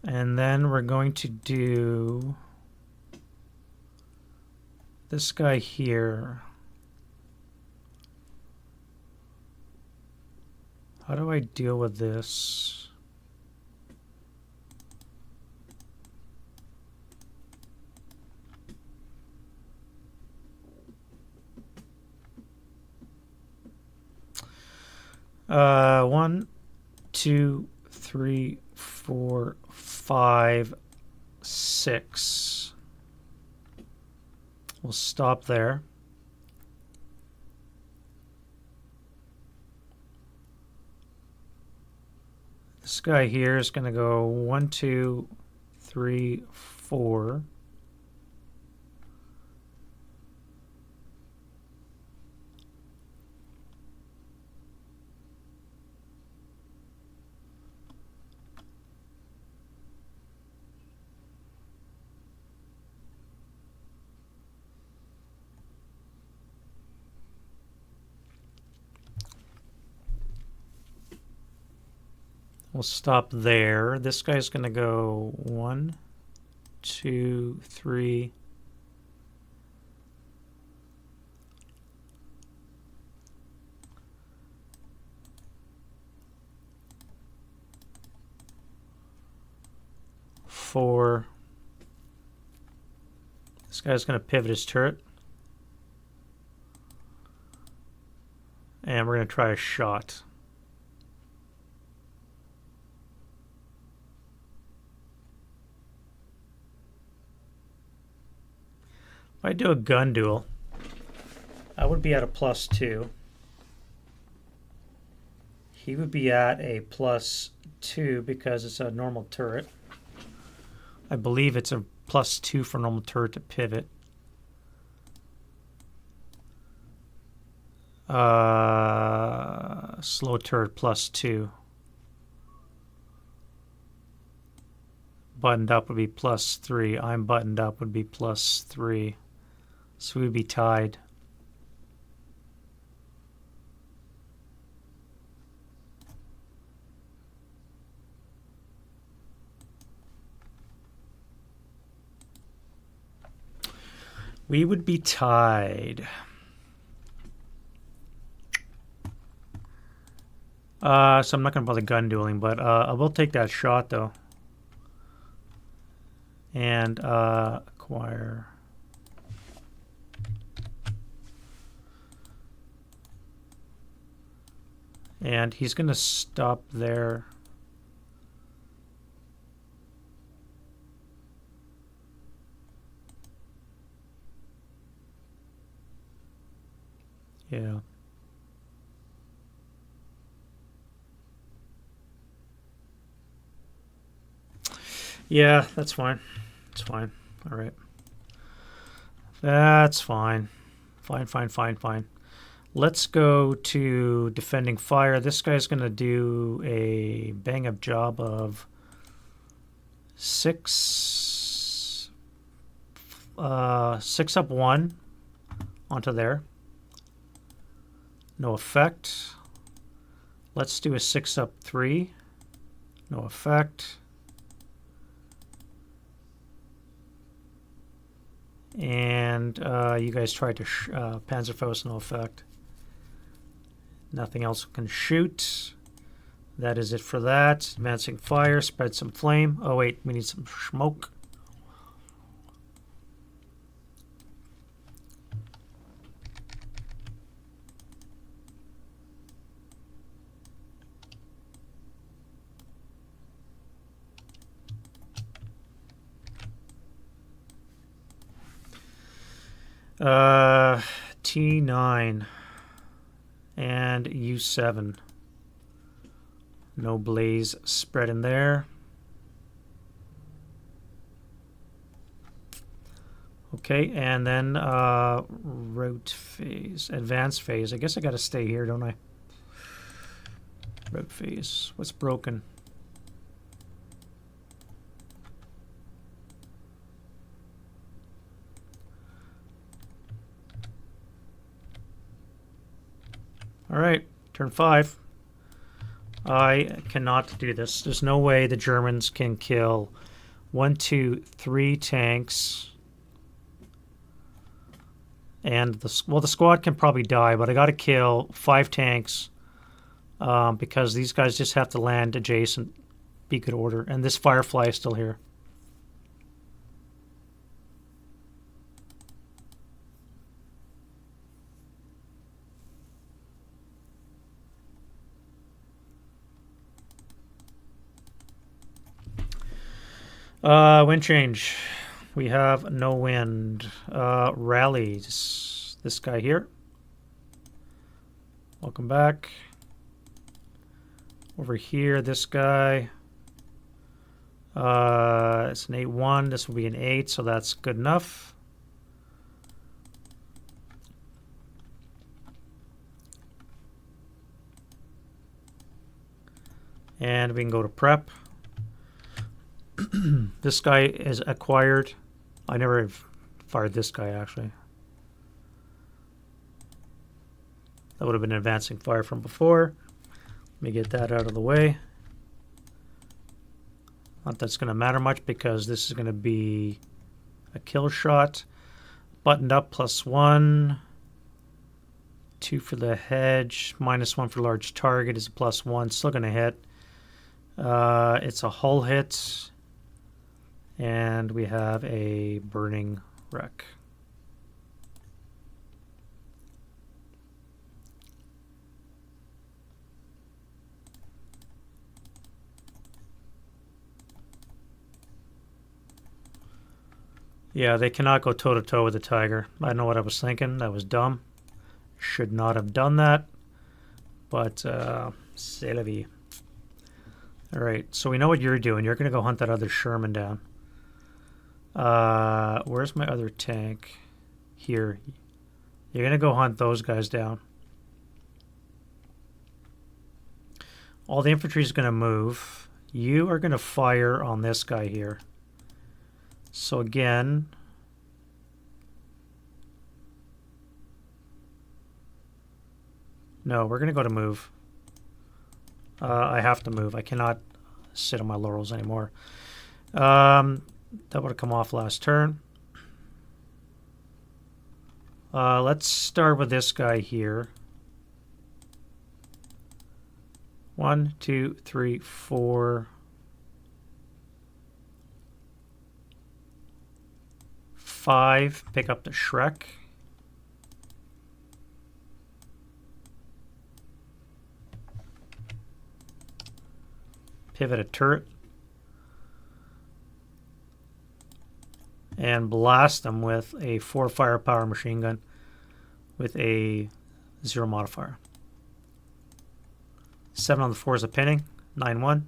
And then we're going to do this guy here. How do I deal with this? One, 2, 3, 4, 5, 6. We'll stop there. This guy here is going to go 1, 2, 3, 4. We'll stop there. This guy's going to go 1, 2, 3. Four. This guy's going to pivot his turret. And we're going to try a shot. If I do a gun duel, I would be at a +2. He would be at a +2 because it's a normal turret. I believe it's a +2 for normal turret to pivot. Slow turret +2. Buttoned up would be +3. I'm buttoned up would be +3. So we'd be tied. We would be tied. So I'm not going to bother gun dueling, but I will take that shot though. And acquire. And he's going to stop there. Yeah. Yeah, that's fine. It's fine. All right. That's fine. Fine. Let's go to defending fire. This guy's going to do a bang-up job of 6 up 1 onto there. No effect. Let's do a 6 up 3. No effect. And you guys tried to Panzerfaust, no effect. Nothing else can shoot. That is it for that. Advancing fire, spread some flame. Oh wait, we need some smoke. T9 and U7. No blaze spread in there. Okay, and then route phase, advanced phase. I guess I got to stay here, don't I? Route phase. What's broken? All right, turn 5. I cannot do this. There's no way the Germans can kill 1, 2, 3 tanks. And the squad can probably die, but I got to kill 5 tanks because these guys just have to land adjacent, be good order. And this Firefly is still here. Wind change. We have no wind. Rallies. This guy here. Welcome back. Over here, this guy. It's an 8-1. This will be an 8, so that's good enough. And we can go to prep. This guy is acquired. I never fired this guy, actually. That would have been advancing fire from before. Let me get that out of the way. Not that's going to matter much because this is going to be a kill shot. Buttoned up +1. 2 for the hedge. -1 for large target is a +1. Still going to hit. It's a hull hit. And we have a burning wreck. Yeah, they cannot go toe-to-toe with the Tiger. I know what I was thinking. That was dumb. Should not have done that. But, c'est la vie. All right, so we know what you're doing. You're going to go hunt that other Sherman down. Where's my other tank? Here. You're going to go hunt those guys down. All the infantry is going to move. You are going to fire on this guy here. So again, no, we're going to go to move. I have to move. I cannot sit on my laurels anymore. That would have come off last turn. Let's start with this guy here. 1, 2, 3, 4, 5. Pick up the Shrek. pivoted turret, and blast them with a 4 firepower machine gun with a 0 modifier. 7 on the 4 is a pinning, 9-1.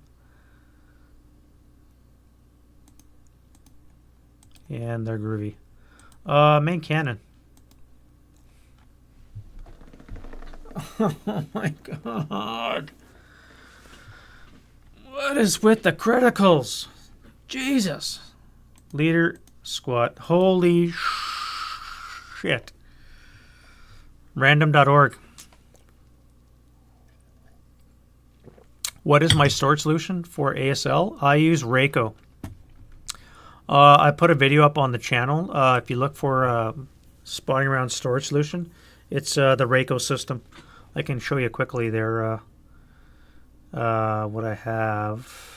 And they're groovy. Main cannon. Oh my god. What is with the criticals? Jesus. Leader, squat. Holy shit. Random.org. What is my storage solution for ASL? I use Rayco. I put a video up on the channel. If you look for spotting around storage solution, it's the Rayco system. I can show you quickly there what I have.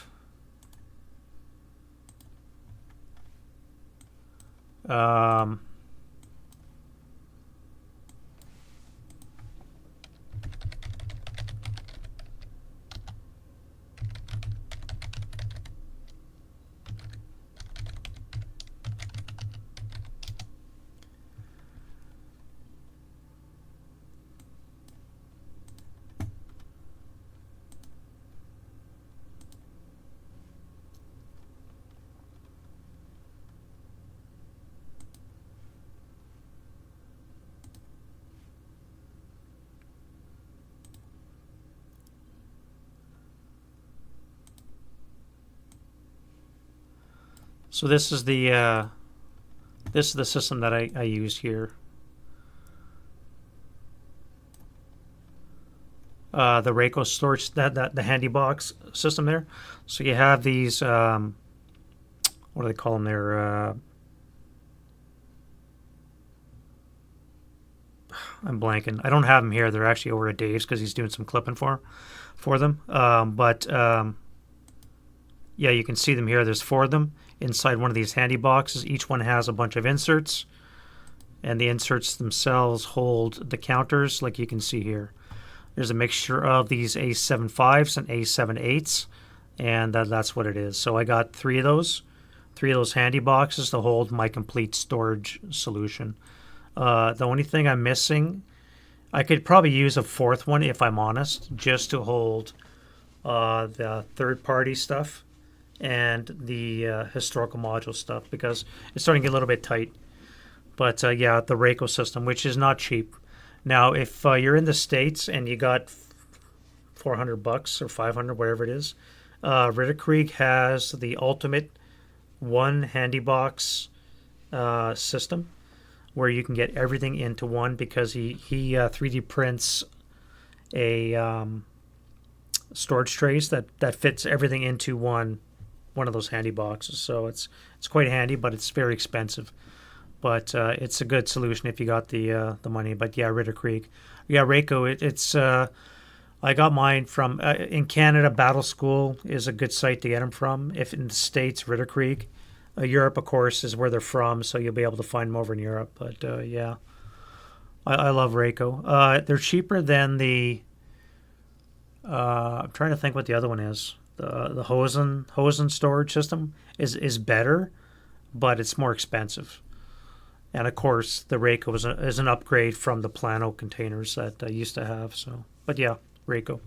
So this is the system that I used here. The Rayco storage, the handy box system there. So you have these, what do they call them there? I'm blanking. I don't have them here. They're actually over at Dave's because he's doing some clipping for them. Yeah, you can see them here. There's 4 of them inside one of these handy boxes. Each one has a bunch of inserts, and the inserts themselves hold the counters like you can see here. There's a mixture of these A75s and A78s, and that's what it is. So I got 3 of those handy boxes to hold my complete storage solution. The only thing I'm missing, I could probably use a 4th one if I'm honest, just to hold the third-party stuff and the historical module stuff, because it's starting to get a little bit tight. But yeah, the Rayco system, which is not cheap. Now, if you're in the States and you got $400 or 500, whatever it is, Ritterkrieg has the ultimate one handy box system where you can get everything into one, because he 3D prints a storage trays that fits everything into one of those handy boxes. So it's quite handy, but it's very expensive. But it's a good solution if you got the money. But yeah, Ritterkrieg. Yeah, Rayco, it's I got mine from in Canada. Battle School is a good site to get them from. If in the States, Ritterkrieg. Europe, of course, is where they're from, so you'll be able to find them over in Europe. But yeah, I love Rayco. They're cheaper than the. I'm trying to think what the other one is. The Hosen storage system is better, but it's more expensive. And of course, the Rayco is an upgrade from the Plano containers that I used to have. So, but yeah, Rayco.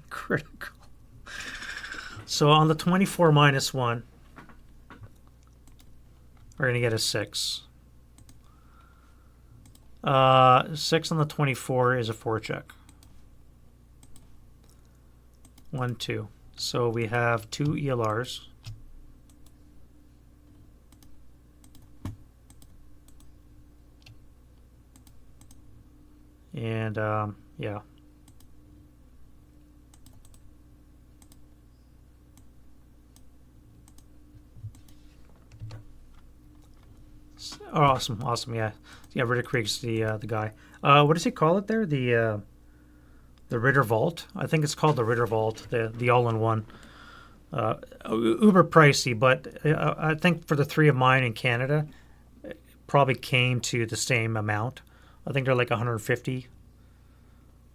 Critical. So on the 24 minus 1, we're going to get a 6. 6 on the 24 is a 4-check. 1, 2. So we have 2 ELRs. And yeah. Oh, awesome, yeah. Yeah, Ritterkrieg's the guy. What does he call it there? The Ritter Vault? I think it's called the Ritter Vault, the all-in-one. Uber pricey, but I think for the 3 of mine in Canada, probably came to the same amount. I think they're like 150.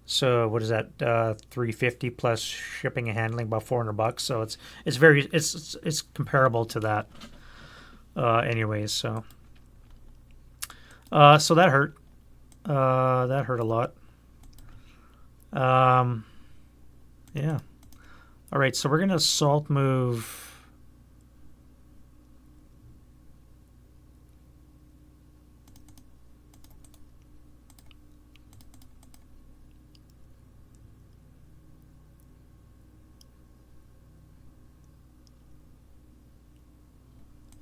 So what is that? 350 plus shipping and handling, about $400. So it's comparable to that. Anyways, so that hurt. That hurt a lot. Yeah. All right, so we're gonna salt move.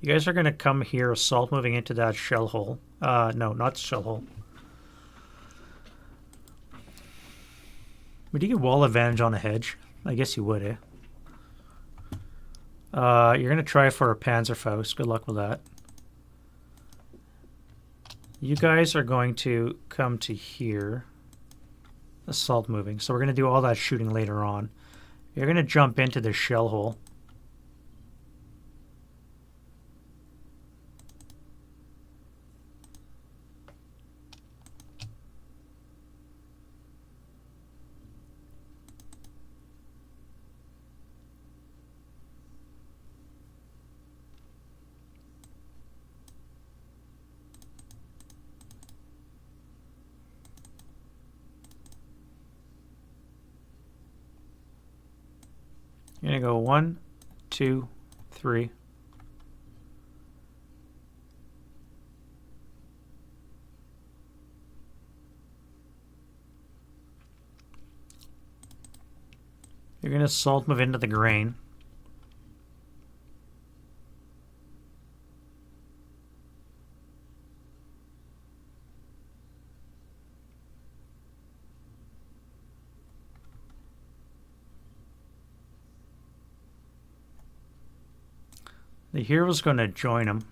You guys are going to come here, salt moving into that shell hole. No, not shell hole. Would you get wall advantage on a hedge? I guess you would, eh? You're going to try for a Panzerfaust. Good luck with that. You guys are going to come to here. Assault moving. So we're going to do all that shooting later on. You're going to jump into the shell hole. You're going to go 1, 2, 3. You're going to salt move into the grain. The hero's going to join him.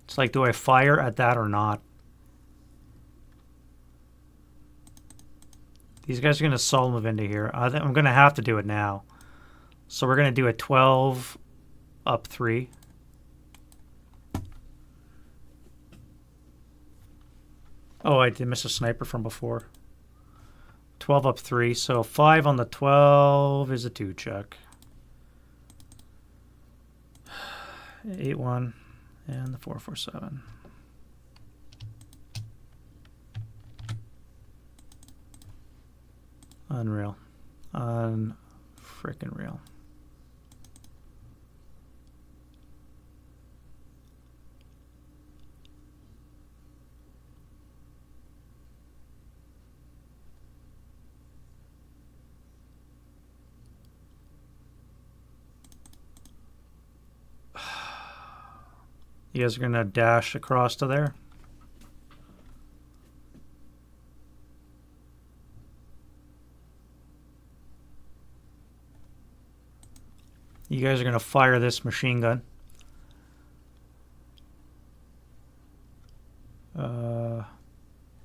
It's like, do I fire at that or not? These guys are going to solo move into here. I'm going to have to do it now. So we're going to do a 12 up 3. Oh, I did miss a sniper from before. 12 up 3. So 5 on the 12 is a 2 check. 8-1 and the 4-4-7. Unreal. Unfrickin' real. You guys are going to dash across to there? You guys are going to fire this machine gun.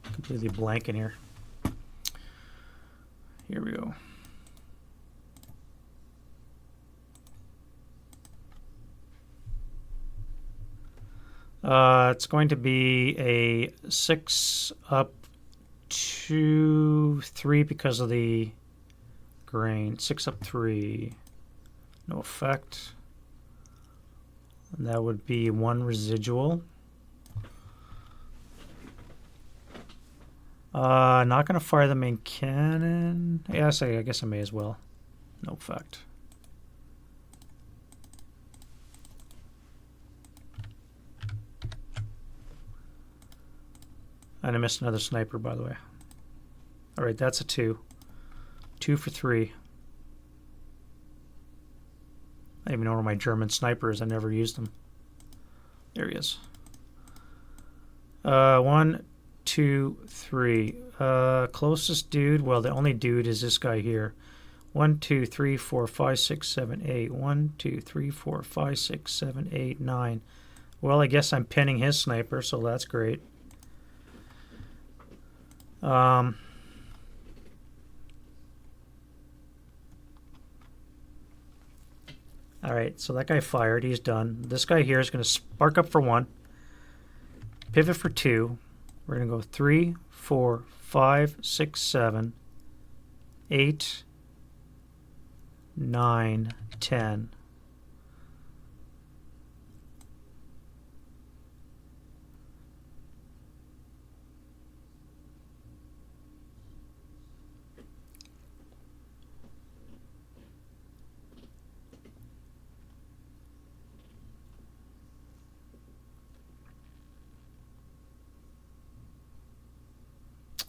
Completely blank in here. Here we go. It's going to be a 6 up 2, 3 because of the grain. 6 up 3. No effect. And that would be 1 residual. Not going to fire the main cannon. Yes, I guess I may as well. No effect. And I missed another sniper, by the way. All right, that's a 2. 2 for 3. I don't even know where my German sniper is. I never used him. There he is. 1, 2, 3. Closest dude. Well, the only dude is this guy here. 1, 2, 3, 4, 5, 6, 7, 8. 1, 2, 3, 4, 5, 6, 7, 8, 9. Well, I guess I'm pinning his sniper, so that's great. All right, so that guy fired. He's done. This guy here is going to spark up for 1. pivot for 2. We're going to go 3, 4, 5, 6, 7, 8, 9, 10.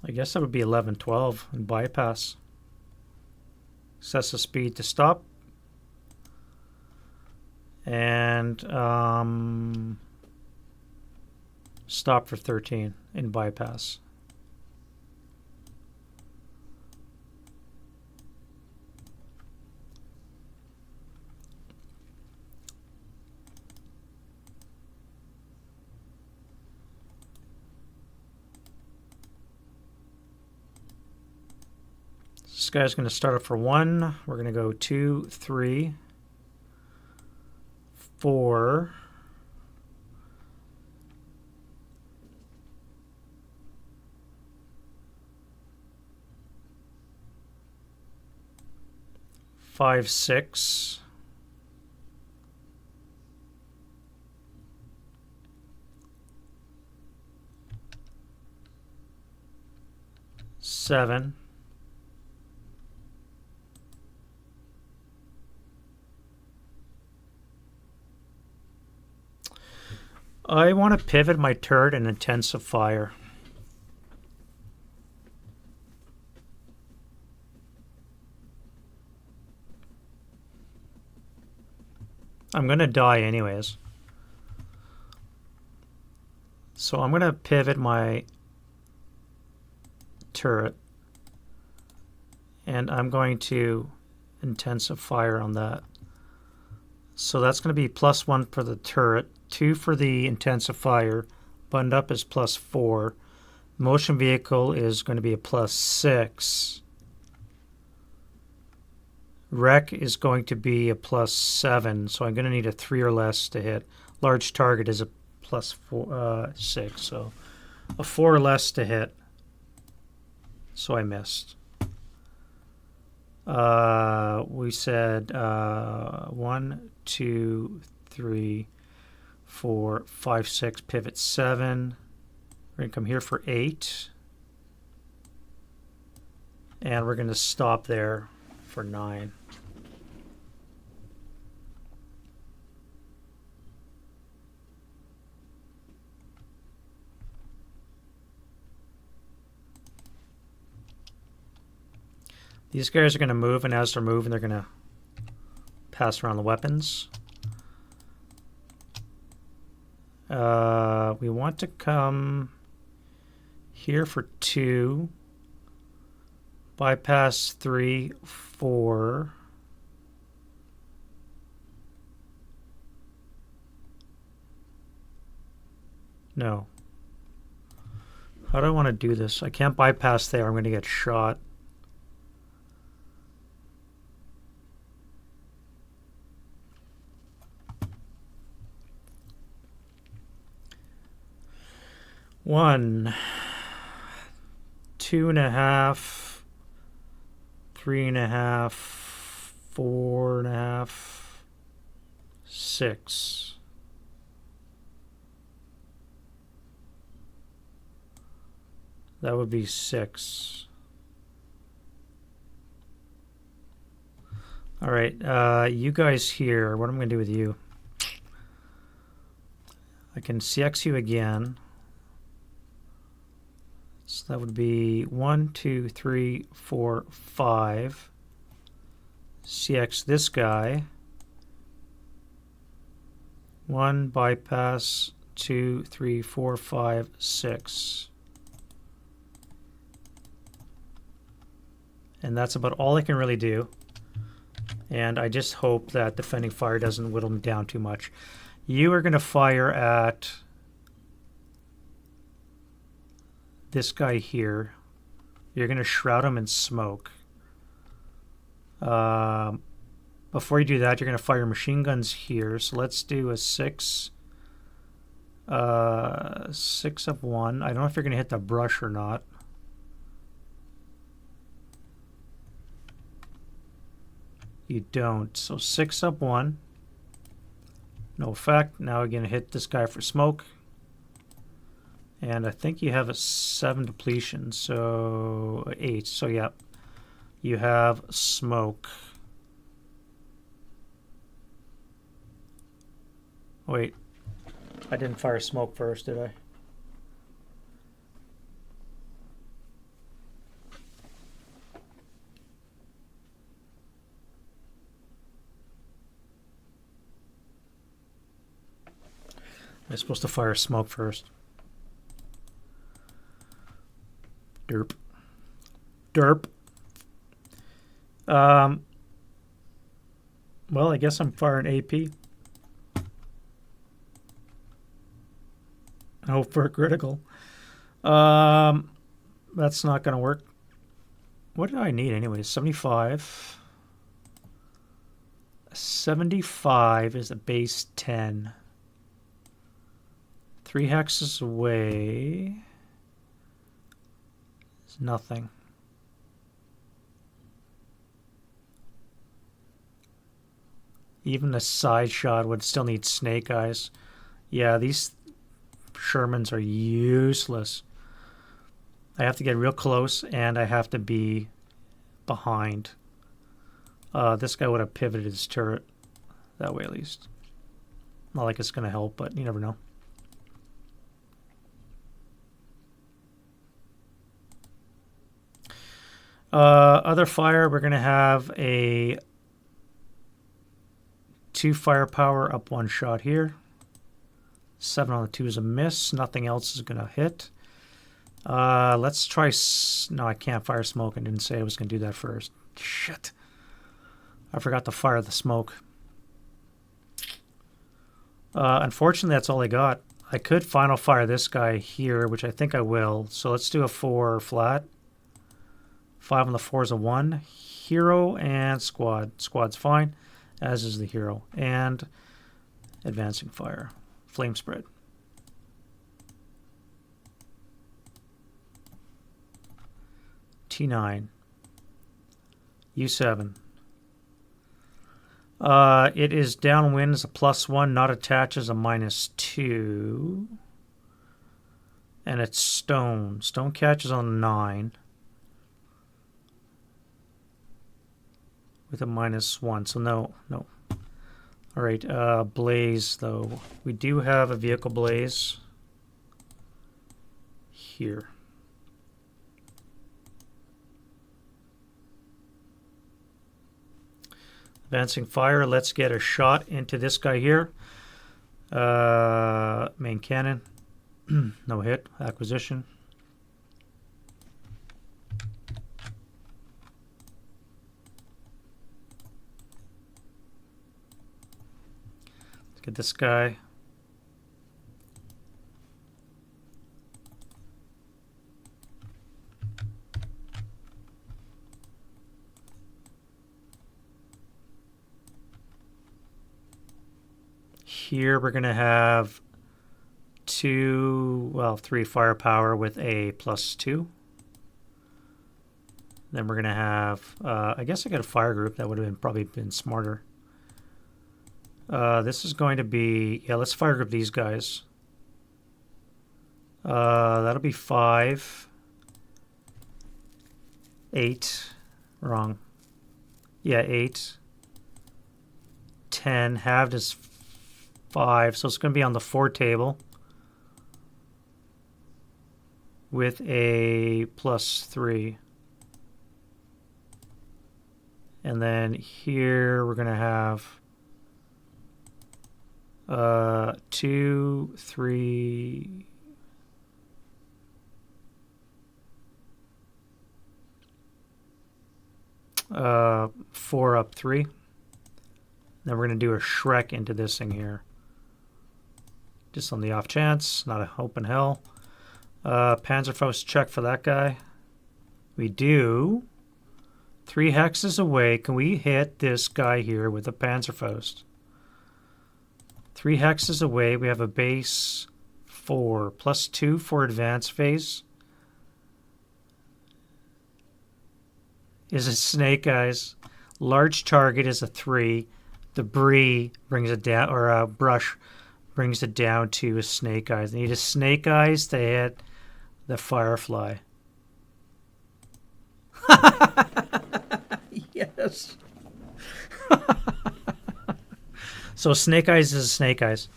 I guess that would be 11, 12 and bypass. Sets the speed to stop. And stop for 13 in bypass. This guy's going to start up for 1. We're going to go 2, 3, 4, 5, 6, 7, 8. I want to pivot my turret and intensive fire. I'm going to die anyways. So I'm going to pivot my turret and I'm going to intensive fire on that. So that's going to be +1 for the turret, 2 for the intensive fire, buttoned up is +4. Motion vehicle is going to be a +6. Wreck is going to be a +7, so I'm going to need a 3 or less to hit. Large target is a +6, so a 4 or less to hit. So I missed. We said 1, 2, 3, 4, 5, 6, pivot 7. We're going to come here for 8. And we're going to stop there for 9. These guys are going to move, and as they're moving, they're going to pass around the weapons. We want to come here for 2. Bypass 3, 4. No. How do I want to do this? I can't bypass there. I'm going to get shot. One, 2.5, 3.5, 4.5, 6. That would be 6. All right, you guys here, what am I going to do with you? I can CX you again. So that would be 1, 2, 3, 4, 5. CX this guy. 1, bypass, 2, 3, 4, 5, 6. And that's about all I can really do. And I just hope that defending fire doesn't whittle me down too much. You are going to fire at this guy here. You're going to shroud him in smoke. Before you do that, you're going to fire machine guns here. So let's do a 6, 6 of 1. I don't know if you're going to hit the brush or not. You don't. So 6 up 1. No effect. Now we're going to hit this guy for smoke. And I think you have a 7 depletion. So 8. So yeah. You have smoke. Wait. I didn't fire smoke first, did I? I'm supposed to fire smoke first. Derp. Derp. Well, I guess I'm firing AP. I hope for a critical. That's not going to work. What do I need anyway? 75. 75 is a base 10. 3 hexes away is nothing. Even a side shot would still need snake eyes. Yeah, these Shermans are useless. I have to get real close and I have to be behind. This guy would have pivoted his turret that way at least. Not like it's going to help, but you never know. Other fire, we're going to have a 2 firepower up 1 shot here. 7 on the 2 is a miss. Nothing else is going to hit. Let's try... No, I can't fire smoke. I didn't say I was going to do that first. Shit. I forgot to fire the smoke. Unfortunately, that's all I got. I could final fire this guy here, which I think I will. So let's do a 4 flat. 5 on the 4 is a 1. Hero and squad. Squad's fine, as is the hero. And advancing fire. Flame spread. T9. U7. It is downwind as a +1, not attached as a -2. And it's stone. Stone catches on 9. With a -1, so no. All right, blaze though. We do have a vehicle blaze here. Advancing fire, let's get a shot into this guy here. Main cannon, no hit, acquisition. Get this guy. Here we're going to have 3 firepower with a +2. Then we're going to have, I guess I got a fire group. That would have probably been smarter. This is going to be, yeah, let's fire group these guys. That'll be 5. 8. Wrong. Yeah, 8. 10. Halved is 5. So it's going to be on the 4 table. With a +3. And then here we're going to have 2, 3, 4 up 3. Then we're going to do a Shrek into this thing here. Just on the off chance, not a hope in hell. Panzerfaust check for that guy. We do. 3 hexes away. Can we hit this guy here with a Panzerfaust? 3 hexes away. We have a base 4, +2 for advance phase. Is a snake eyes. Large target is a 3. Debris brings it down, or a brush brings it down to a snake eyes. I need a snake eyes to hit the firefly. Yes. So snake eyes is a snake eyes.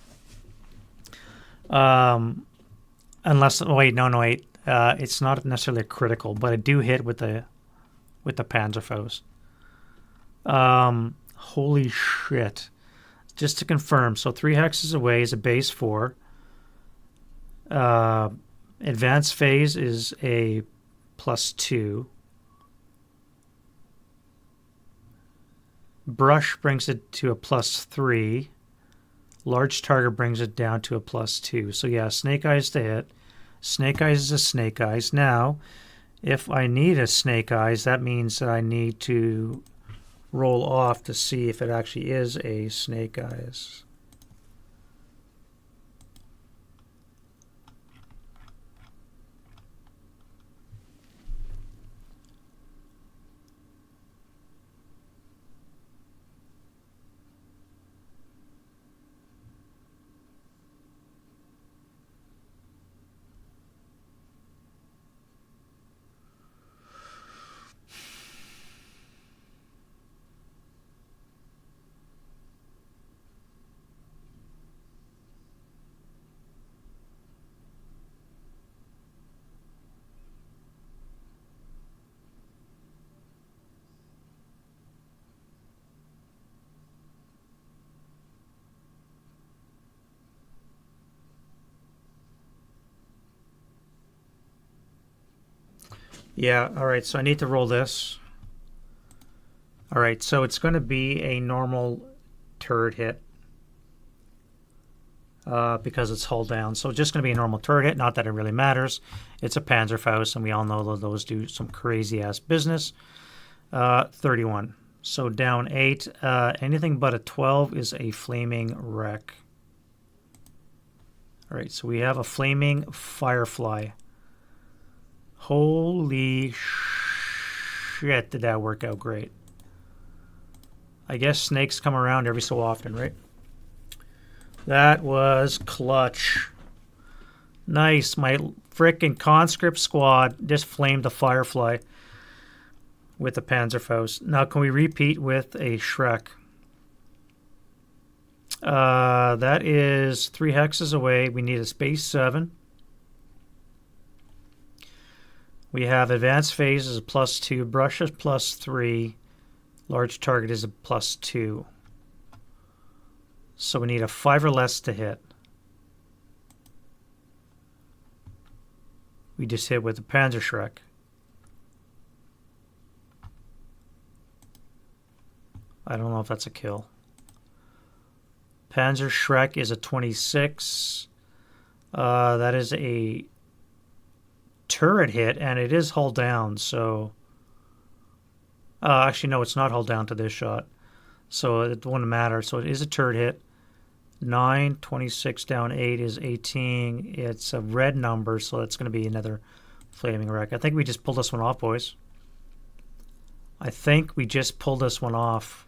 Unless wait. It's not necessarily critical, but I do hit with the Panzerfaust. Holy shit. Just to confirm, so 3 hexes away is a base 4. Advanced phase is a +2. Brush brings it to a +3. Large target brings it down to a +2. So yeah, snake eyes to hit. Snake eyes is a snake eyes. Now, if I need a snake eyes, that means that I need to roll off to see if it actually is a snake eyes. Yeah, all right, so I need to roll this. All right, so it's going to be a normal turret hit because it's hull down. So it's just going to be a normal turret hit, not that it really matters. It's a Panzerfaust, and we all know that those do some crazy-ass business. 31. So down 8. Anything but a 12 is a flaming wreck. All right, so we have a flaming firefly. Holy shit, did that work out great. I guess snakes come around every so often, right? That was clutch. Nice. My frickin' conscript squad just flamed the firefly with the Panzerfaust. Now, can we repeat with a Shrek? That is 3 hexes away. We need a space 7. We have advanced phase is a +2, brush is +3, large target is a +2. So we need a 5 or less to hit. We just hit with the Panzer Shrek. I don't know if that's a kill. Panzer Shrek is a 26. That is a turret hit, and it is hull down, so actually no, it's not hull down to this shot, so it wouldn't matter. So it is a turret hit. 9, 26 down 8 is 18. It's a red number, so it's going to be another flaming wreck. I think we just pulled this one off, boys. I think we just pulled this one off.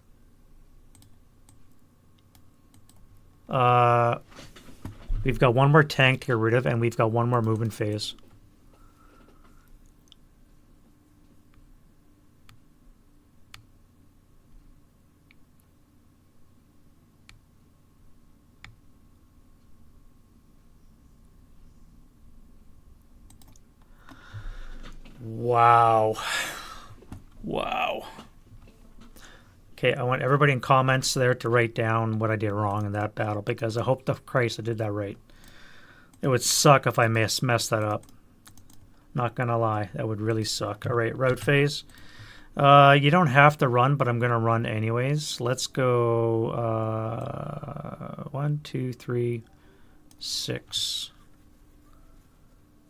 We've got one more tank to get rid of, and we've got one more movement phase. Wow. Wow. Okay, I want everybody in comments there to write down what I did wrong in that battle, because I hope to Christ I did that right. It would suck if I messed that up. Not gonna lie, that would really suck. All right, route phase. You don't have to run, but I'm gonna run anyways. Let's go 1, 2, 3, 6.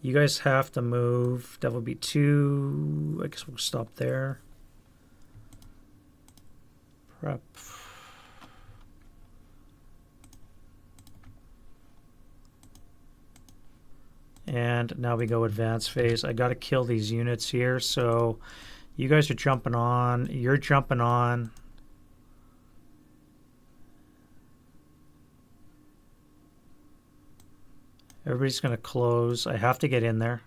You guys have to move. That would be 2. I guess we'll stop there. Prep. And now we go advance phase. I got to kill these units here. So you guys are jumping on. You're jumping on. Everybody's going to close. I have to get in there.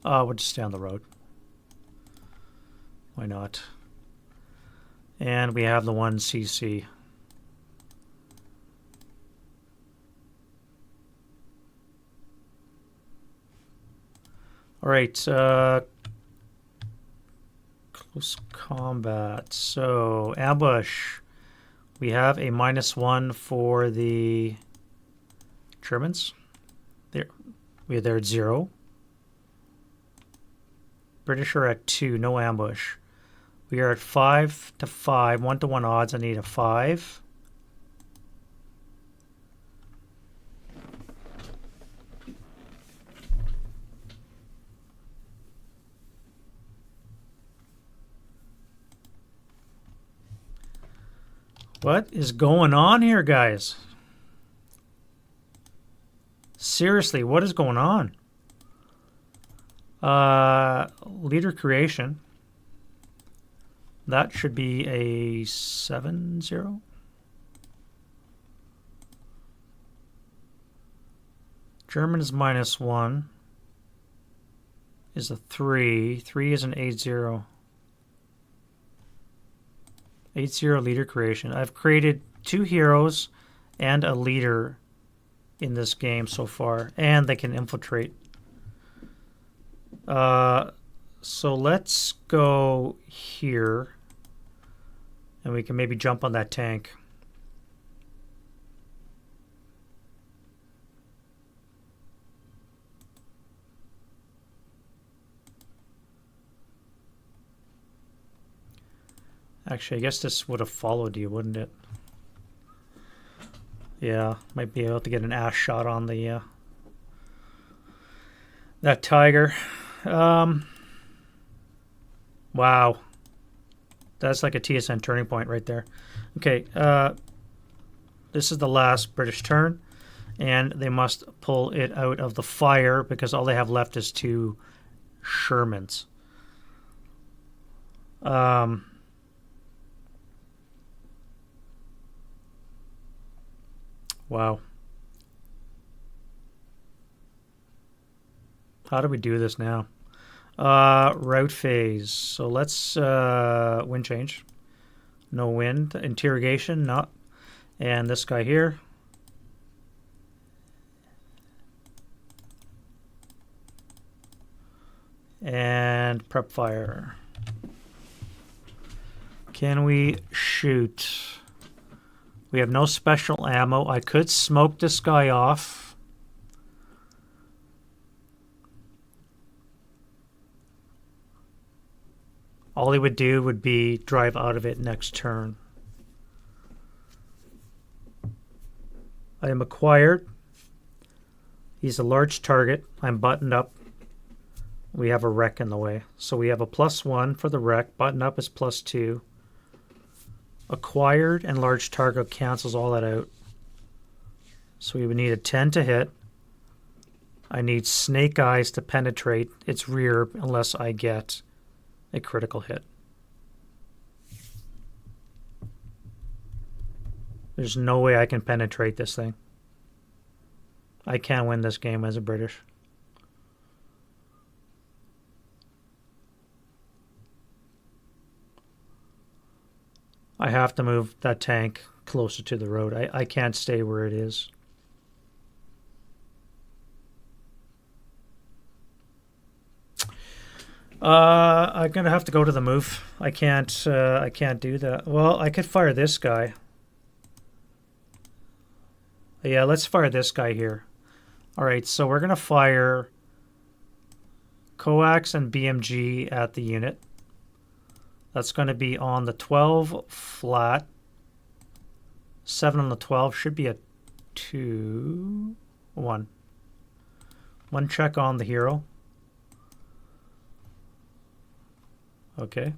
We'll just stay on the road. Why not? And we have the 1 CC. All right, close combat. So ambush. We have a -1 for the Germans. They're at 0. British are at 2, no ambush. We are at 5 to 5, 1-to-1 odds. I need a 5. What is going on here, guys? Seriously, what is going on? Leader creation. That should be a 7-0. German is -1. Is a 3. 3 is an 8-0. 8-0 leader creation. I've created 2 heroes and a leader in this game so far, and they can infiltrate. So let's go here, and we can maybe jump on that tank. Actually, I guess this would have followed you, wouldn't it? Yeah, might be able to get an ass shot on the that tiger. Wow. That's like a TSN turning point right there. Okay, this is the last British turn, and they must pull it out of the fire because all they have left is 2 Shermans. Wow. How do we do this now? Route phase. So let's wind change. No wind. Interrogation, not. And this guy here. And prep fire. Can we shoot? We have no special ammo. I could smoke this guy off. All he would do would be drive out of it next turn. I am acquired. He's a large target. I'm buttoned up. We have a wreck in the way. So we have a +1 for the wreck. Button up is +2. Acquired and large target cancels all that out. So we would need a 10 to hit. I need snake eyes to penetrate its rear unless I get a critical hit. There's no way I can penetrate this thing. I can't win this game as a British. I have to move that tank closer to the road. I can't stay where it is. I'm gonna have to go to the move. I can't do that. Well, I could fire this guy. Yeah, let's fire this guy here. All right, so we're gonna fire coax and BMG at the unit. That's going to be on the 12 flat. 7 on the 12 should be a 2, 1. 1 check on the hero. Okay.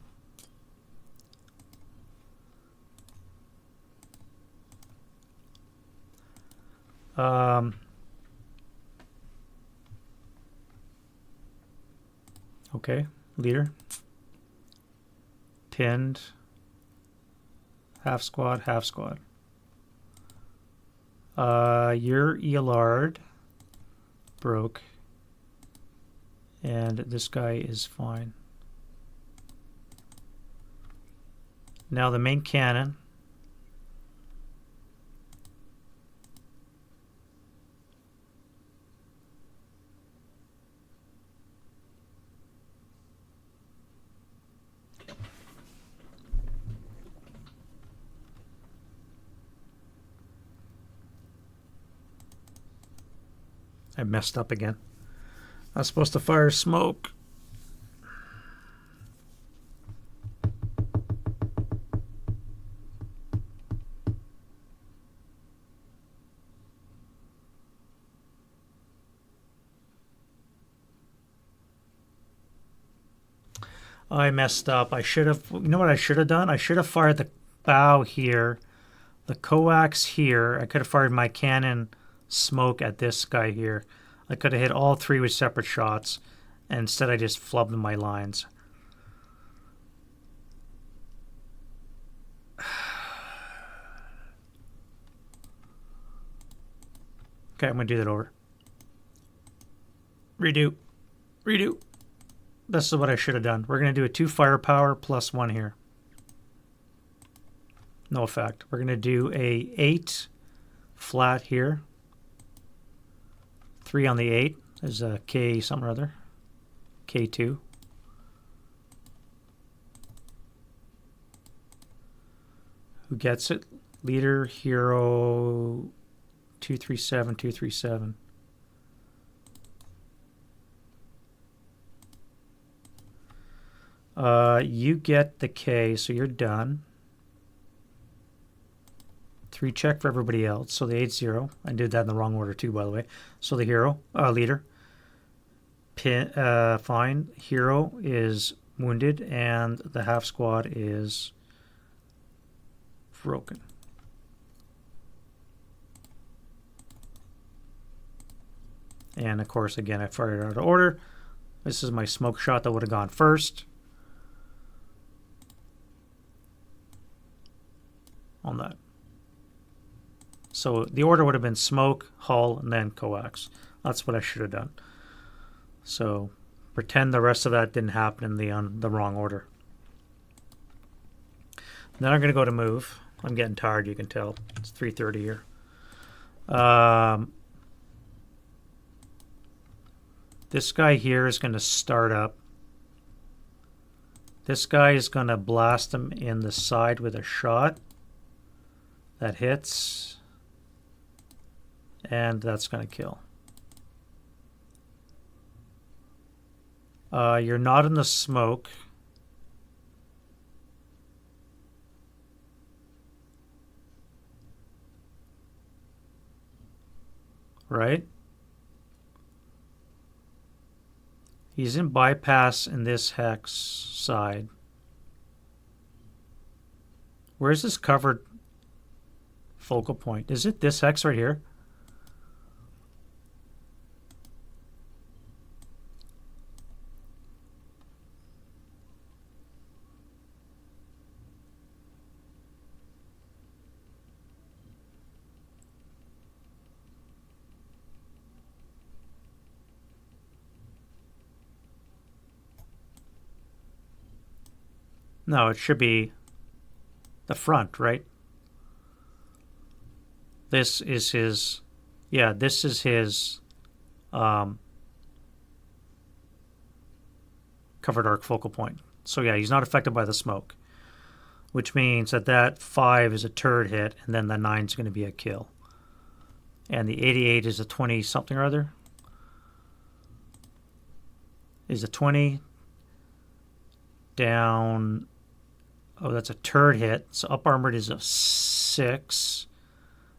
Okay, leader. Pinned. Half squad, half squad. Your Elard broke. And this guy is fine. Now the main cannon. I messed up again. I was supposed to fire smoke. I messed up. I should have, you know what I should have done? I should have fired the bow here, the coax here. I could have fired my cannon smoke at this guy here. I could have hit all three with separate shots. And instead I just flubbed my lines. Okay, I'm going to do that over. Redo. Redo. This is what I should have done. We're going to do a 2 firepower plus 1 here. No effect. We're going to do a 8 flat here. 3 on the 8 is a K something or other. K2. Who gets it? Leader, hero, 237, 237. You get the K, so you're done. 3 check for everybody else. So the 8-0. I did that in the wrong order too, by the way. So the hero, leader. Fine. Hero is wounded, and the half squad is broken. And of course, again, I fired out of order. This is my smoke shot that would have gone first. On that. So the order would have been smoke, hull, and then coax. That's what I should have done. So pretend the rest of that didn't happen in the wrong order. Then I'm going to go to move. I'm getting tired, you can tell. It's 3:30 here. This guy here is going to start up. This guy is going to blast him in the side with a shot. That hits. And that's going to kill. You're not in the smoke. Right? He's in bypass in this hex side. Where's this covered focal point? Is it this hex right here? No, it should be the front, right? This is his, yeah, this is his covered arc focal point. So yeah, he's not affected by the smoke, which means that that 5 is a turret hit, and then the 9 is going to be a kill. And the 88 is a 20 something or other. Is a 20 down. Oh, that's a turret hit. So up armored is a 6.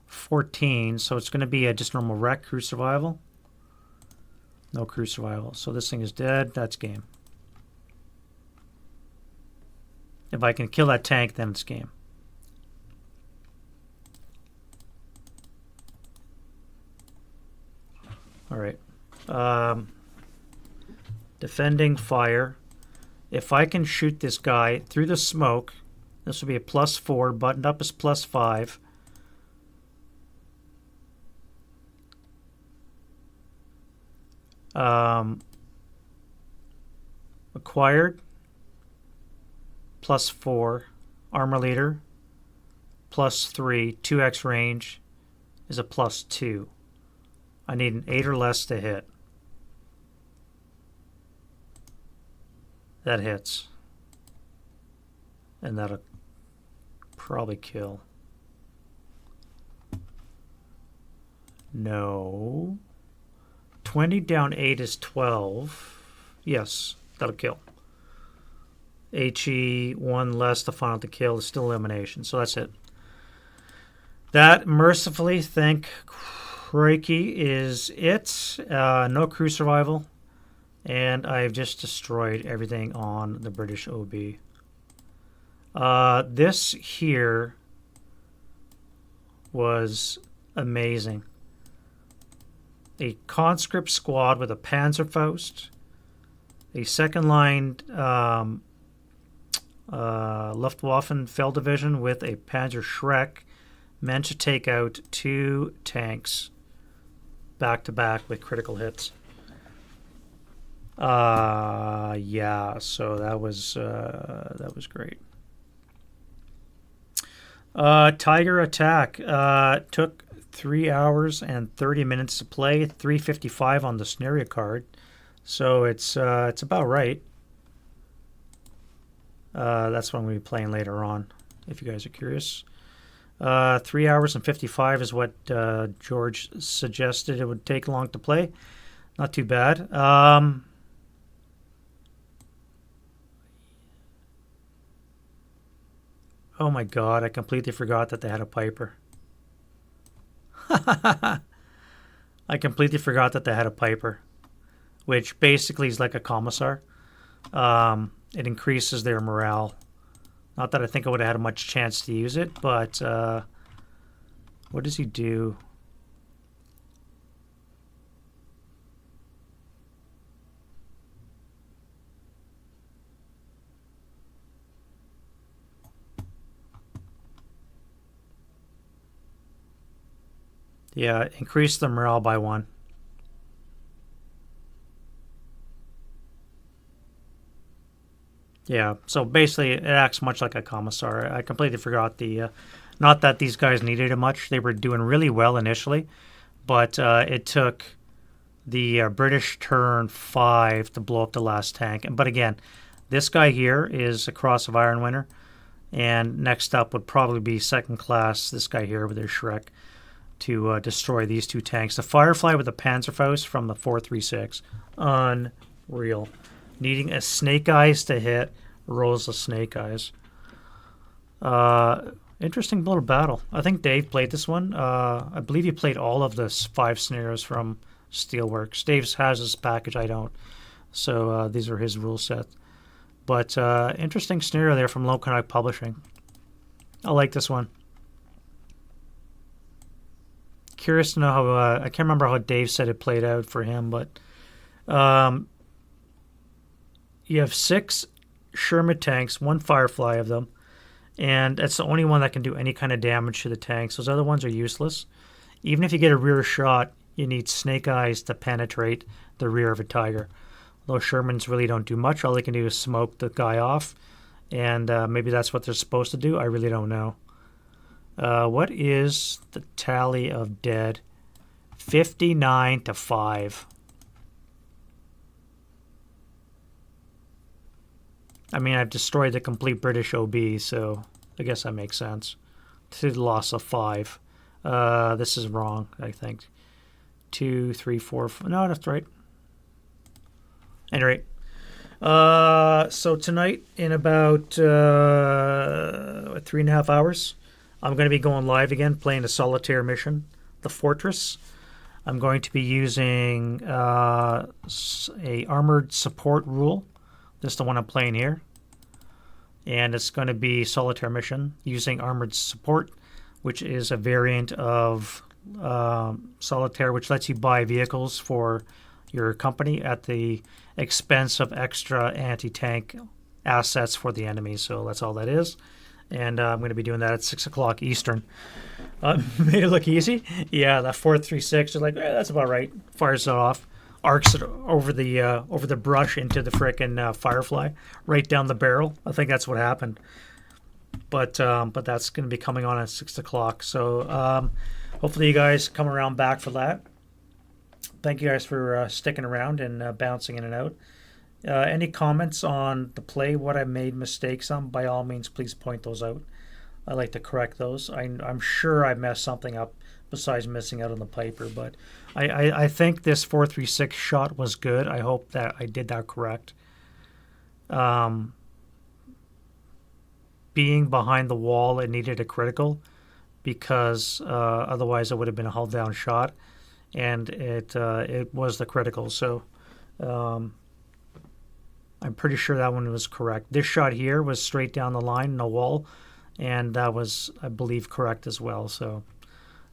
14. So it's going to be a just normal wreck, crew survival. No crew survival. So this thing is dead. That's game. If I can kill that tank, then it's game. All right. Defending fire. If I can shoot this guy through the smoke, this will be a +4. Buttoned up is +5. Acquired +4. Armor leader +3. 2x range is a +2. I need an 8 or less to hit. That hits. And that'll probably kill. No. 20 down 8 is 12. Yes, that'll kill. HE 1 less, the final to kill is still elimination. So that's it. That, mercifully, thank crikey, is it. No crew survival. And I've just destroyed everything on the British OB. This here was amazing. A conscript squad with a Panzerfaust, a second-line Luftwaffen division with a Panzer Schreck, meant to take out 2 tanks back-to-back with critical hits. Yeah, so that was great. Tiger Attack took 3 hours and 30 minutes to play, 355 on the scenario card, so it's about right. That's what I'm going to be playing later on, if you guys are curious. 3 hours and 55 is what George suggested it would take long to play. Not too bad. Oh my god, I completely forgot that they had a Piper. I completely forgot that they had a Piper, which basically is like a Commissar. It increases their morale. Not that I think I would have had much chance to use it, but what does he do? Yeah, increase the morale by 1. Yeah, so basically it acts much like a Commissar. I completely forgot the... not that these guys needed it much. They were doing really well initially, but it took the British turn 5 to blow up the last tank. But again, this guy here is a Cross of Iron winner, and next up would probably be second class, this guy here with his Schreck, to destroy these 2 tanks. The Firefly with the Panzerfaust from the 436. Unreal. Needing a Snake Eyes to hit, rolls the Snake Eyes. Interesting little battle. I think Dave played this one. I believe he played all of the 5 scenarios from Steelwork. Dave has his package, I don't. So these are his rule set. But interesting scenario there from Canuck Publishing. I like this one. Curious to know how, I can't remember how Dave said it played out for him, but you have 6 Sherman tanks, 1 Firefly of them, and that's the only one that can do any kind of damage to the tanks. Those other ones are useless. Even if you get a rear shot, you need Snake Eyes to penetrate the rear of a Tiger. Those Shermans really don't do much. All they can do is smoke the guy off, and maybe that's what they're supposed to do. I really don't know. What is the tally of dead? 59 to 5. I mean, I've destroyed the complete British OB, so I guess that makes sense. To the loss of 5. This is wrong, I think. 2, 3, 4. No, that's right. Anyway, so tonight in about 3.5 hours, I'm going to be going live again, playing a solitaire mission, the Fortress. I'm going to be using a armored support rule. This is the one I'm playing here. and it's going to be solitaire mission using armored support, which is a variant of solitaire, which lets you buy vehicles for your company at the expense of extra anti-tank assets for the enemy. So that's all that is. And I'm going to be doing that at 6 o'clock Eastern. Made it look easy. Yeah, that 4.36 is like, that's about right. Fires it off, arcs it over the brush into the frickin' Firefly, right down the barrel. I think that's what happened. But that's going to be coming on at 6 o'clock. So hopefully you guys come around back for that. Thank you guys for sticking around and bouncing in and out. Any comments on the play, what I made mistakes on, by all means, please point those out. I like to correct those. I'm sure I messed something up besides missing out on the Piper, but I think this 4.36 shot was good. I hope that I did that correct. Being behind the wall, it needed a critical because otherwise it would have been a hull down shot, and it was the critical. So I'm pretty sure that one was correct. This shot here was straight down the line, no wall, and that was, I believe, correct as well. So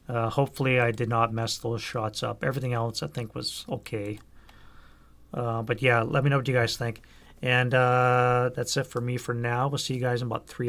hopefully I did not mess those shots up. Everything else I think was okay. But yeah, let me know what you guys think. And that's it for me for now. We'll see you guys in about 3 hours.